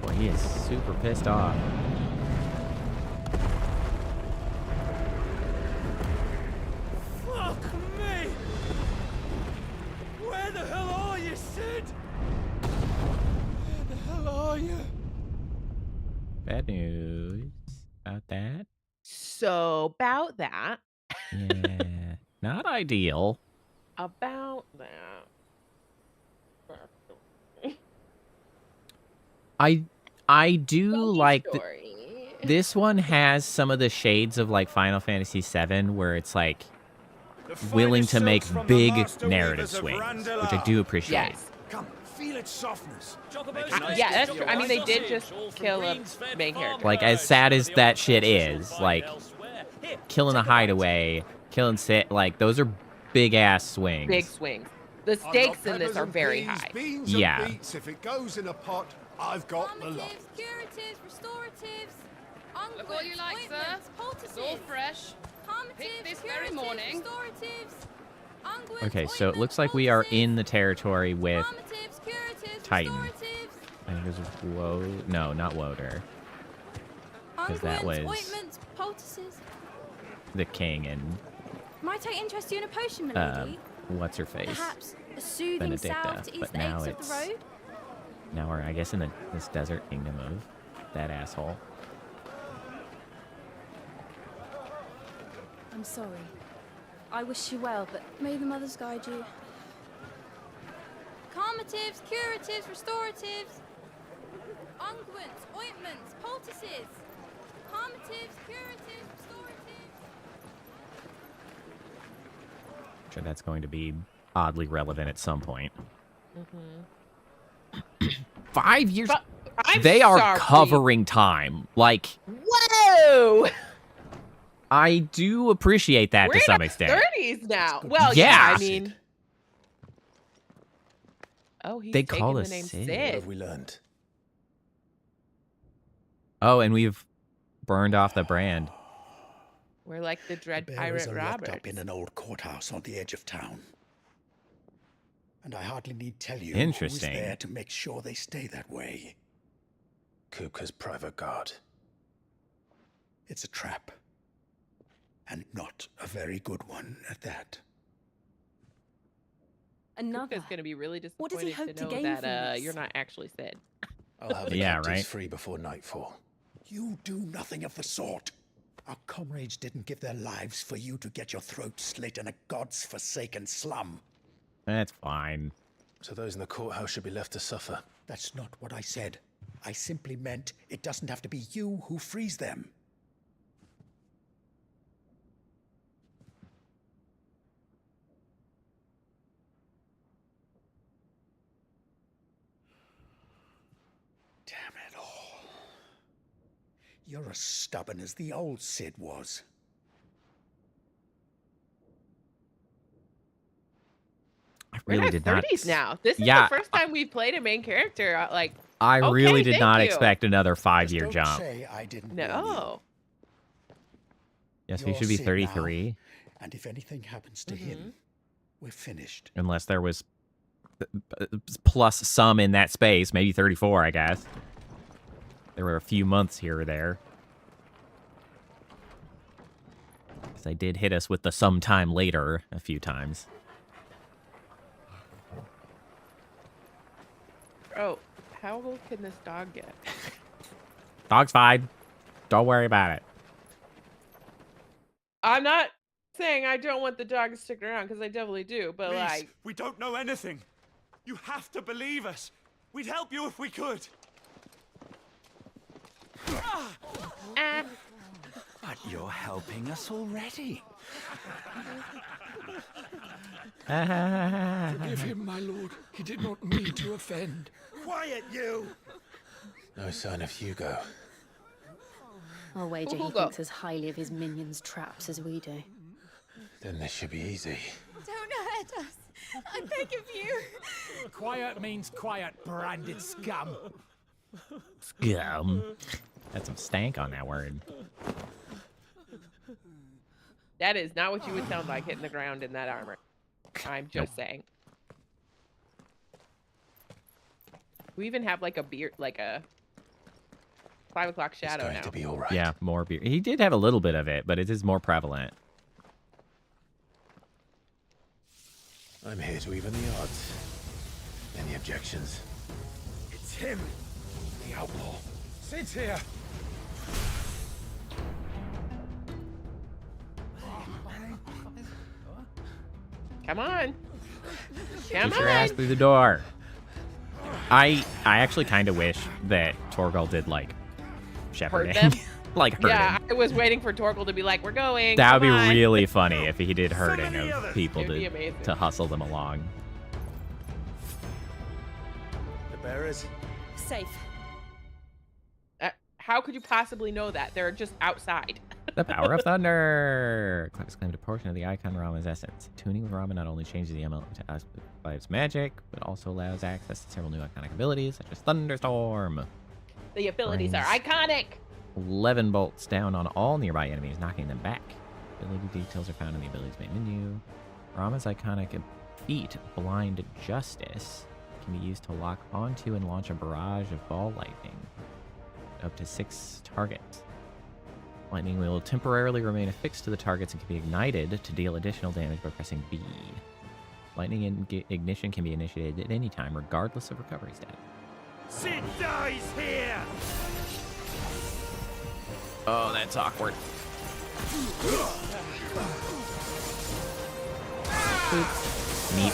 Boy, he is super pissed off. Fuck me! Where the hell are you, Sid? Where the hell are you? Bad news about that. So, about that. Yeah. Not ideal. About that. I do like this one has some of the shades of like Final Fantasy VII, where it's like willing to make big narrative swings, which I do appreciate. Yes. Come, feel its softness. Yeah, that's true. I mean, they did just kill a main character. Like, as sad as that shit is, like killing a hideaway, killing Sid, like those are big ass swings. Big swings. The stakes in this are very high. Yeah. If it goes in a pot, I've got the lot. Curatives, restoratives, Look all you like, sir. It's all fresh. Picked this very morning. Okay, so it looks like we are in the territory with Titan. I think it was no, not Woder. Because that was ointments, poultices. the king and Might I interest you in a potion, milady? what's her face? Perhaps a soothing Benedicta, salve to ease but the now aches of it's the road? now we're I guess in this desert kingdom of that asshole. I'm sorry. I wish you well, but may the mothers guide you. Calmatives, curatives, restoratives, unguents, ointments, poultices. Calmatives, curatives, restoratives. Sure, that's going to be oddly relevant at some point. 5 years. They are covering time. Like, whoa! I do appreciate that to some extent. 30s now. Well, yeah, I mean. Oh, he's They taking call the us name Sid. Sid. What have we learned? Oh, and we've burned off the brand. We're like the Dread The bearers Pirate are locked Roberts. up in an old courthouse on the edge of town. And I hardly need tell you Interesting. who's there to make sure they stay that way. Kupka's private guard. It's a trap. And not a very good one at that. Another. Is going to be really disappointed What does he hope to to know gain that from this? you're not actually Sid. I'll have the Yeah, captives right. free before nightfall. You do nothing of the sort. Our comrades didn't give their lives for you to get your throat slit in a god's forsaken slum. That's fine. So those in the courthouse should be left to suffer. That's not what I said. I simply meant it doesn't have to be you who frees them. Damn it all. You're as stubborn as the old Sid was. Really We're in did our not. 30s now. This is Yeah, the first time we've played a main character. Like, I okay, really did thank not you. expect another 5-year Don't jump. say I didn't warn you. No. Yes, he You're should be Sid 33, now, and if anything happens to him, we're finished. unless there was plus some in that space, maybe 34, I guess. There were a few months here or there. Because they did hit us with the sometime later a few times. Oh, how old can this dog get? Dog's fine. Don't worry about it. I'm not saying I don't want the dog to stick around, because I definitely do, but Please, like... we don't know anything. You have to believe us. We'd help you if we could. But you're helping us already. Forgive him, my lord. He did not mean to offend. Quiet, you! No sign of Hugo. I'll wager he Hugo. thinks as highly of his minions' traps as we do. Then this should be easy. Don't hurt us. I beg of you. Quiet means quiet, branded scum. Scum. Had some stank on that word. That is not what you would sound like hitting the ground in that armor. I'm just saying. We even have like a beard, like a 5 o'clock shadow It's going now. to be all right. Yeah, more beer. He did have a little bit of it, but it is more prevalent. I'm here to even the odds. Any objections? It's him, the outlaw. Sid's here. Come on. Get your ass through the door. I actually kind of wish that Torgal did like shepherding, them? like herding. Yeah, I was waiting for Torgal to be like, "We're going." That would be come on." really funny if he did herding of people It'd be to amazing. hustle them along. The bearers? Safe. How could you possibly know that? They're just outside. The power of thunder has claimed a portion of the icon Rama's essence. Tuning with Rama not only changes the element by its magic, but also allows access to several new iconic abilities, such as Thunderstorm. The abilities are Brains. iconic. 11 bolts down on all nearby enemies, knocking them back. Ability details are found in the abilities main menu. Rama's iconic feat, Blind Justice, can be used to lock onto and launch a barrage of ball lightning. Up to 6 targets. Lightning will temporarily remain affixed to the targets and can be ignited to deal additional damage by pressing B. Lightning ignition can be initiated at any time, regardless of recovery stat. Sid dies here. Oh, that's awkward. Oops. Neat.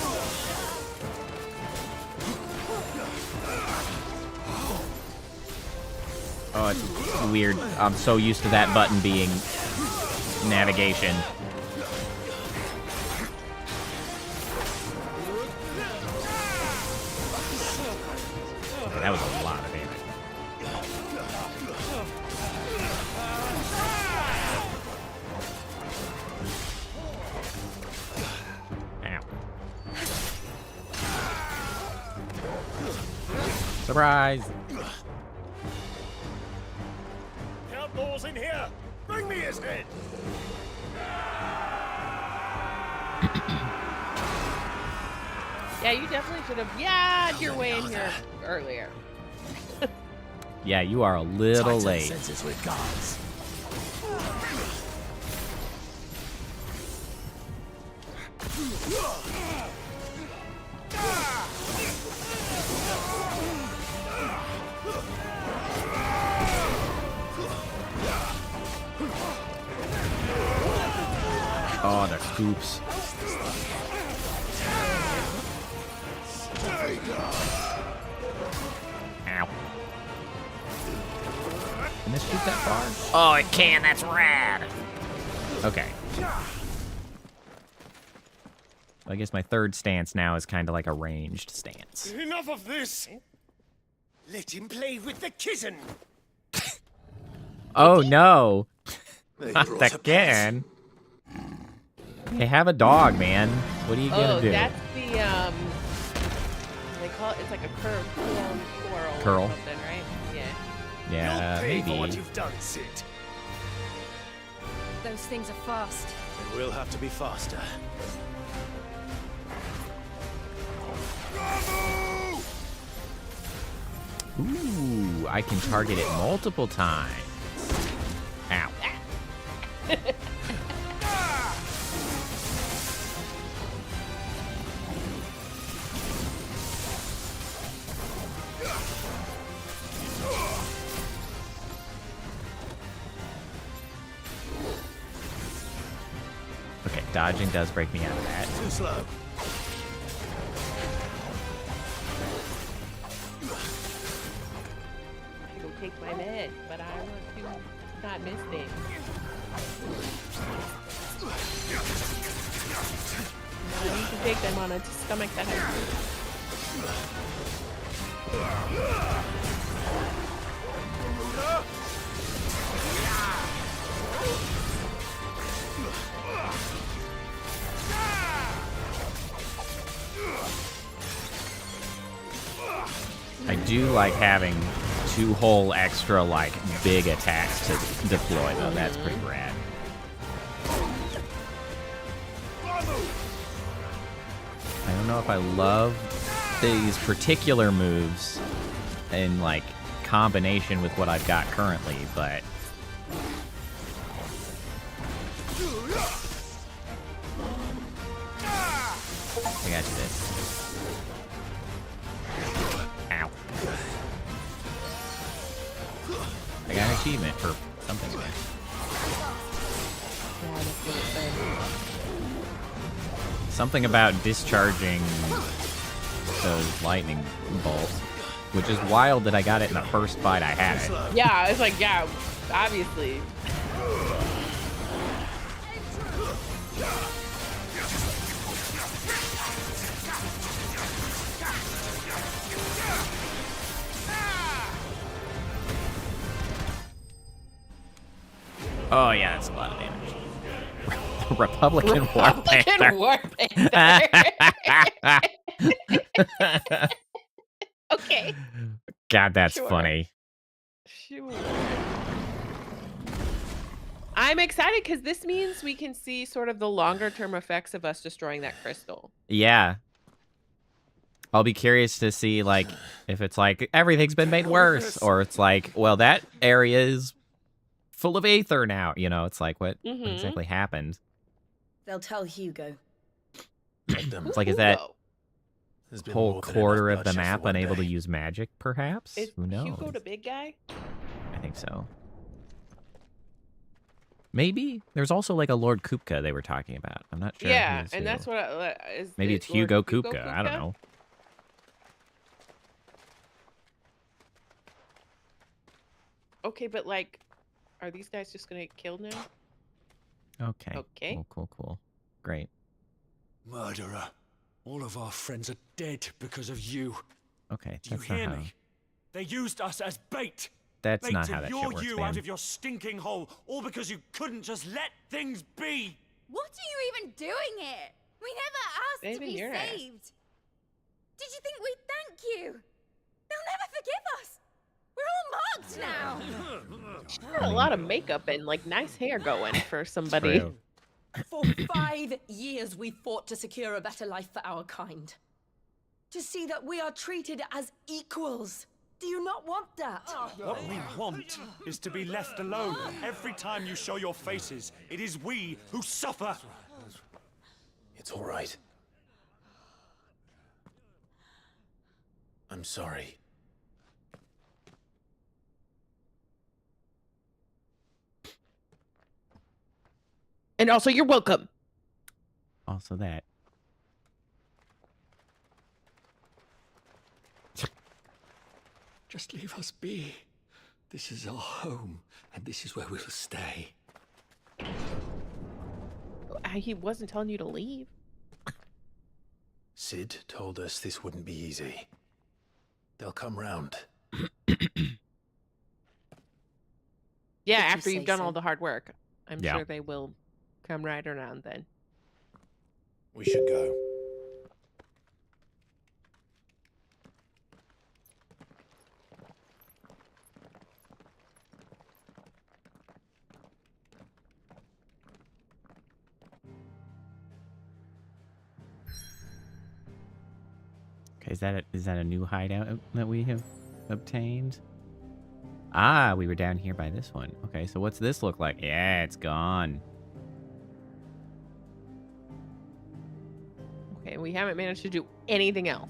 Oh, it's weird. I'm so used to that button being navigation. That was a lot of damage. Ow. Surprise! Outlaws in here. Bring me his head! Yeah, you definitely should have yawned your way in here earlier. Yeah, you are a little Tighten late. senses with guards. Oh, the scoops. Ow. Can this shoot that far? Oh, it can. That's rad. Okay. I guess my third stance now is kind of like a ranged stance. Enough of this! Let him play with the kitten! Oh, no. They Not brought a again. Hey, have a dog, man. What are you gonna do? Oh, that's the, they call it, it's like a curl. Curl. Or something, right? Yeah. Yeah, You'll pay maybe. for what you've done, Sid. Those things are fast. And we'll have to be faster. Ooh, I can target it multiple times. Ow. Okay, dodging does break me out of that. Too slow. I go take my med, but I want to not miss things. I need to take them on a stomach that has. I do like having 2 whole extra, like, big attacks to deploy, though. That's pretty rad. I don't know if I love these particular moves in, like, combination with what I've got currently, but... I got you this. Ow. I got an achievement for something there. Something about discharging those lightning bolts, which is wild that I got it in the first fight I had it. Yeah, it's like, yeah, obviously. Oh yeah, that's a lot of damage. Republican War Panther. War Panther. Okay. God, that's Sure. funny. Sure. I'm excited because this means we can see sort of the longer term effects of us destroying that crystal. Yeah. I'll be curious to see, like, if it's like, everything's been made worse, or it's like, well, that area is full of aether now. You know, it's like, what exactly happened? They'll tell Hugo. It's like, is that There's been whole more than quarter enough of the bloodshed for map one unable day. to use magic, perhaps? Is Who knows? Hugo the big guy? I think so. Maybe there's also like a Lord Kupka they were talking about. I'm not sure. Yeah, who's and who. that's what is. Maybe it it's Lord Hugo Hugo Kupka. I don't know. Okay, but like, are these guys just gonna get killed now? Okay. Okay. Cool. Great. Murderer. All of our friends are dead because of you. Okay, Do you that's not hear how. me? They used us as bait. That's Bait not to how that shit lure works, you man. out of your stinking hole, all because you couldn't just let things be. What are you even doing here? We never asked to Saving be your ass. saved. Did you think we'd thank you? They'll never forgive us. We're all marked now. Got a lot of makeup and like nice hair going for somebody. True. For 5 years we fought to secure a better life for our kind. To see that we are treated as equals. Do you not want that? What we want is to be left alone. Every time you show your faces, it is we who suffer. It's all right. I'm sorry. And also, you're welcome. Also that. Just leave us be. This is our home, and this is where we'll stay. He wasn't telling you to leave. Sid told us this wouldn't be easy. They'll come round. Yeah, after you've done all the hard work. I'm Yeah. sure they will come right around then. We should go. Okay, is that a new hideout that we have obtained? Ah, we were down here by this one. Okay, so what's this look like? Yeah, it's gone. Okay, we haven't managed to do anything else.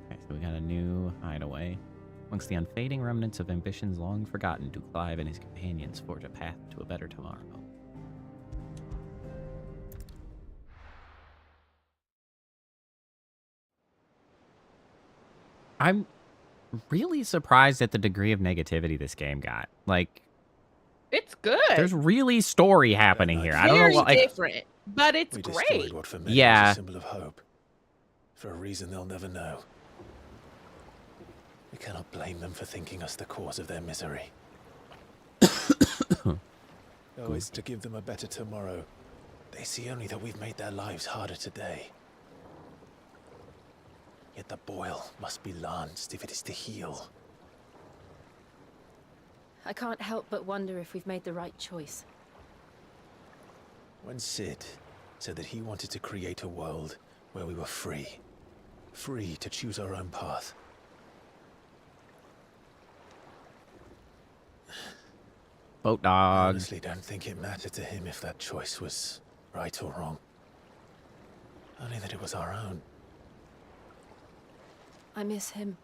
Okay, so we got a new hideaway. Amongst the unfading remnants of ambitions long forgotten, do Clive and his companions forge a path to a better tomorrow. I'm really surprised at the degree of negativity this game got. Like, It's good. there's really story happening here. I don't know Very what. different, but it's We great. destroyed what for many Yeah. was a symbol of hope. For a reason they'll never know. We cannot blame them for thinking us the cause of their misery. Oh, it's to give them a better tomorrow. They see only that we've made their lives harder today. Yet the boil must be lanced if it is to heal. I can't help but wonder if we've made the right choice. When Sid said that he wanted to create a world where we were free. Free to choose our own path. Boat I dog. honestly don't think it mattered to him if that choice was right or wrong. Only that it was our own. I miss him.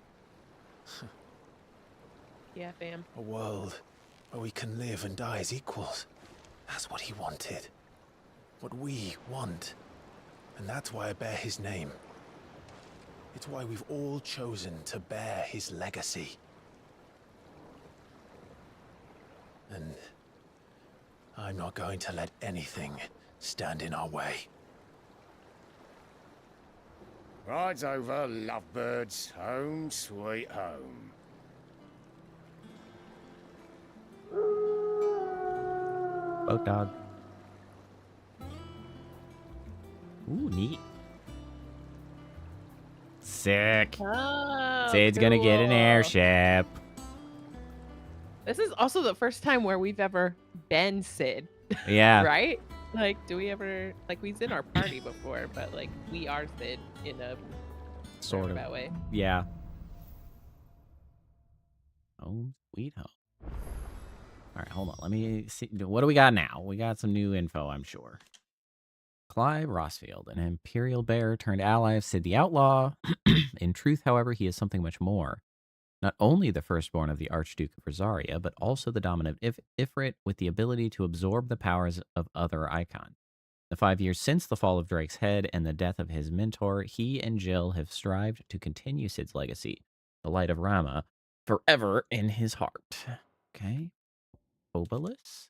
Yeah, fam. A world where we can live and die as equals. That's what he wanted. What we want. And that's why I bear his name. It's why we've all chosen to bear his legacy. And I'm not going to let anything stand in our way. Rides over, lovebirds. Home, sweet home. Boat dog. Ooh, neat. Sick. Oh, Sid's gonna get an cool. airship. This is also the first time where we've ever been Sid. Yeah. Right? Like, do we ever, like, we've in our party before, but like, we are Sid in a Sort of. roundabout way. Yeah. Home, sweet home. All right, hold on. Let me see. What do we got now? We got some new info, I'm sure. Clive Rossfield, an imperial bear turned ally of Sid the Outlaw. In truth, however, he is something much more. Not only the firstborn of the Archduke of Rosaria, but also the dominant Ifrit with the ability to absorb the powers of other icons. The 5 years since the fall of Drake's head and the death of his mentor, he and Jill have strived to continue Sid's legacy, the light of Rama, forever in his heart. Okay. Obolus?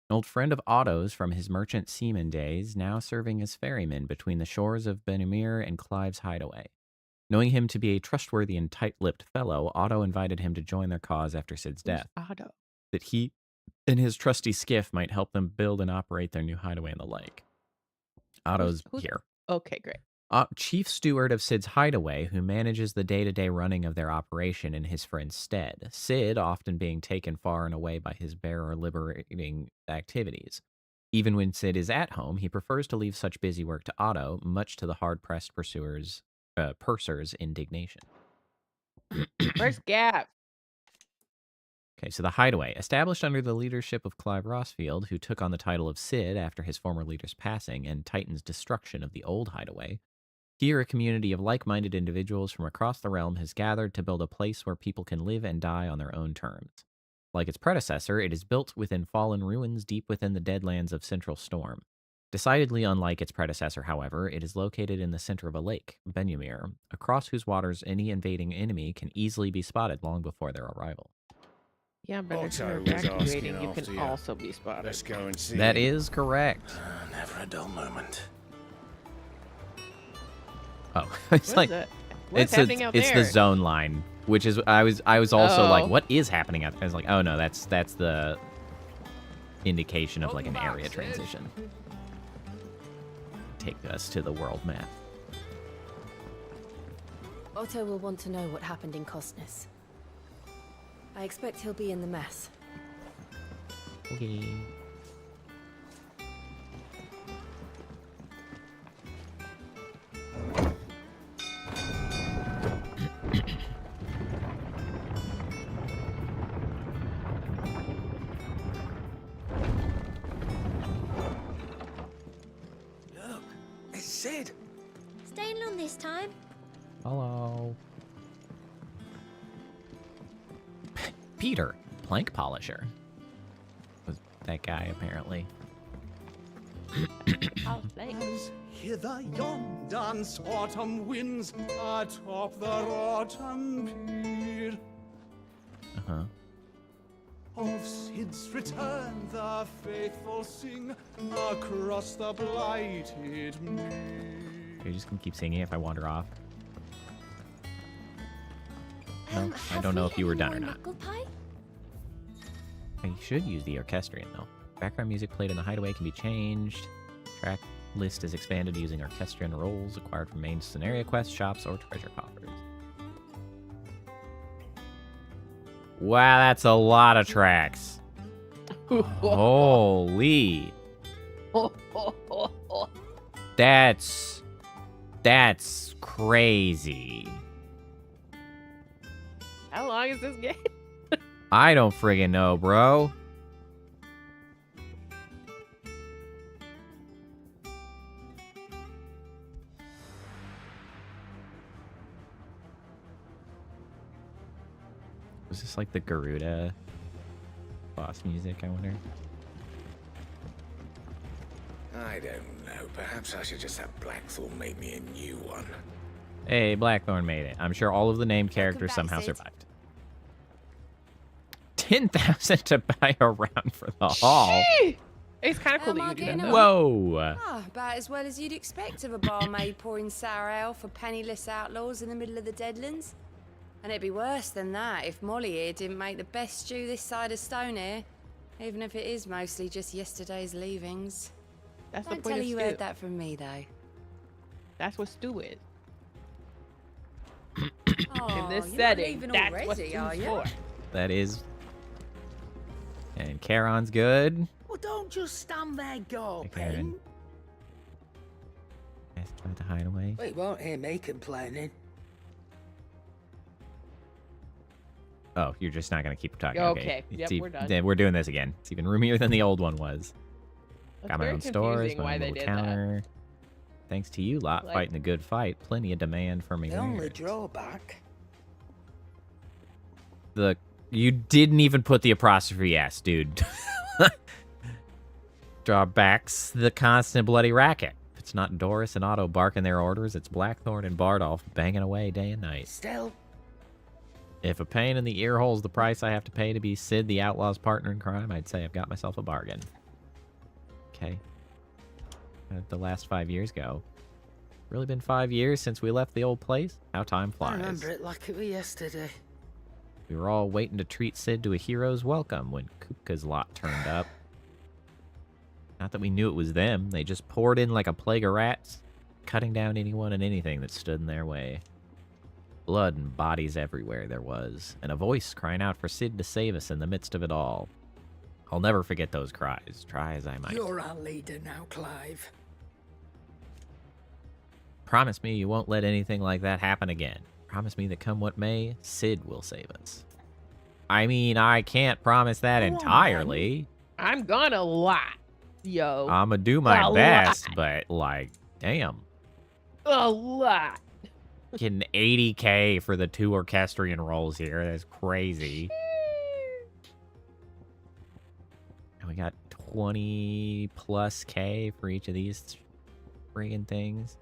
An old friend of Otto's from his merchant seaman days, now serving as ferryman between the shores of Benumir and Clive's hideaway. Knowing him to be a trustworthy and tight-lipped fellow, Otto invited him to join their cause after Sid's death. Otto. That he and his trusty skiff might help them build and operate their new hideaway in the lake. Otto's Who's- here. Okay, great. chief steward of Sid's hideaway, who manages the day-to-day running of their operation in his friend's stead, Sid often being taken far and away by his bearer liberating activities. Even when Sid is at home, he prefers to leave such busy work to Otto, much to the hard-pressed purser's indignation. Where's Gap? Okay, so the hideaway, established under the leadership of Clive Rossfield, who took on the title of Sid after his former leader's passing and Titan's destruction of the old hideaway. Here, a community of like-minded individuals from across the realm has gathered to build a place where people can live and die on their own terms. Like its predecessor, it is built within fallen ruins deep within the deadlands of Central Storm. Decidedly unlike its predecessor, however, it is located in the center of a lake, Benumir, across whose waters any invading enemy can easily be spotted long before their arrival. Yeah, but if Otto you're was asking evacuating, you after can you. also be spotted. Let's go and see That him. is correct. Never a dull moment. Oh, it's What like is it? What's it's happening out it's there? the zone line, which is I was also like, Oh. what is happening out there? I was like, oh no, that's the indication of like an area transition. Take us to the world map. Otto will want to know what happened in Costness. I expect he'll be in the mess. Okay. Look, it's Sid. Staying long this time? Hello. Peter, plank polisher. Was that guy apparently. Hither yon dance autumn winds atop the rotten pier. Uh-huh. Of Sid's return the faithful sing across the blighted mere. You're just gonna keep singing if I wander off. No, I don't know if you were done or not. You should use the orchestrion though. Background music played in the hideaway can be changed. Track list is expanded using orchestrion rolls acquired from main scenario quests, shops, or treasure coffers. Wow, that's a lot of tracks. Holy. That's crazy. How long is this game? I don't friggin' know, bro. Was this like the Garuda boss music, I wonder? I don't know. Perhaps I should just have Blackthorn make me a new one. Hey, Blackthorn made it. I'm sure all of the named characters back, somehow Sid. survived. 10,000 to buy a round for the hall. It's kind of cool that you do that. though. Whoa. Ah, about as well as you'd expect of a barmaid pouring sour ale for penniless outlaws in the middle of the Deadlands. And it'd be worse than that if Molly here didn't make the best stew this side of Stone here, even if it is mostly just yesterday's leavings. That's the Don't point tell of you stew. heard that from me, though. That's what stew is. Oh, In this you're not setting, leaving that's already, what are stew's you? for. That is. And Charon's good. Well, don't just stand there Charon. gawping. Asked about the hideaway. We won't hear me complaining. Oh, you're just not gonna keep talking. Okay, yep, It's we're done. yeah, we're doing this again. It's even roomier than the old one was. That's Got my very own stores, confusing my why own they little did that. counter. Thanks to you lot Like- fighting a good fight. Plenty of demand for me. The only wares. drawback. You didn't even put the apostrophe S, dude. Drawbacks the constant bloody racket. If it's not Doris and Otto barking their orders, it's Blackthorn and Bardolph banging away day and night. Still, If a pain in the ear hole's the price I have to pay to be Sid the Outlaw's partner in crime, I'd say I've got myself a bargain. Okay. How'd the last 5 years go? Really been 5 years since we left the old place? How time I flies. remember it like it was yesterday. We were all waiting to treat Sid to a hero's welcome when Kupka's lot turned up. Not that we knew it was them. They just poured in like a plague of rats. cutting down anyone and anything that stood in their way. Blood and bodies everywhere there was, and a voice crying out for Sid to save us in the midst of it all. I'll never forget those cries, try as I might. You're our leader now, Clive. Promise me you won't let anything like that happen again. Promise me that come what may, Sid will save us. I mean, I can't promise that entirely. I'm gonna lie, yo. I'ma do my best, but like, damn. A lot. Getting 80K for the 2 orchestrion roles here. That's crazy. And we got 20 plus K for each of these friggin' things.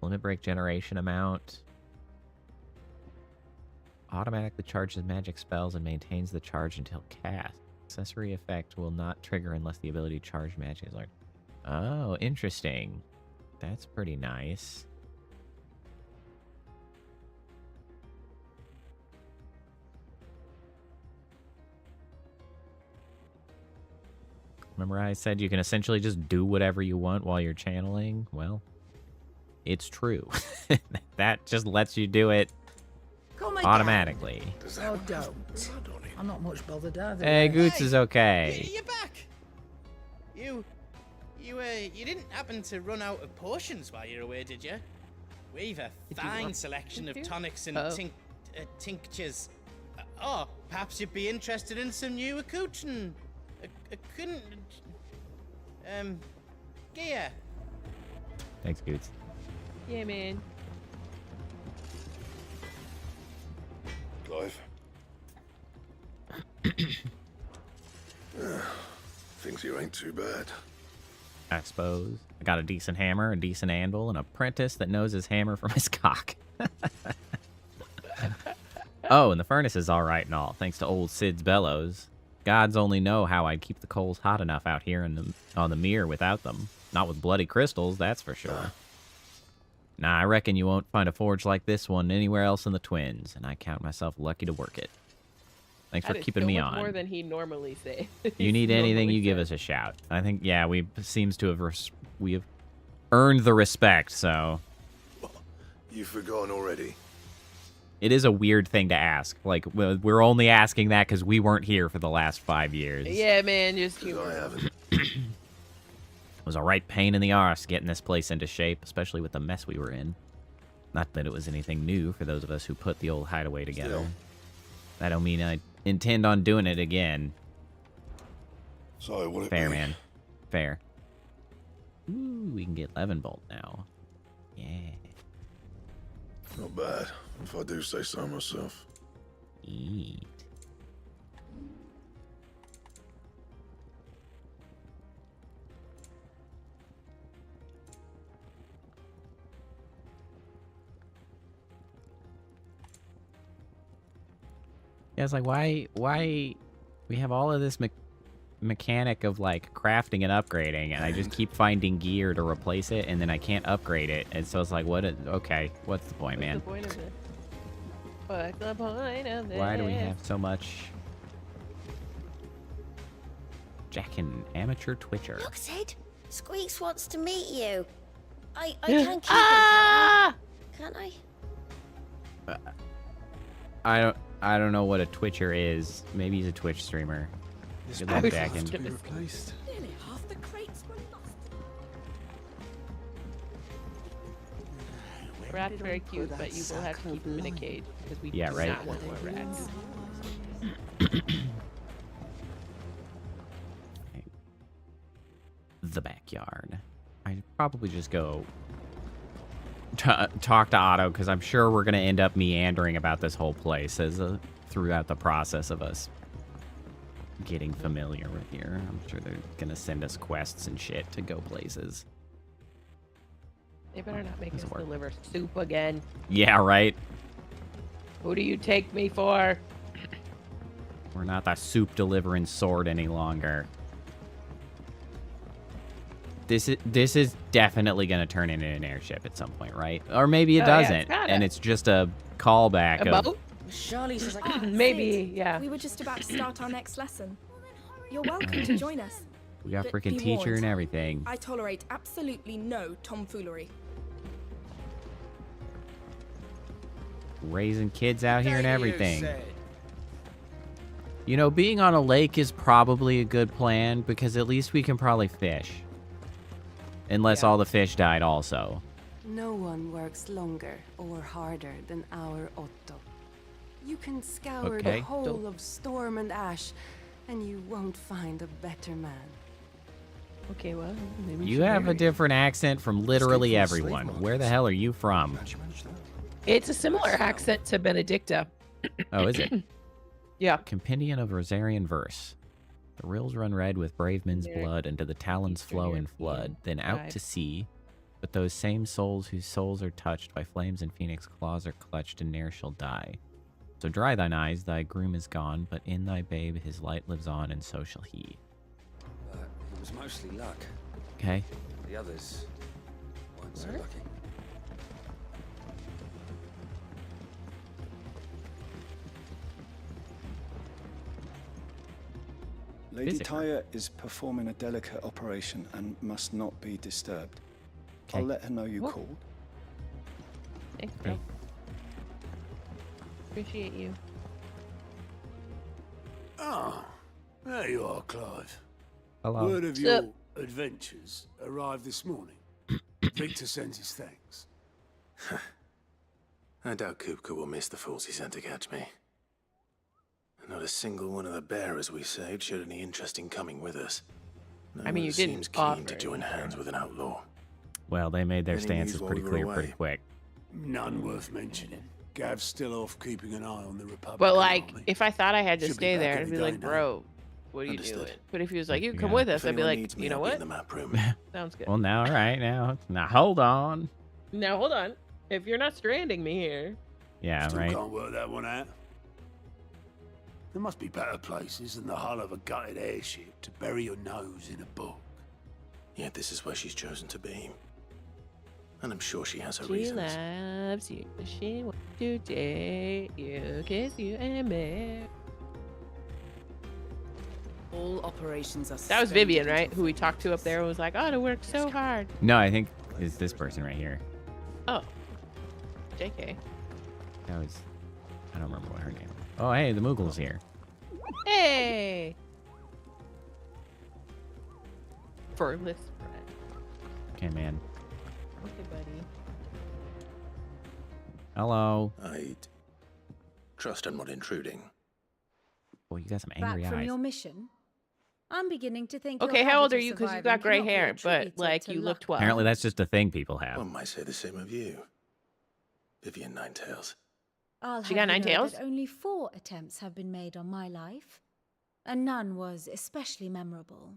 Limit break generation amount. Automatically charges magic spells and maintains the charge until cast. Accessory effect will not trigger unless the ability to charge magic is learned. Oh, interesting. That's pretty nice. Remember I said you can essentially just do whatever you want while you're channeling? Well, it's true. That just lets you do it automatically. Oh, don't. I'm not much bothered either. Hey, Goots is okay. You're back. You didn't happen to run out of potions while you're away, did you? We've a fine selection of tonics and tinctures. Oh, perhaps you'd be interested in some new accoutrement. Gear. Thanks, Goots. Yeah, man. Clive. Things here ain't too bad. I suppose. I got a decent hammer, a decent anvil, and an apprentice that knows his hammer from his cock. Oh, and the furnace is all right and all, thanks to old Sid's bellows. Gods only know how I'd keep the coals hot enough out here on the mere without them. Not with bloody crystals, that's for sure. Nah, I reckon you won't find a forge like this one anywhere else in the Twins, and I count myself lucky to work it. Thanks for keeping me on. More than he normally say. You need anything, you give us a shout. I think, yeah, we have earned the respect, so. You've forgotten already. It is a weird thing to ask. Like, we're only asking that because we weren't here for the last 5 years. Yeah, man, just humor. I haven't. It was a right pain in the arse getting this place into shape, especially with the mess we were in. Not that it was anything new for those of us who put the old hideaway together. Still. That don't mean I intend on doing it again. So what it Fair, be? man. Fair. Ooh, we can get Levenbolt now. Yeah. Not bad, if I do say so myself. Eat. Yeah, it's like, why we have all of this mechanic of, like, crafting and upgrading, and I just keep finding gear to replace it, and then I can't upgrade it, and so it's like, okay, what's the point, man? What's the point of it? What's the point of it? Why do we have so much... Jackin' amateur twitcher. Look, Sid. Squeaks wants to meet you. I can keep him, can't I? I don't know what a twitcher is. Maybe he's a Twitch streamer. Good luck, Jackin'. Replaced. Nearly half the crates were lost. Rat's very cute, but you will have to keep him in a cage because we do right. not want more rats. The backyard. I'd probably just go talk to Otto, because I'm sure we're going to end up meandering about this whole place throughout the process of us getting familiar with here. I'm sure they're going to send us quests and shit to go places. They better not make us deliver soup again. Yeah, right? Who do you take me for? We're not the soup delivering sword any longer. This is definitely going to turn into an airship at some point, right? Or maybe it doesn't, and it's just a callback A of... boat? Charlie's just like, Maybe, yeah. We were just about to start our next lesson. You're welcome to join us. We got But freaking be teacher warned, and everything. I tolerate absolutely no tomfoolery. Raising kids out here and everything. You know, being on a lake is probably a good plan because at least we can probably fish. Unless all the fish died also. No one works longer or harder than our Otto. You can scour Okay. the whole of Storm and Ash, and you won't find a better man. Okay, well, maybe You have a different accent from literally from slave everyone. markets. Where the hell are you from? It's a similar accent to Benedicta. Oh, is it? Yeah. Compendium of Rosarian Verse. The rills run red with brave men's blood, and to the talons flow in flood, then out to sea. But those same souls whose souls are touched by flames and phoenix claws are clutched and ne'er shall die. So dry thine eyes, thy groom is gone, but in thy babe his light lives on, and so shall he. It was mostly luck. Okay. The others weren't so lucky. Lady Physical. Tyre is performing a delicate operation and must not be disturbed. I'll let her know you called. Thanks, bro. Appreciate you. Ah, there you are, Clive. Hello. Word of What's your up? adventures arrived this morning. Victor sends his thanks. I doubt Kupka will miss the fools he sent to catch me. Not a single one of the bearers we saved showed any interest in coming with us. No I mean, you one didn't seems keen offer to join hands with an outlaw. Well, they made their Any stances news while pretty we were clear away? pretty quick. None worth mentioning. Gav's still off keeping an eye on the Republic. But like, if I thought I had to Should be stay back there, any I'd be day like, now. bro, what are you Understood. doing? But if he was like, you Yeah. come with us, If I'd be anyone like, needs me, you know I'll be what? in the map room. Sounds good. Well, now, all right, now hold on. Now hold on. If you're not stranding me here, Yeah, Still right. can't work that one out. There must be better places than the hull of a gutted airship to bury your nose in a book. Yet this is where she's chosen to be. And I'm sure she has her she reasons. loves you. She wants to date you, kiss you, and marry. All operations are That was Vivian, right? Who we talked to up there and was like, oh, to work so hard. No, I think it's this person right here. Oh. JK. That was, I don't remember what her name was. Oh, hey, the Moogle's here. Hey! Furless friend. Okay, man. Okay, buddy. Hello. I'd trust I'm not intruding. Well, you got some Back angry from eyes. your mission? I'm beginning to think. Okay, your how old habit are of you? Because you've surviving got gray cannot be hair, but attributed like to you look luck. 12. Apparently, that's just a thing people have. One might say the same of you. Vivian Ninetails. I'll She have got you 9 know tails? that only 4 attempts have been made on my life, and none was especially memorable.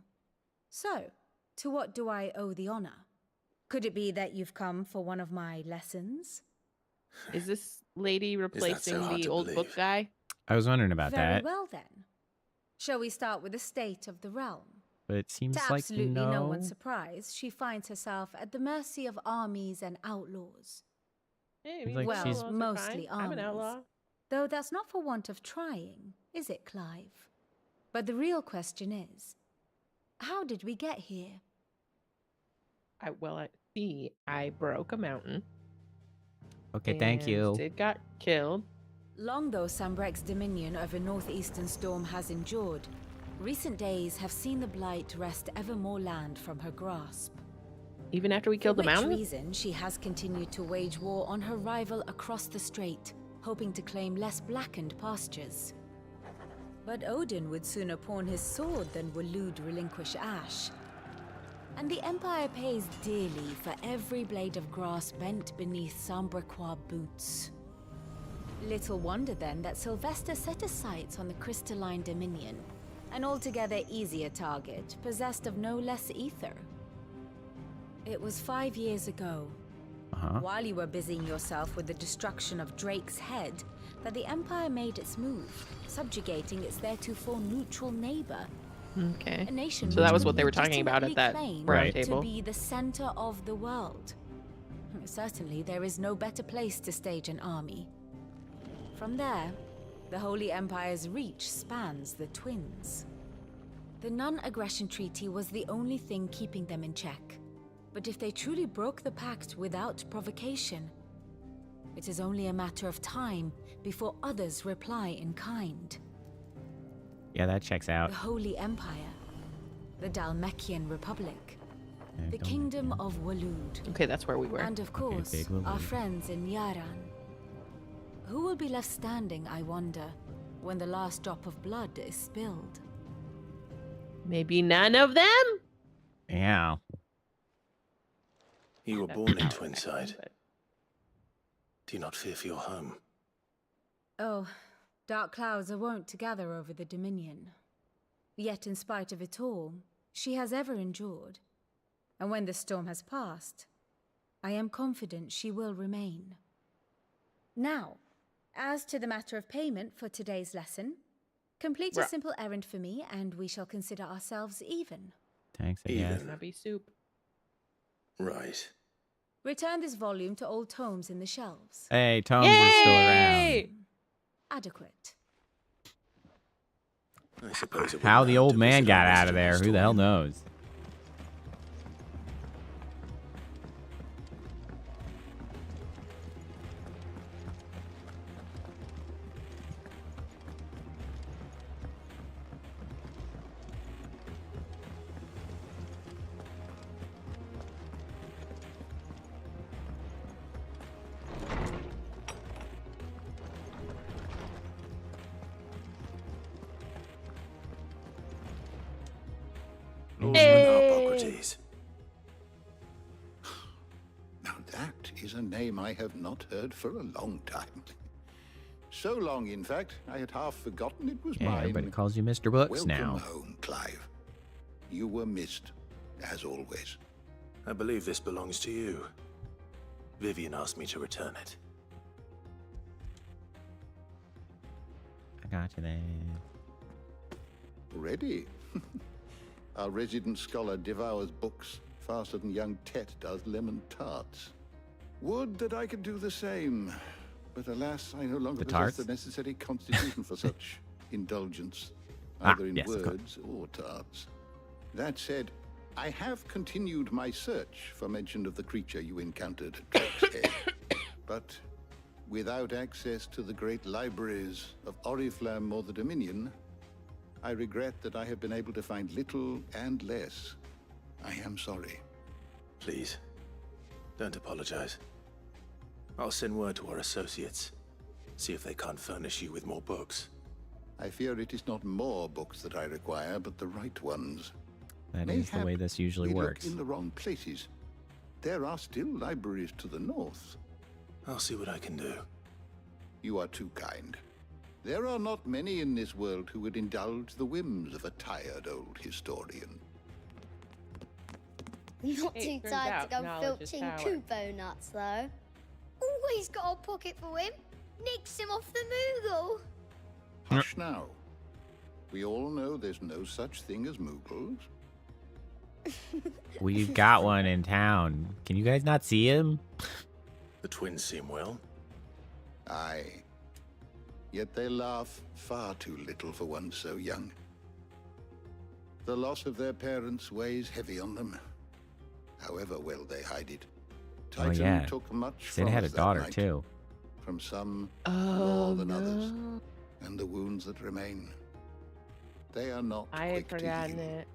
So, to what do I owe the honor? Could it be that you've come for one of my lessons? Is this lady replacing hard the to old believe? book guy? I was wondering about Very that, well then. Shall we start with the state of the realm? but it seems To like absolutely no. no one's surprise, she finds herself at the mercy of armies and outlaws. Hey, Seems like well, she's- mostly armies. I'm an outlaw. Though that's not for want of trying, is it, Clive? But the real question is, how did we get here? I broke a mountain. Okay, thank and you. Sid got killed. Long though Sambrek's dominion over northeastern Storm has endured, recent days have seen the Blight wrest ever more land from her grasp. Even after we killed the For which mountain? reason she has continued to wage war on her rival across the strait, hoping to claim less blackened pastures. But Odin would sooner pawn his sword than Waloed relinquish Ash. And the Empire pays dearly for every blade of grass bent beneath Sambrequois boots. Little wonder then that Sylvester set his sights on the crystalline dominion, an altogether easier target, possessed of no less ether. It was 5 years ago, while you were busying yourself with the destruction of Drake's head, that the Empire made its move, subjugating its theretofore neutral neighbor. Okay. A nation So that which was would what they were talking about at that legitimately round claim table. to be the center of the world. Certainly, there is no better place to stage an army. From there, the Holy Empire's reach spans the Twins. The non-aggression treaty was the only thing keeping them in check. But if they truly broke the pact without provocation, it is only a matter of time before others reply in kind. Yeah, that checks out. The Holy Empire, the Dalmekian Republic, the Kingdom of Walud. Okay, that's where we were. And of course, Big Walud. our friends in Yaran. Who will be left standing, I wonder, when the last drop of blood is spilled? Maybe none of them? Yeah. You were born in Twinside. Do you not fear for your home? Oh, dark clouds are wont to gather over the Dominion. Yet in spite of it all, she has ever endured. And when the storm has passed, I am confident she will remain. Now, as to the matter of payment for today's lesson, complete a simple errand for me and we shall consider ourselves even. Thanks, I guess. Happy soup. Right. Return this volume to old tomes in the shelves. Hey, Tomes is still around. Adequate. I suppose it How wouldn't the hurt old to man visit got our out of there, who the hell restaurant. knows? Hippocrates. Now that is a name I have not heard for a long time. So long, in fact, I had half forgotten it was Yeah, mine. everybody calls you Mr. Books Welcome now. home, Clive. You were missed, as always. I believe this belongs to you. Vivian asked me to return it. I got you there. Ready? Our resident scholar devours books faster than young Tet does lemon tarts. Would that I could do the same. But alas, I no longer possess tarts? the necessary constitution for such indulgence, Ah, either in yes, of course. words or tarts. That said, I have continued my search for mention of the creature you encountered at Drake's Head. But without access to the great libraries of Oriflamme or the Dominion, I regret that I have been able to find little and less. I am sorry. Please, don't apologize. I'll send word to our associates. See if they can't furnish you with more books. I fear it is not more books that I require, but the right ones. That is the way this usually we works. look in the wrong places. There are still libraries to the north. I'll see what I can do. You are too kind. There are not many in this world who would indulge the whims of a tired old historian. Not Hey, too turns tired out to go knowledge is filching power. Kubo nuts, though. Always got a pocket for him. Nicks him off the Moogle. Hush now. We all know there's no such thing as Moogles. We've got one in town. Can you guys not see him? The twins seem well. Aye. Yet they laugh far too little for one so young. The loss of their parents weighs heavy on them, however well they hide it. Oh Titan yeah. took much Sid from had a us that daughter night, too. from some Oh, more than no. others, and the wounds that remain. They are not I had quick to forgotten heal. it.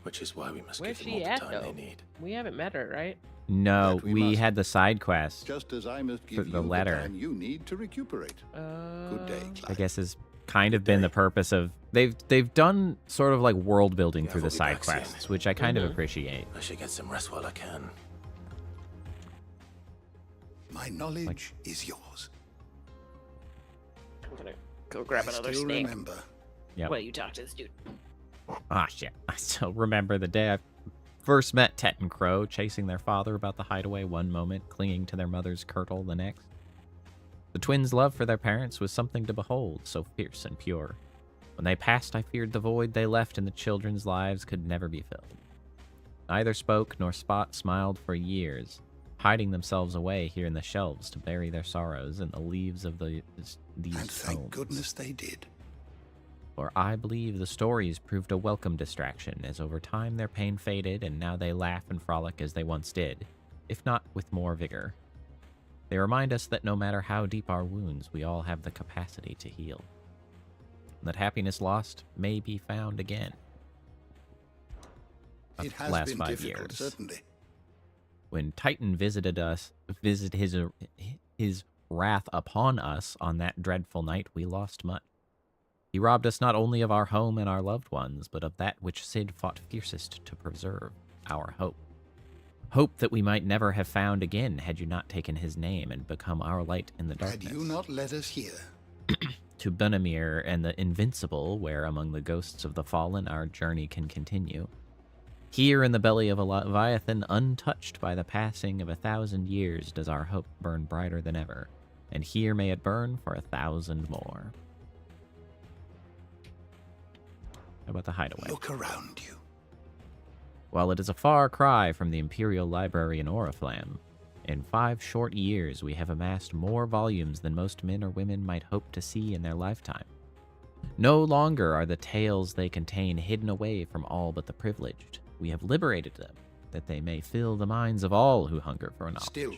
Which is why we must Where's give them all she the at, time though? they need. We haven't met her, right? No, That we we must. had the side quest. Just as I must For give the you letter. the time you need to recuperate. Good day, Clive. I guess has kind of been the purpose of they've done sort of like world building through I'll the be side back soon. quests, which I kind of appreciate. I should get some rest while I can. My knowledge is yours. I'm gonna go grab I another still snake. remember. Yep. While you talk to this dude. Ah, shit. I still remember the day I first met Tet and Crow, chasing their father about the hideaway one moment, clinging to their mother's kirtle the next. The twins' love for their parents was something to behold, so fierce and pure. When they passed, I feared the void they left in the children's lives could never be filled. Neither spoke nor smiled for years, hiding themselves away here in the shelves to bury their sorrows in the leaves of these And thank tomes. goodness they did. for I believe the stories proved a welcome distraction, as over time their pain faded, and now they laugh and frolic as they once did, if not with more vigor. They remind us that no matter how deep our wounds, we all have the capacity to heal. That happiness lost may be found again. It has Last been 5 difficult, years. certainly. When Titan visited his wrath upon us on that dreadful night, we lost much. He robbed us not only of our home and our loved ones, but of that which Cid fought fiercest to preserve, our hope. Hope that we might never have found again had you not taken his name and become our light in the darkness. Had you not led us here? To Bunamir and the Invincible, where among the ghosts of the fallen our journey can continue. Here in the belly of a Leviathan, untouched by the passing of 1,000 years, does our hope burn brighter than ever, and here may it burn for 1,000 more. How about the hideaway? Look around you. While it is a far cry from the Imperial Library in Oriflamme, in 5 short years we have amassed more volumes than most men or women might hope to see in their lifetime. No longer are the tales they contain hidden away from all but the privileged. We have liberated them, that they may fill the minds of all who hunger for knowledge. Still.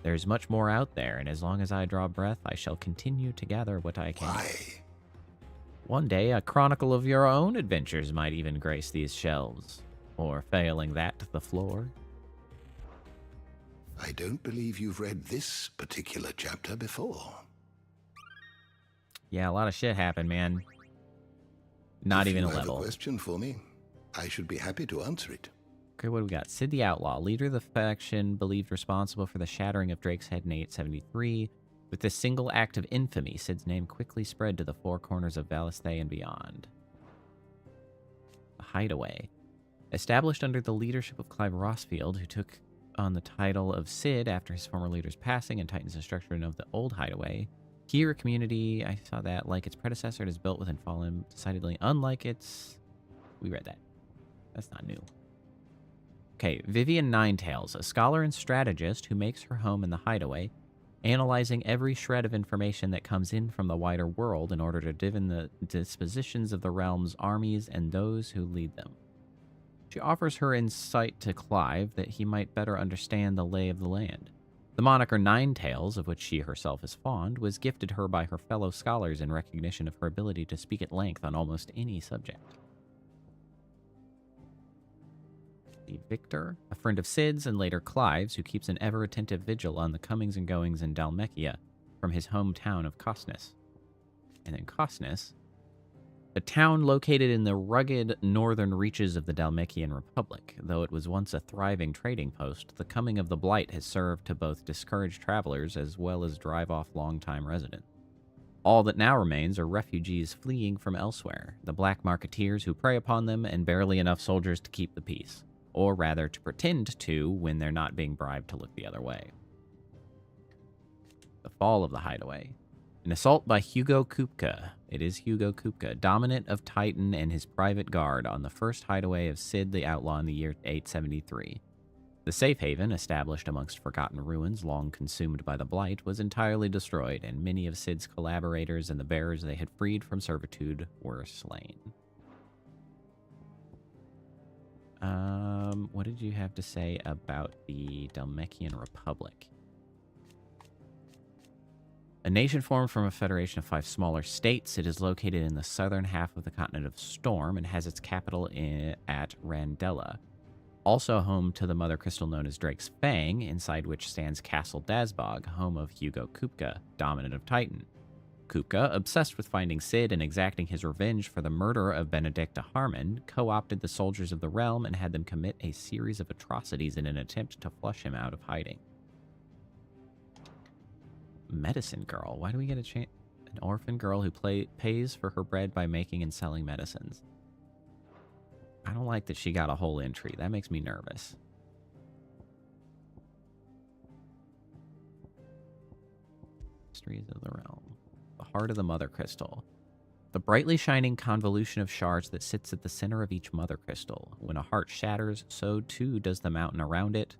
There's much more out there, and as long as I draw breath, I shall continue to gather what I can. Why? One day, a chronicle of your own adventures might even grace these shelves. Or, failing that, the floor. I don't believe you've read this particular chapter before. Yeah, a lot of shit happened, man. Not even a If you level. have a question for me, I should be happy to answer it. Okay, what do we got? Cid the Outlaw, leader of the faction believed responsible for the shattering of Drake's Head in 873. With this single act of infamy, Cid's name quickly spread to the 4 corners of Valisthay and beyond. The Hideaway. Established under the leadership of Clive Rossfield, who took on the title of Cid after his former leader's passing and Titan's destruction of the old Hideaway. Here, a community, I saw that, like its predecessor, it is built within Fallen, decidedly unlike its... We read that. That's not new. Okay, Vivian Ninetails, a scholar and strategist who makes her home in the Hideaway, analyzing every shred of information that comes in from the wider world in order to divine the dispositions of the realm's armies and those who lead them. She offers her insight to Clive that he might better understand the lay of the land. The moniker Ninetails, of which she herself is fond, was gifted her by her fellow scholars in recognition of her ability to speak at length on almost any subject. The Victor, a friend of Cid's and later Clive's, who keeps an ever-attentive vigil on the comings and goings in Dalmekia from his hometown of Costness. And then Costness, a town located in the rugged northern reaches of the Dalmekian Republic. Though it was once a thriving trading post, the coming of the Blight has served to both discourage travelers as well as drive off long-time residents. All that now remains are refugees fleeing from elsewhere, the black marketeers who prey upon them, and barely enough soldiers to keep the peace. Or rather, to pretend to when they're not being bribed to look the other way. The Fall of the Hideaway. An assault by Hugo Kupka. It is Hugo Kupka, dominant of Titan and his private guard, on the first hideaway of Cid the Outlaw in the year 873. The safe haven, established amongst forgotten ruins long consumed by the Blight, was entirely destroyed, and many of Cid's collaborators and the bearers they had freed from servitude were slain. What did you have to say about the Dalmekian Republic? A nation formed from a federation of 5 smaller states, it is located in the southern half of the continent of Storm and has its capital at Randella. Also home to the mother crystal known as Drake's Fang, inside which stands Castle Dazbog, home of Hugo Kupka, dominant of Titan. Kupka, obsessed with finding Cid and exacting his revenge for the murder of Benedicta Harmon, co-opted the soldiers of the realm and had them commit a series of atrocities in an attempt to flush him out of hiding. Medicine girl. Why do we get an orphan girl who pays for her bread by making and selling medicines? I don't like that she got a whole entry. That makes me nervous. Mysteries of the realm. The heart of the mother crystal. The brightly shining convolution of shards that sits at the center of each mother crystal. When a heart shatters, so too does the mountain around it.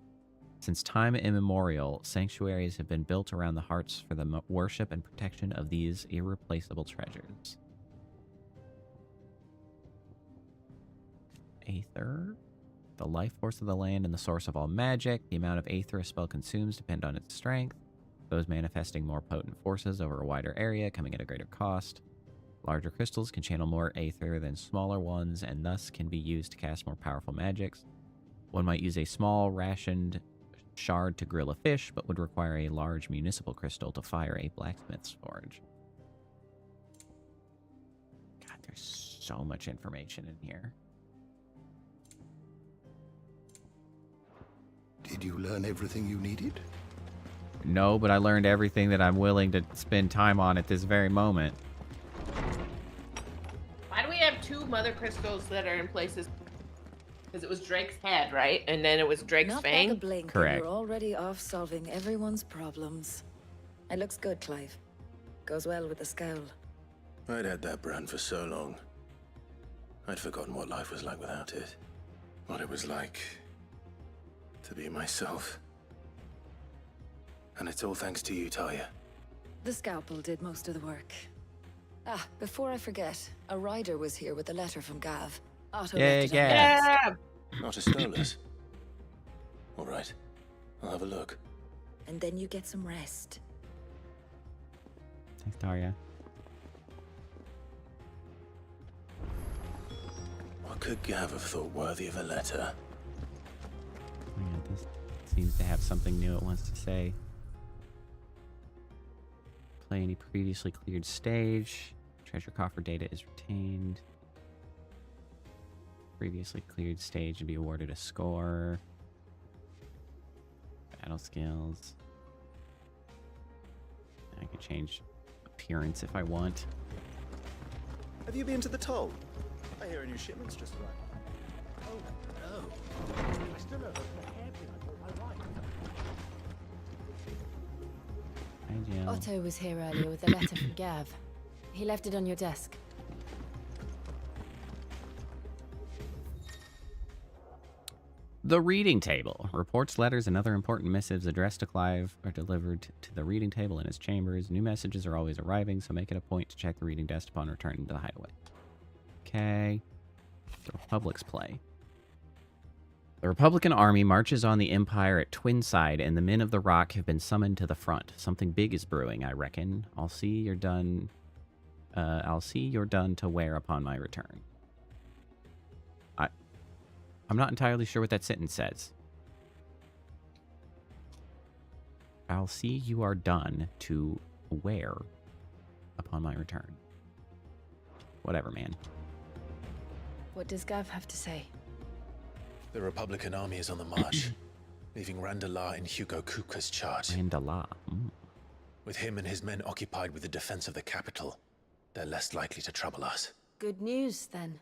Since time immemorial, sanctuaries have been built around the hearts for the worship and protection of these irreplaceable treasures. Aether. The life force of the land and the source of all magic. The amount of Aether a spell consumes depend on its strength. Those manifesting more potent forces over a wider area, coming at a greater cost. Larger crystals can channel more Aether than smaller ones, and thus can be used to cast more powerful magics. One might use a small, rationed shard to grill a fish, but would require a large municipal crystal to fire a blacksmith's forge. God, there's so much information in here. Did you learn everything you needed? No, but I learned everything that I'm willing to spend time on at this very moment. Why do we have 2 mother crystals that are in places? Because it was Drake's head, right? And then it was Drake's Not fang? like a blink, Correct. You're already off solving everyone's problems. It looks good, Clive. Goes well with the scowl. I'd had that brand for so long. I'd forgotten what life was like without it. What it was like to be myself. And it's all thanks to you, Talia. The scalpel did most of the work. Ah, before I forget, a rider was here with a letter from Gav. Otto Yay, left it on the Gav. desk. Not a Stolas. All right, I'll have a look. And then you get some rest. Thanks, Daria. What could Gav have thought worthy of a letter? Oh, yeah, this seems to have something new it wants to say. Play any previously cleared stage. Treasure coffer data is retained. Previously cleared stage and be awarded a score. Battle skills. I can change appearance if I want. Have you been to the toll? I hear a new shipment's just arrived. Oh, no. I still have a hairpin I bought my wife. Hi, Jill. Otto was here earlier with a letter from Gav. He left it on your desk. The reading table. Reports, letters, and other important missives addressed to Clive are delivered to the reading table in his chambers. New messages are always arriving, so make it a point to check the reading desk upon returning to the hideaway. Okay. The Republic's play. The Republican army marches on the Empire at Twinside, and the men of the Rock have been summoned to the front. Something big is brewing, I reckon. I'll see you're done to wear upon my return. I'm not entirely sure what that sentence says. I'll see you are done to wear upon my return. Whatever, man. What does Gav have to say? The Republican army is on the march, leaving Randala in Hugo Kuka's charge. Randala. With him and his men occupied with the defense of the capital, they're less likely to trouble us. Good news, then.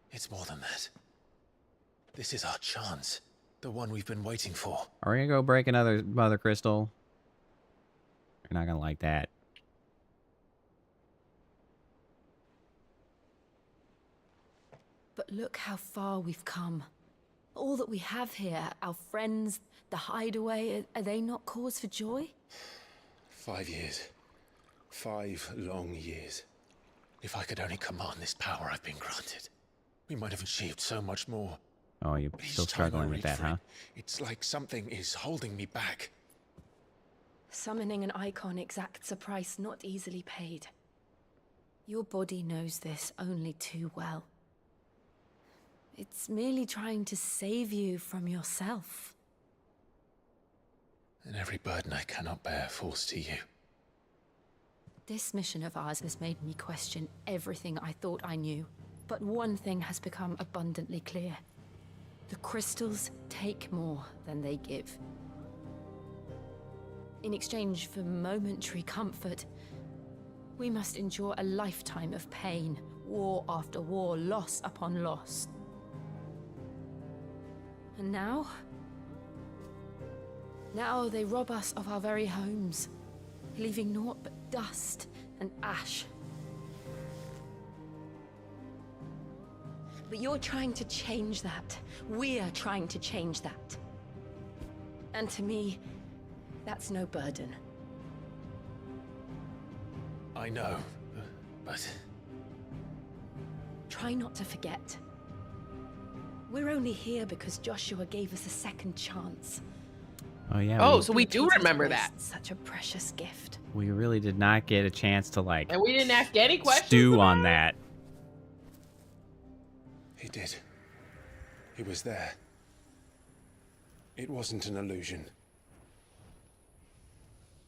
It's more than that. This is our chance. The one we've been waiting for. Are we gonna go break another mother crystal? You're not gonna like that. But look how far we've come. All that we have here, our friends, the hideaway, are they not cause for joy? 5 years. 5 long years. If I could only command this power I've been granted, we might have achieved so much more. Oh, you're still struggling with that, huh? It's like something is holding me back. Summoning an icon exacts a price not easily paid. Your body knows this only too well. It's merely trying to save you from yourself. And every burden I cannot bear falls to you. This mission of ours has made me question everything I thought I knew. But one thing has become abundantly clear. The crystals take more than they give. In exchange for momentary comfort, we must endure a lifetime of pain, war after war, loss upon loss. And now they rob us of our very homes, leaving naught but dust and ash. But you're trying to change that. We're trying to change that. And to me, that's no burden. I know, but Try not to forget. We're only here because Joshua gave us a second chance. Oh yeah. Oh, so we do remember that. Such a precious gift. We really did not get a chance to like. And we didn't ask any questions. Stew on that. He did. He was there. It wasn't an illusion.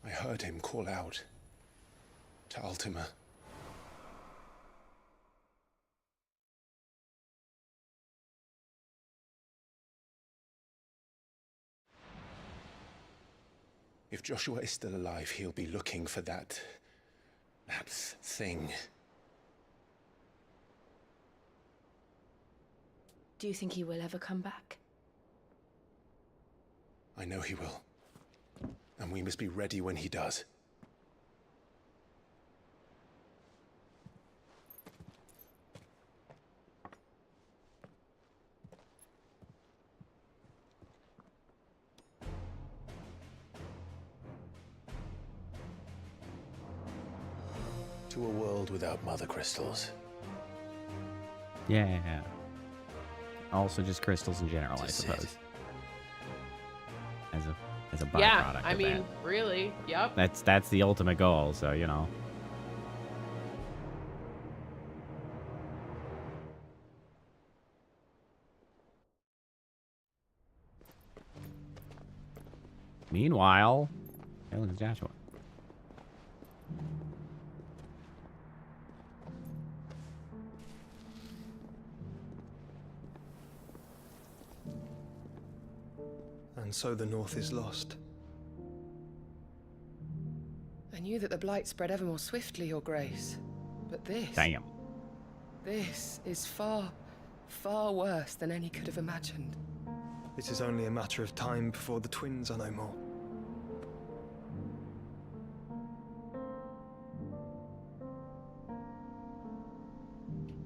I heard him call out to Ultima. If Joshua is still alive, he'll be looking for that thing. Do you think he will ever come back? I know he will. And we must be ready when he does. To a world without mother crystals. Yeah. Also just crystals in general, I suppose. As a byproduct. Yeah, I of mean, that. really, yep. That's the ultimate goal, so you know. Meanwhile, hey, look at Joshua. And so the North is lost. I knew that the blight spread ever more swiftly, Your Grace. But this... Damn. This is far, far worse than any could have imagined. It is only a matter of time before the twins are no more.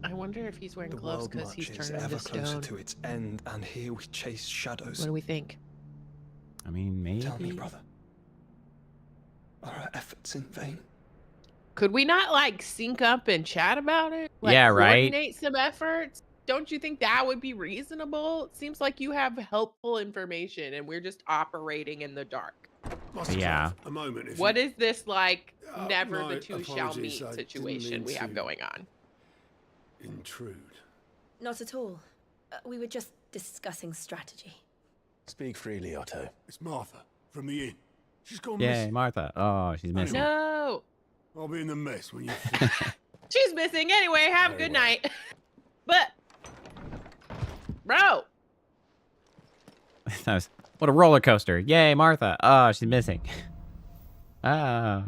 I wonder if he's wearing The gloves world because he's marches turned ever into closer stone. to its end, and here we chase shadows. What do we think? I mean, maybe. Tell me, brother. Are our efforts in vain? Could we not like sync up and chat about it? Like, Yeah, right. Coordinate some efforts. Don't you think that would be reasonable? It seems like you have helpful information, and we're just operating in the dark. Yeah. A moment. If What you... is this like? Never my the two shall meet apologies, I didn't situation mean we have to going on. Intrude. Not at all. We were just discussing strategy. Speak freely, Otto. It's Martha from the inn. She's gone Yay, missing. Martha. Oh, she's missing. No. I'll be in the mess when you. She's missing anyway. Have a good night. But, bro. That was, what a roller coaster. Yay, Martha. Oh, she's missing. Oh.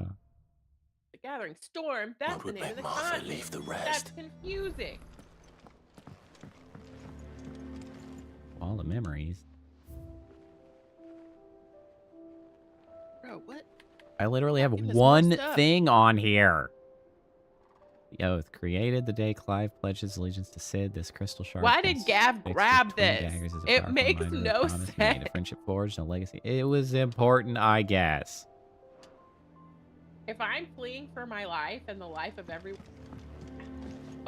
The Gathering Storm. That's the name of the continent. Leave the That's confusing. All the memories. Bro, what? I literally have Fucking this one messed up. thing on here. The oath created the day Clive pledged his allegiance to Sid. This crystal shard. Why did Gav grab this? It makes no sense. sense. A friendship forged, no legacy. It was important, I guess. If I'm fleeing for my life and the life of everyone...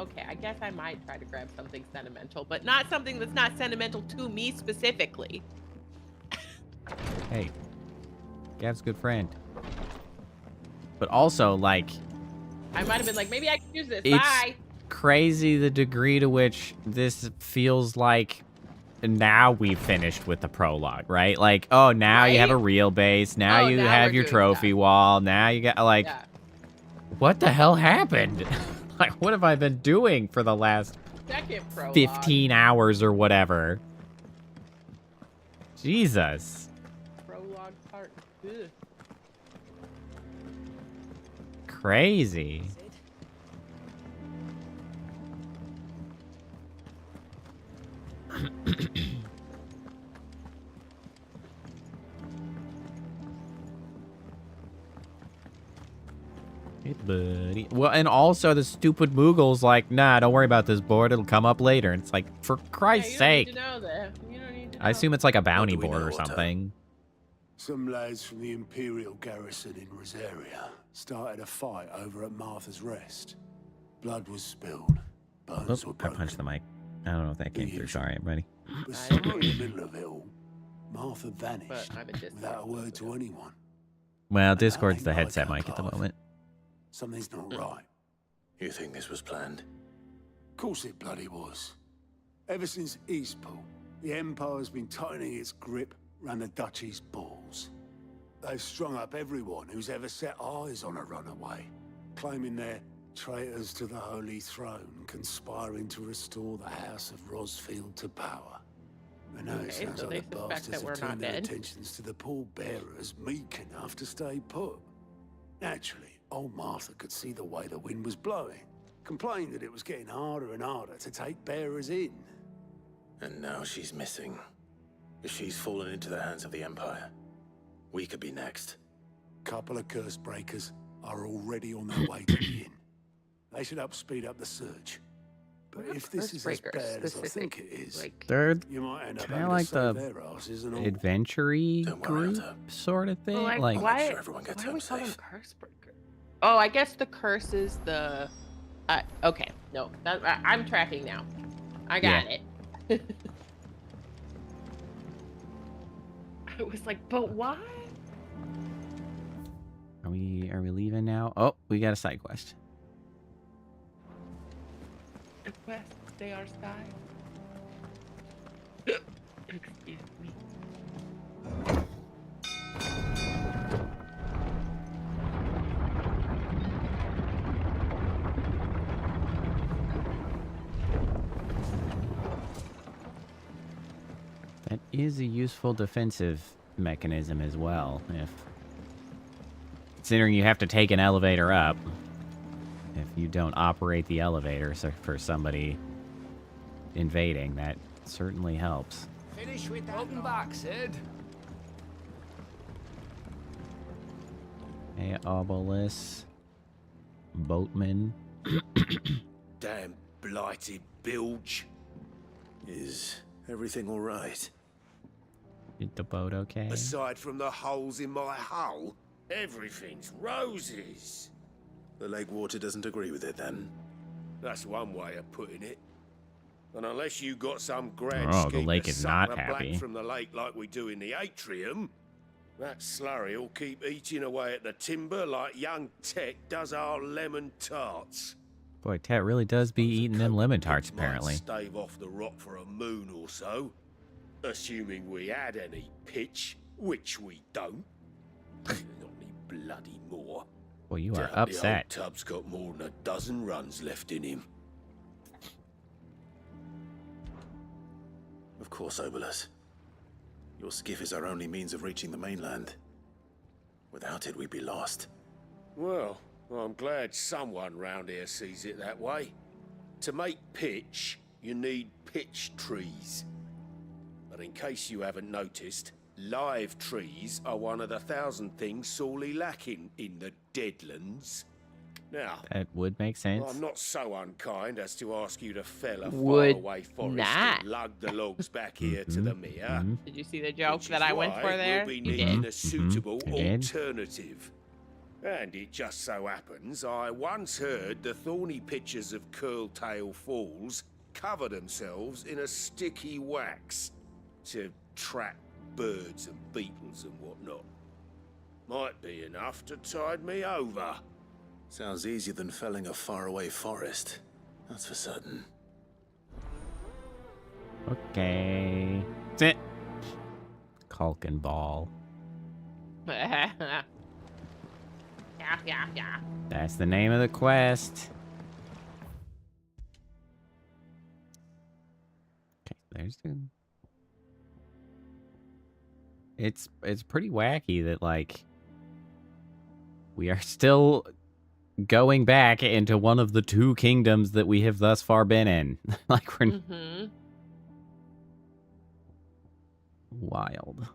Okay, I guess I might try to grab something sentimental, but not something that's not sentimental to me specifically. Hey, Gav's a good friend. But also, like... I might have been like, maybe I can use this. It's Bye. crazy the degree to which this feels like now we've finished with the prologue, right? Like, oh, now you have a real base. Now you now have we're your doing trophy wall. Now you got, like, Yeah. what the hell happened? Like, what have I been doing for the last Second prologue. 15 hours or whatever? Jesus. Prologue part. Ugh. Crazy. Hey, buddy. Well, and also the stupid Moogle's like, nah, don't worry about this board. It'll come up later. And it's like, for Christ's sake. You don't need to know that. You don't need to know. I assume it's like a bounty board or something. Some lads from the Imperial garrison in Rosaria started a fight over at Martha's Rest. Blood was spilled. bones were I broken. punched the mic. I don't know if that came through. Sorry, everybody. But somewhere in the middle of it all, Martha vanished But I'm a without a word to anyone. Well, And that Discord's ain't the like headset our mic at the Clive. moment. Something's not right. You think this was planned? Of course it bloody was. Ever since Eastpool, the Empire's been tightening its grip round the Duchy's balls. They've strung up everyone who's ever set eyes on a runaway, claiming they're traitors to the Holy Throne, conspiring to restore the House of Rosfield to power. And now it Okay, sounds so like they the suspect bastards that we're have not turned their dead. attentions to the pallbearers meek enough to stay put. Naturally, old Martha could see the way the wind was blowing, complained that it was getting harder and harder to take bearers in. And now she's missing. If she's fallen into the hands of the Empire, we could be next. Couple of curse breakers are already on their way to the inn. They should help speed up the search. But if this is as bad as I think it is, They're you might end up kind having of like to save the their asses and all. adventure-y group sort of thing. Well, like why do we call them curse breaker? Oh, I guess the curse is the. Okay, no, I'm tracking now. I got it. I was like, but why? Are we leaving now? Oh, we got a side quest. The quest, they are side. Excuse me. That is a useful defensive mechanism as well. If considering you have to take an elevator up, if you don't operate the elevator for somebody invading, that certainly helps. Finish with that. Welcome back, Sid. Hey, Obelisk, Boatman. Damn blighted bilge. Is everything all right? Is the boat okay? Aside from the holes in my hull, everything's roses. The lake water doesn't agree with it, then? That's one way of putting it. And unless you got some grand Oh, the scheme lake to is suck not the happy. black from the lake like we do in the atrium, that slurry will keep eating away at the timber like young Tech does our lemon tarts. Boy, Tet really does be eating them lemon tarts, apparently. Might stave off the rock for a moon or so, assuming we had any pitch, which we don't. Not any bloody more. Well, you are Doubt the upset. old tub's got more than a dozen runs left in him. Of course, Obelisk. Your skiff is our only means of reaching the mainland. Without it, we'd be lost. Well, I'm glad someone round here sees it that way. To make pitch, you need pitch trees. But in case you haven't noticed, live trees are one of the 1,000 things sorely lacking in the Deadlands. Now, That would make sense. I'm not so unkind as to ask you to fell a Would faraway forest not. and lug the logs back here to the mere. Did you see the joke that I went for there? We'll be You needing did. a suitable I did. alternative. And it just so happens I once heard the thorny pitchers of Curltail Falls cover themselves in a sticky wax to trap birds and beetles and whatnot. Might be enough to tide me over. Sounds easier than felling a faraway forest. That's for certain. Okay. That's it. Culkin Ball. yeah. That's the name of the quest. Okay, there's the... It's pretty wacky that, like, we are still going back into one of the two kingdoms that we have thus far been in. Like, we're wild.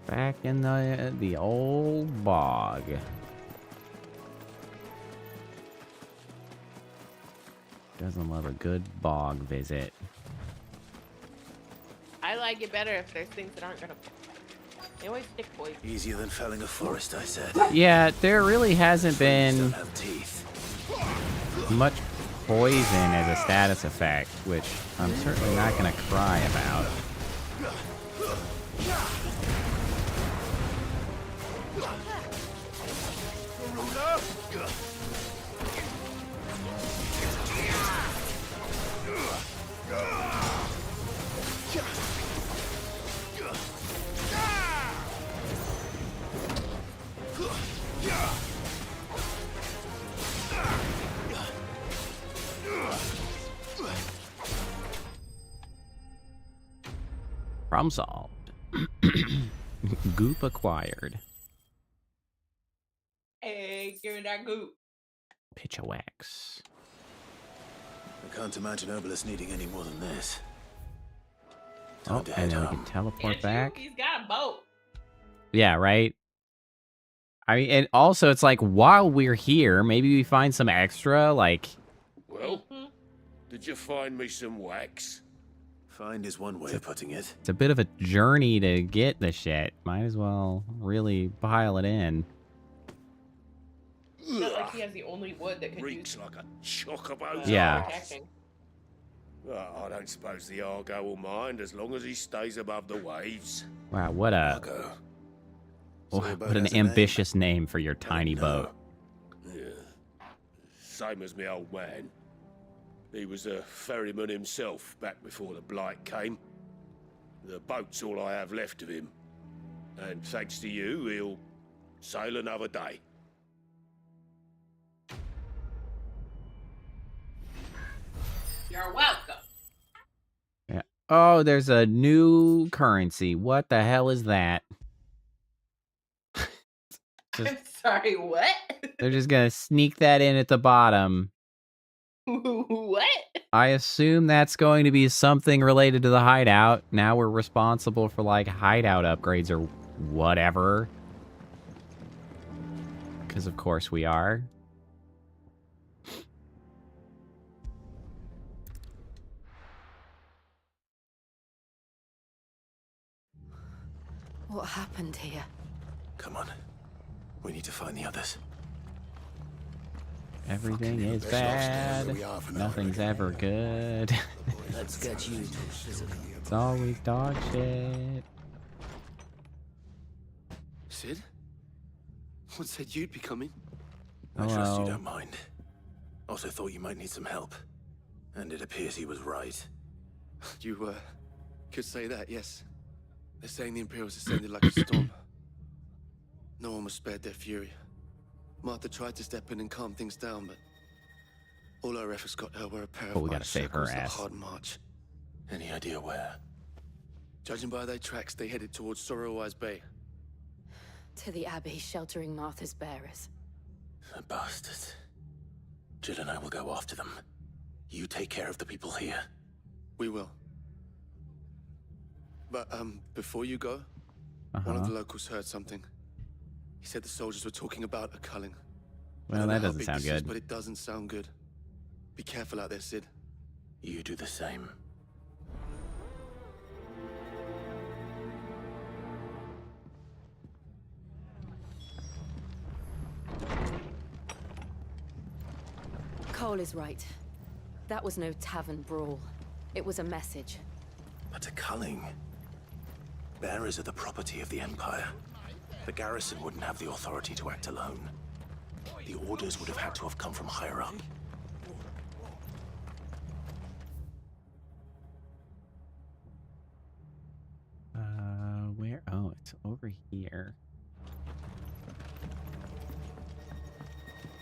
Back in the old bog. Doesn't love a good bog visit. I like it better if there's things that aren't gonna. They always stick poison. Easier than felling a forest, I said. Yeah, there really hasn't been Don't have teeth. much poison as a status effect, which I'm certainly not going to cry about. Problem solved. Goop acquired. Hey, give me that goop. Pitch a wax. I can't imagine Obelisk needing any more than this. Oh, and then we can teleport back. He's got a boat. Yeah, right? I mean, and also it's like, while we're here, maybe we find some extra, like... Well, did you find me some wax? Find is one way of putting it. It's a bit of a journey to get the shit. Might as well really pile it in. It's not like he has the only wood that could Reeks use. like a chocobo. Yeah. Well, I don't suppose the Argo will mind as long as he stays above the waves. Wow, what a... Argo. What an ambitious name for your tiny boat. Yeah. Same as my old man. He was a ferryman himself back before the blight came. The boat's all I have left of him. And thanks to you, he'll sail another day. You're welcome. Yeah. Oh, there's a new currency. What the hell is that? I'm sorry, what? They're just gonna sneak that in at the bottom. What? I assume that's going to be something related to the hideout. Now we're responsible for, like, hideout upgrades or whatever. Because of course we are. What happened here? Come on. We need to find the others. Everything is bad. Nothing's ever good. Let's get you to physical. It's always dog shit. Sid? What said you'd be coming? I trust you Hello. don't mind. Also thought you might need some help. And it appears he was right. You, could say that, yes. They're saying the Imperials ascended like a storm. No one was spared their fury. Martha tried to step in and calm things down, but all our efforts got her were a pair of But we gotta ice save her shackles and a ass. hard march. Any idea where? Judging by their tracks, they headed towards Sorrowwise Bay. To the Abbey sheltering Martha's bearers. The bastards. Jill and I will go after them. You take care of the people here. We will. But, before you go, one of the locals heard something. He said the soldiers were talking about a culling. I Well, don't know that how doesn't big sound this is, good. but it doesn't sound good. Be careful out there, Sid. You do the same. Cole is right. That was no tavern brawl. It was a message. But a culling. Bearers are the property of the Empire. The garrison wouldn't have the authority to act alone. The orders would have had to have come from higher up. Where? Oh, it's over here.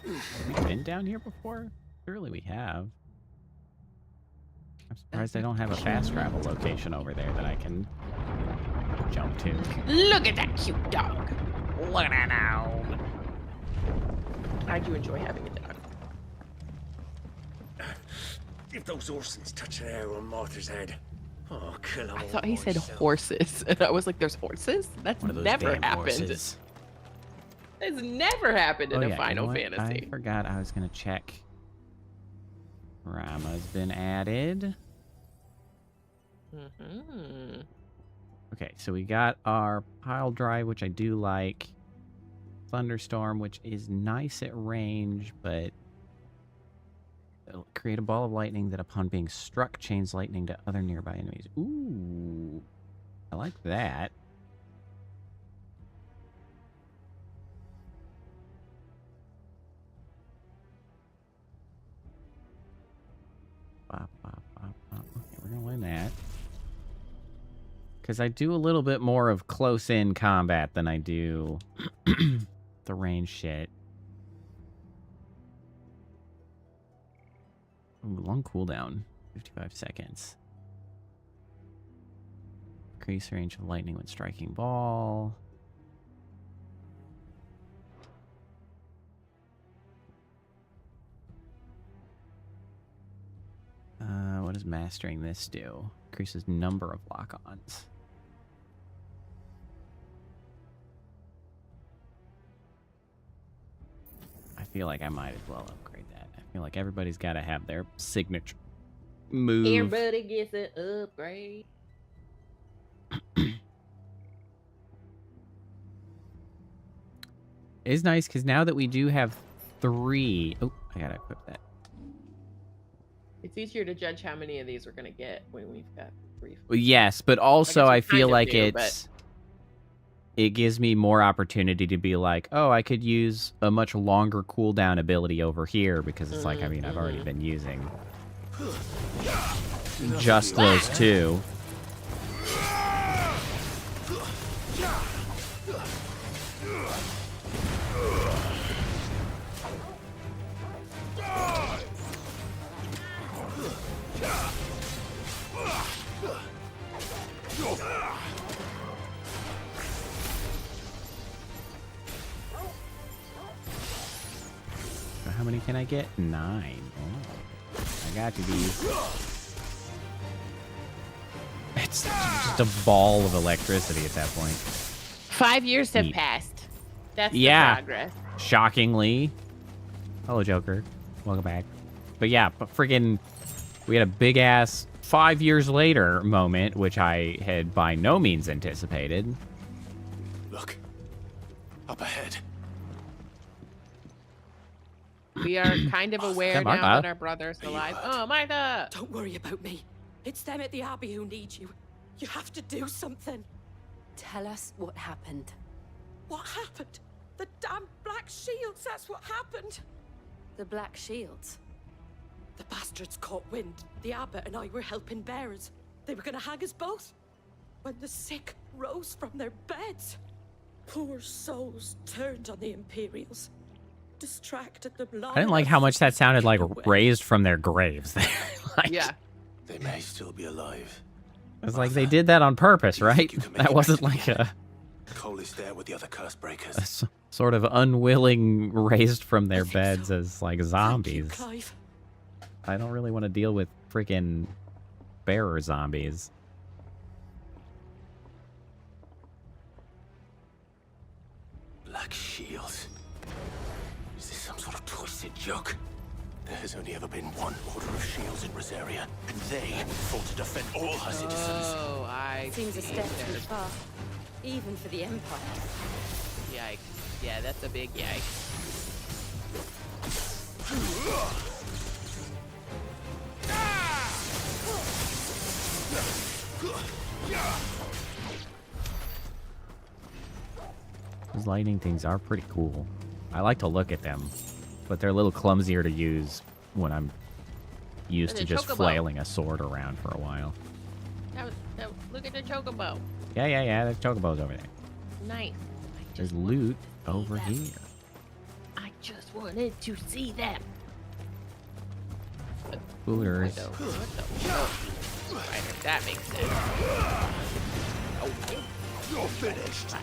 Have we been down here before? Surely we have. I'm surprised I don't have a fast travel location over there that I can jump to. Look at that cute dog. Look at that dog. I do enjoy having a dog. If those horses touch an arrow on Martha's head, oh, kill them. I thought he said horses, and I was like, "There's horses? That's One of those never damn happened. horses. That's never happened in Oh, a yeah, Final you know what? Fantasy." I forgot I was gonna check Rama's been added. Okay, so we got our pile drive, which I do like. Thunderstorm, which is nice at range, but it'll create a ball of lightning that upon being struck chains lightning to other nearby enemies. Ooh, I like that. Okay, we're gonna win that. Because I do a little bit more of close-in combat than I do the range shit. Ooh, long cooldown, 55 seconds. Increase range of lightning when striking ball. What does mastering this do? Increases number of lock-ons. I feel like I might as well upgrade that. I feel like everybody's got to have their signature move. Everybody gets an upgrade. It's nice because now that we do have 3... Oh, I gotta equip that. It's easier to judge how many of these we're gonna get when we've got 3. Well, yes, but also I feel like do, it gives me more opportunity to be like, oh, I could use a much longer cooldown ability over here because it's like, I mean, I've already been using just those 2. How many can I get? 9. Oh, I got you these. It's just a ball of electricity at that point. 5 years have passed. That's the progress. Shockingly. Hello, Joker. Welcome back. But yeah, but friggin', we had a big ass 5 years later moment, which I had by no means anticipated. Look, up ahead. We are kind of aware now that our brother's alive. Oh, Martha! Don't worry about me. It's them at the Abbey who need you. You have to do something. Tell us what happened. What happened? The damn Black Shields, that's what happened. The Black Shields? The bastards caught wind. The abbot and I were helping bearers. They were gonna hang us both. When the sick rose from their beds, poor souls turned on the Imperials. Distracted them long I didn't like how much that sounded like raised from their graves there. Like, yeah. They may still be alive. It was like they did that on purpose, right? That wasn't like a Cole is there with the other curse breakers. sort of unwilling raised from their beds as like zombies. Clive. I don't really want to deal with freaking bearer zombies. Black Shields. Is this some sort of twisted joke? There has only ever been one Order of Shields in Rosaria, and they fought to defend all her citizens. Oh, I Seems a see. step too far, even for the Empire. Yikes. Yeah, that's a big yikes. Those lightning things are pretty cool. I like to look at them, but they're a little clumsier to use when I'm used to just flailing a sword around for a while. Look at the chocobo. Yeah, there's chocobos over there. Nice. There's loot over here. I just wanted to see that. Booters. Right, that makes sense. Oh, you're finished.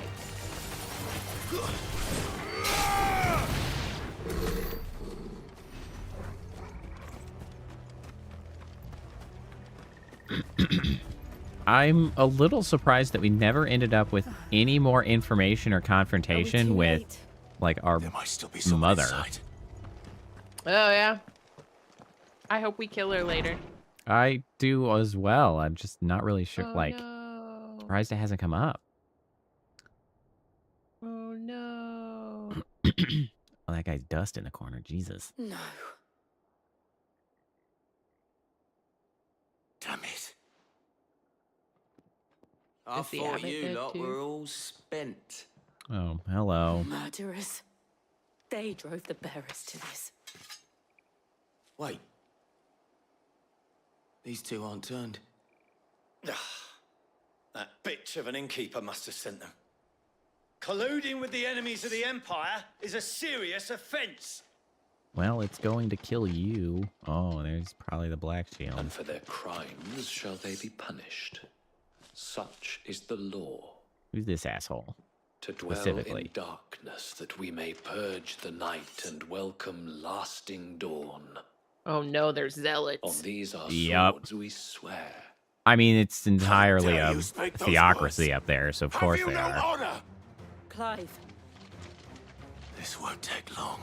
I'm a little surprised that we never ended up with any more information or confrontation with, like, our mother. Oh, yeah. I hope we kill her later. I do as well. I'm just not really sure. Oh, like, no. surprised it hasn't come up. Oh, no. Oh, that guy's dust in the corner. Jesus. No. Damn it. I thought you lot were all spent. Oh, hello. Murderers. They drove the bearers to this. Wait. These two aren't turned. That bitch of an innkeeper must have sent them. Colluding with the enemies of the Empire is a serious offense. Well, it's going to kill you. Oh, there's probably the black shield. And for their crimes shall they be punished. Such is the law. Who's this asshole? To dwell Specifically. in darkness, that we may purge the night and welcome lasting dawn. Oh no, there's zealots. On these our Yep. swords we swear. I mean, it's entirely a theocracy up there, so of course they are. Clive. This won't take long.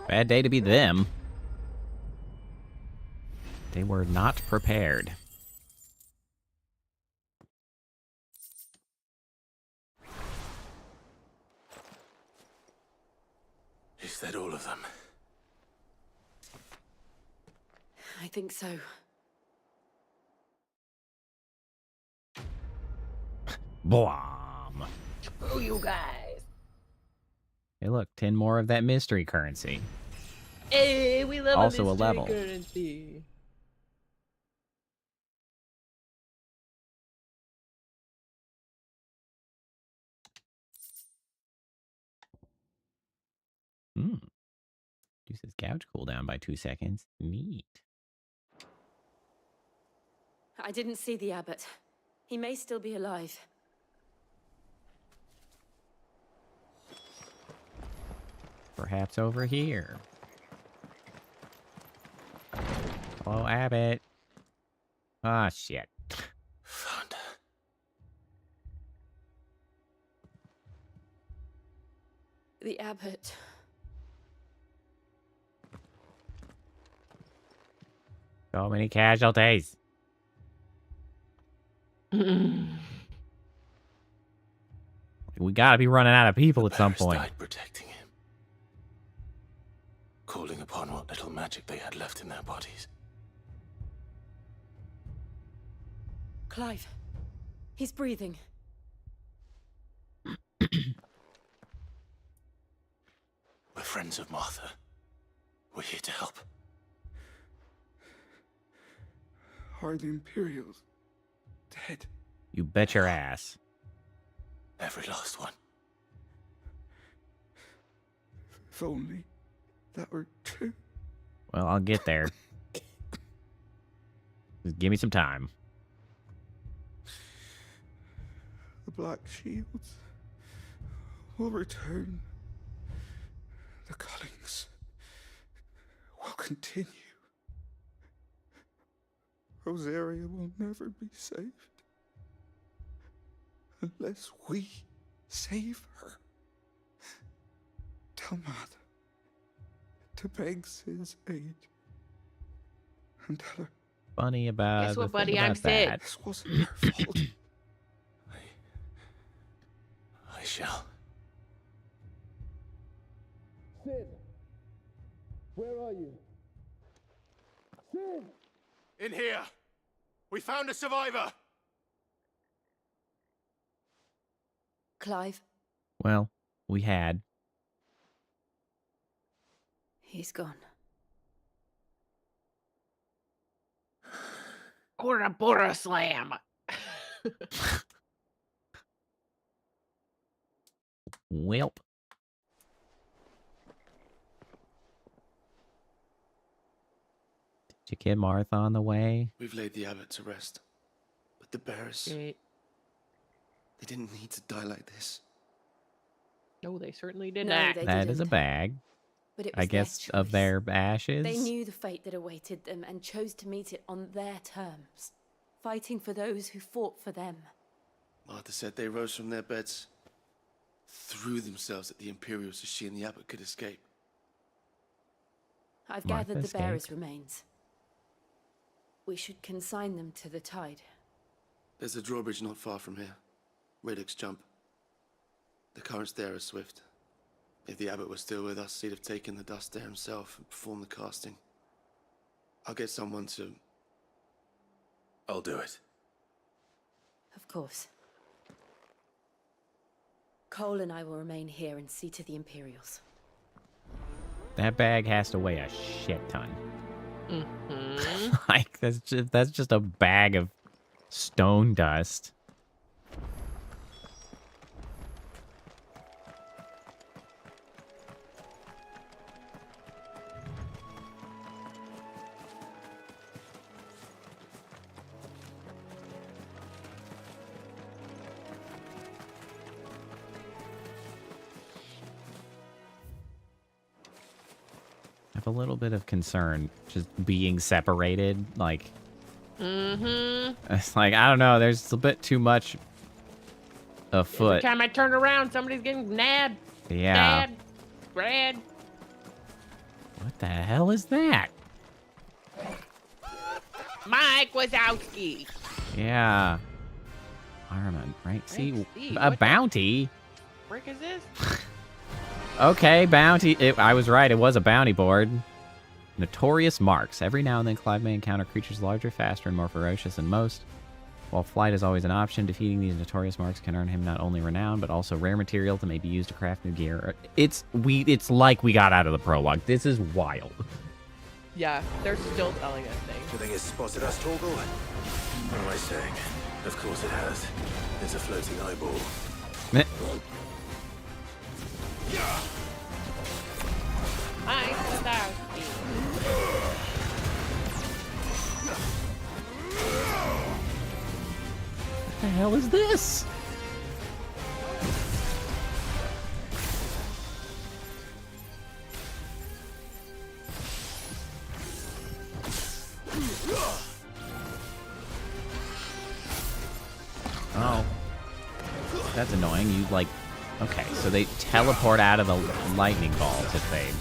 Bad day to be them. They were not prepared. Is that all of them? I think so. Blam. Oh, you guys. Hey, look, 10 more of that mystery currency. Hey, we love Also a mystery level. currency. Reduces gouge cooldown by 2 seconds. Neat. I didn't see the abbot. He may still be alive. Perhaps over here. Hello, Abbott. Ah, shit. Found her. The abbot. So many casualties. We gotta be running out of people at some point. Died protecting him. Calling upon what little magic they had left in their bodies. Clive. He's breathing. We're friends of Martha. We're here to help. Are the Imperials dead? You bet your ass. Every last one. If only that were true. Well, I'll get there. Just give me some time. The Black Shields will return. The cullings will continue. Rosaria will never be saved unless we save her. Tell Mother to beg Sid's aid and tell her. Funny about Guess what, the buddy? thing I'm about Sid. that. This wasn't her fault. I shall. Sid, where are you? Sid! In here! We found a survivor! Clive. Well, we had. He's gone. Bora Bora Slam. Welp. Did you get Martha on the way? We've laid the abbot to rest. But the bearers... Great. They didn't need to die like this. No, they certainly did No, not. they That is a didn't. bag. But it I was their guess of choice. their ashes. They knew the fate that awaited them and chose to meet it on their terms, fighting for those who fought for them. Martha said they rose from their beds, threw themselves at the Imperials so she and the abbot could escape. I've Martha gathered the escaped. bearers' remains. We should consign them to the tide. There's a drawbridge not far from here. Radix jump. The currents there are swift. If the abbot was still with us, he'd have taken the dust there himself and performed the casting. I'll get someone to... I'll do it. Of course. Cole and I will remain here and see to the Imperials. That bag has to weigh a shit ton. Mm-hmm. Like, that's just a bag of stone dust. I have a little bit of concern just being separated. Like, it's like, I don't know, there's a bit too much afoot. Every time I turn around, somebody's getting nabbed. Yeah. Stabbed, grabbed. What the hell is that? Mike Wazowski. Yeah. Armand, right? See, see, a what bounty? Frick is this? Okay, bounty. I was right. It was a bounty board. Notorious marks. Every now and then, Clive may encounter creatures larger, faster, and more ferocious than most. While flight is always an option, defeating these notorious marks can earn him not only renown, but also rare material that may be used to craft new gear. It's like we got out of the prologue. This is wild. Yeah, they're still telling us things. Do you think it's spotted us, Torgal? What am I saying? Of course it has. It's a floating eyeball. Mike Wazowski. What the hell is this? Oh. That's annoying. You, like... Okay, so they teleport out of the lightning balls if they...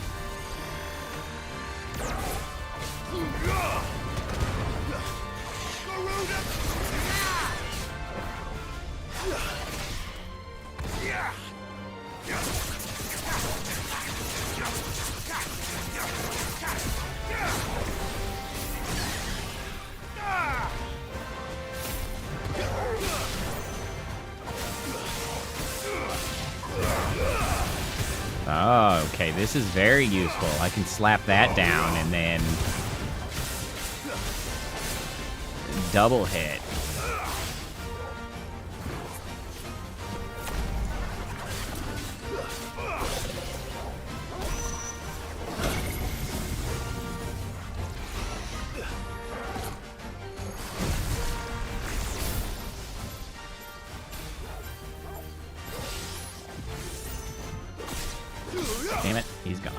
Oh, okay, this is very useful. I can slap that down and then double hit. Damn it, he's gone.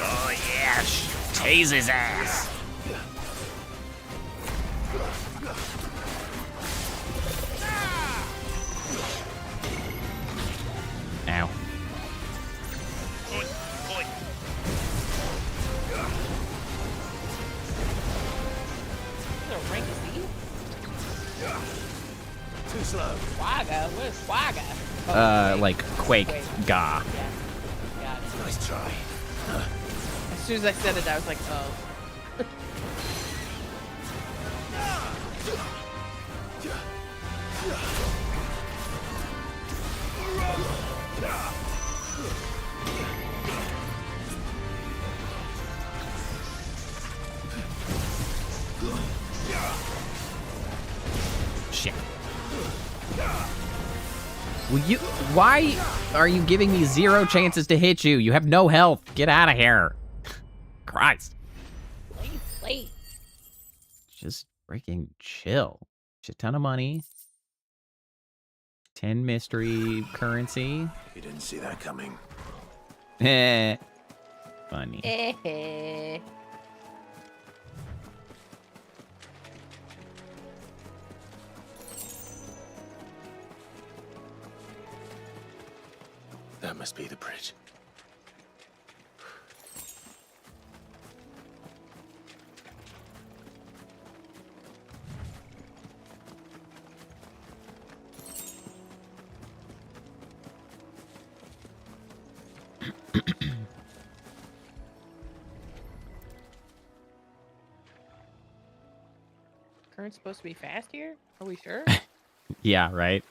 Oh yeah, tase his ass. Ow. Too slow. Swagger? What is swagger? Like Quake. Gah. Yeah. Got it. Nice try. As soon as I said it, I was like, oh. Shit. Why are you giving me 0 chances to hit you? You have no health. Get out of here. Christ. Please. Just freaking chill. Shit ton of money. 10 mystery currency. You didn't see that coming. Eh. Funny. That must be the bridge. Current's supposed to be fast here? Are we sure? Yeah, right?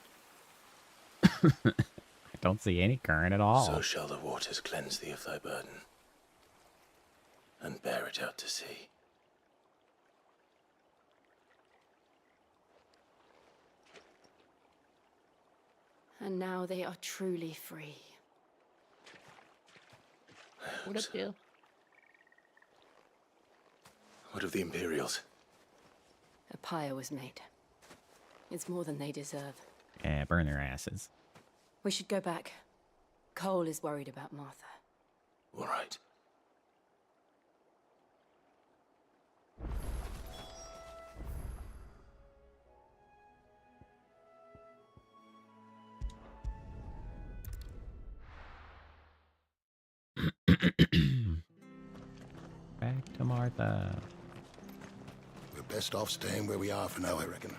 I don't see any current at all. So shall the waters cleanse thee of thy burden, and bear it out to sea. And now they are truly free. What up, Jill? What of the Imperials? A pyre was made. It's more than they deserve. Yeah, burn their asses. We should go back. Cole is worried about Martha. All right. Back to Martha. We're best off staying where we are for now, I reckon.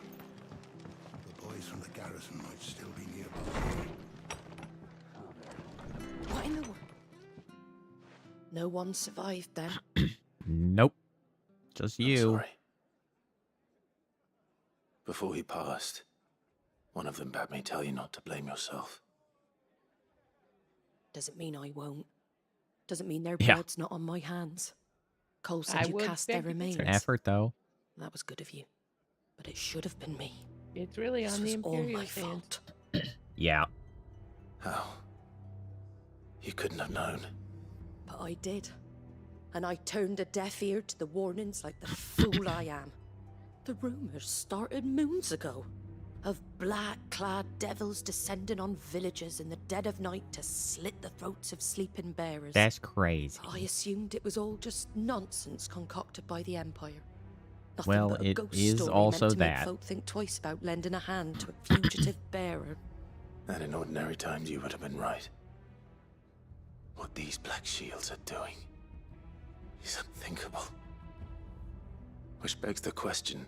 The boys from the garrison might still be nearby. What in the world? No one survived then? Nope. Just you. Sorry. Before he passed, one of them bade me tell you not to blame yourself. Doesn't mean I won't. Doesn't mean their Yeah. blood's not on my hands. Cole said you would cast beg their to remains. It's an effort, though. That was good of you. But it should have been me. It's really This on the was all my Imperial's hands. fault. Yeah. How? You couldn't have known. But I did. And I turned a deaf ear to the warnings like the fool I am. The rumors started moons ago. Of black-clad devils descending on villages in the dead of night to slit the throats of sleeping bearers. That's crazy. I assumed it was all just nonsense concocted by the Empire. Nothing Well, but a it ghost is story also meant to that. make folk think twice about lending a hand to a fugitive bearer. And in ordinary times you would have been right. What these Black Shields are doing is unthinkable. Which begs the question,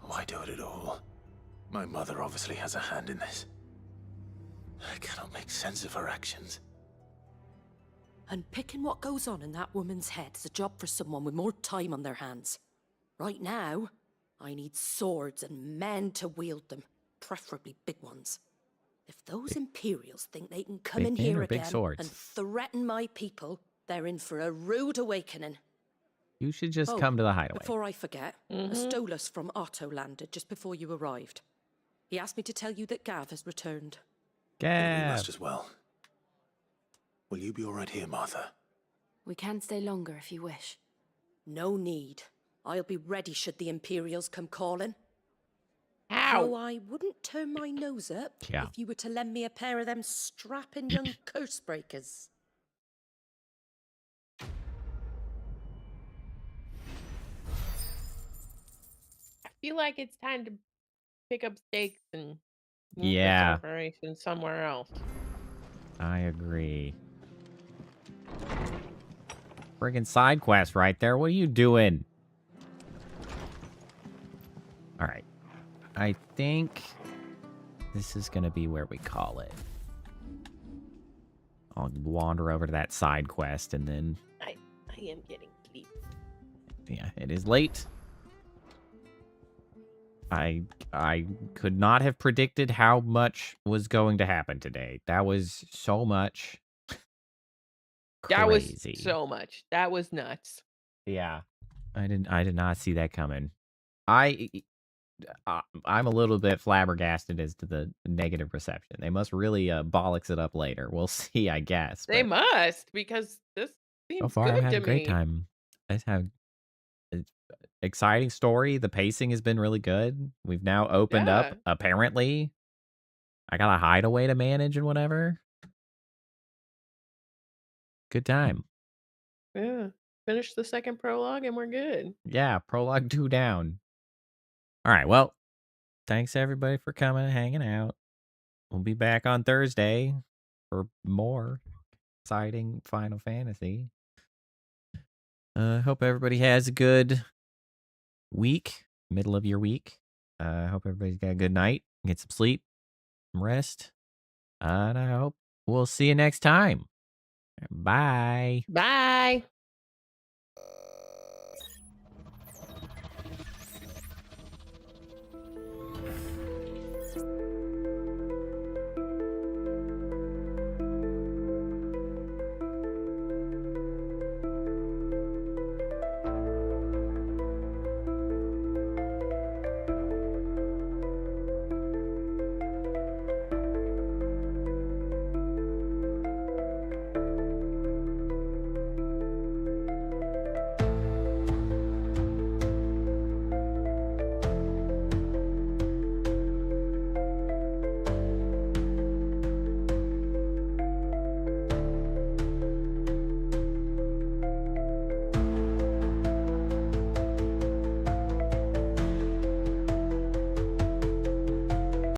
why do it at all? My mother obviously has a hand in this. I cannot make sense of her actions. And picking what goes on in that woman's head is a job for someone with more time on their hands. Right now, I need swords and men to wield them, preferably big ones. If those Imperials think they can come Big in men here or big again swords? and threaten my people, they're in for a rude awakening. You should just Oh, come to the hideaway. Before I forget, a Stolas from Otto landed just before you arrived. He asked me to tell you that Gav has returned. Then we Gav. must as well. Will you be all right here, Martha? We can stay longer if you wish. No need. I'll be ready should the Imperials come calling. Ow! Though I wouldn't turn my nose up Yeah. if you were to lend me a pair of them strapping young curse breakers. I feel like it's time to pick up stakes and move Yeah. this operation somewhere else. I agree. Friggin' side quest right there. What are you doing? All right. I think this is going to be where we call it. I'll wander over to that side quest and then... I am getting sleep. Yeah, it is late. I could not have predicted how much was going to happen today. That was so much. That was Crazy. so much. That was nuts. Yeah. I did not see that coming. I'm a little bit flabbergasted as to the negative reception. They must really bollocks it up later. We'll see, I guess. They But must, because this so seems far, I've good had to a great me. time. I just have an exciting story. The pacing has been really good. We've now opened up, Yeah. apparently. I got a hideaway to manage and whatever. Good time. Yeah. Finish the second prologue and we're good. Yeah, prologue 2 down. All right, well, thanks everybody for coming and hanging out. We'll be back on Thursday for more exciting Final Fantasy. Hope everybody has a good week, middle of your week. Hope everybody's got a good night. Get some sleep, some rest. And I hope we'll see you next time. Bye. Bye.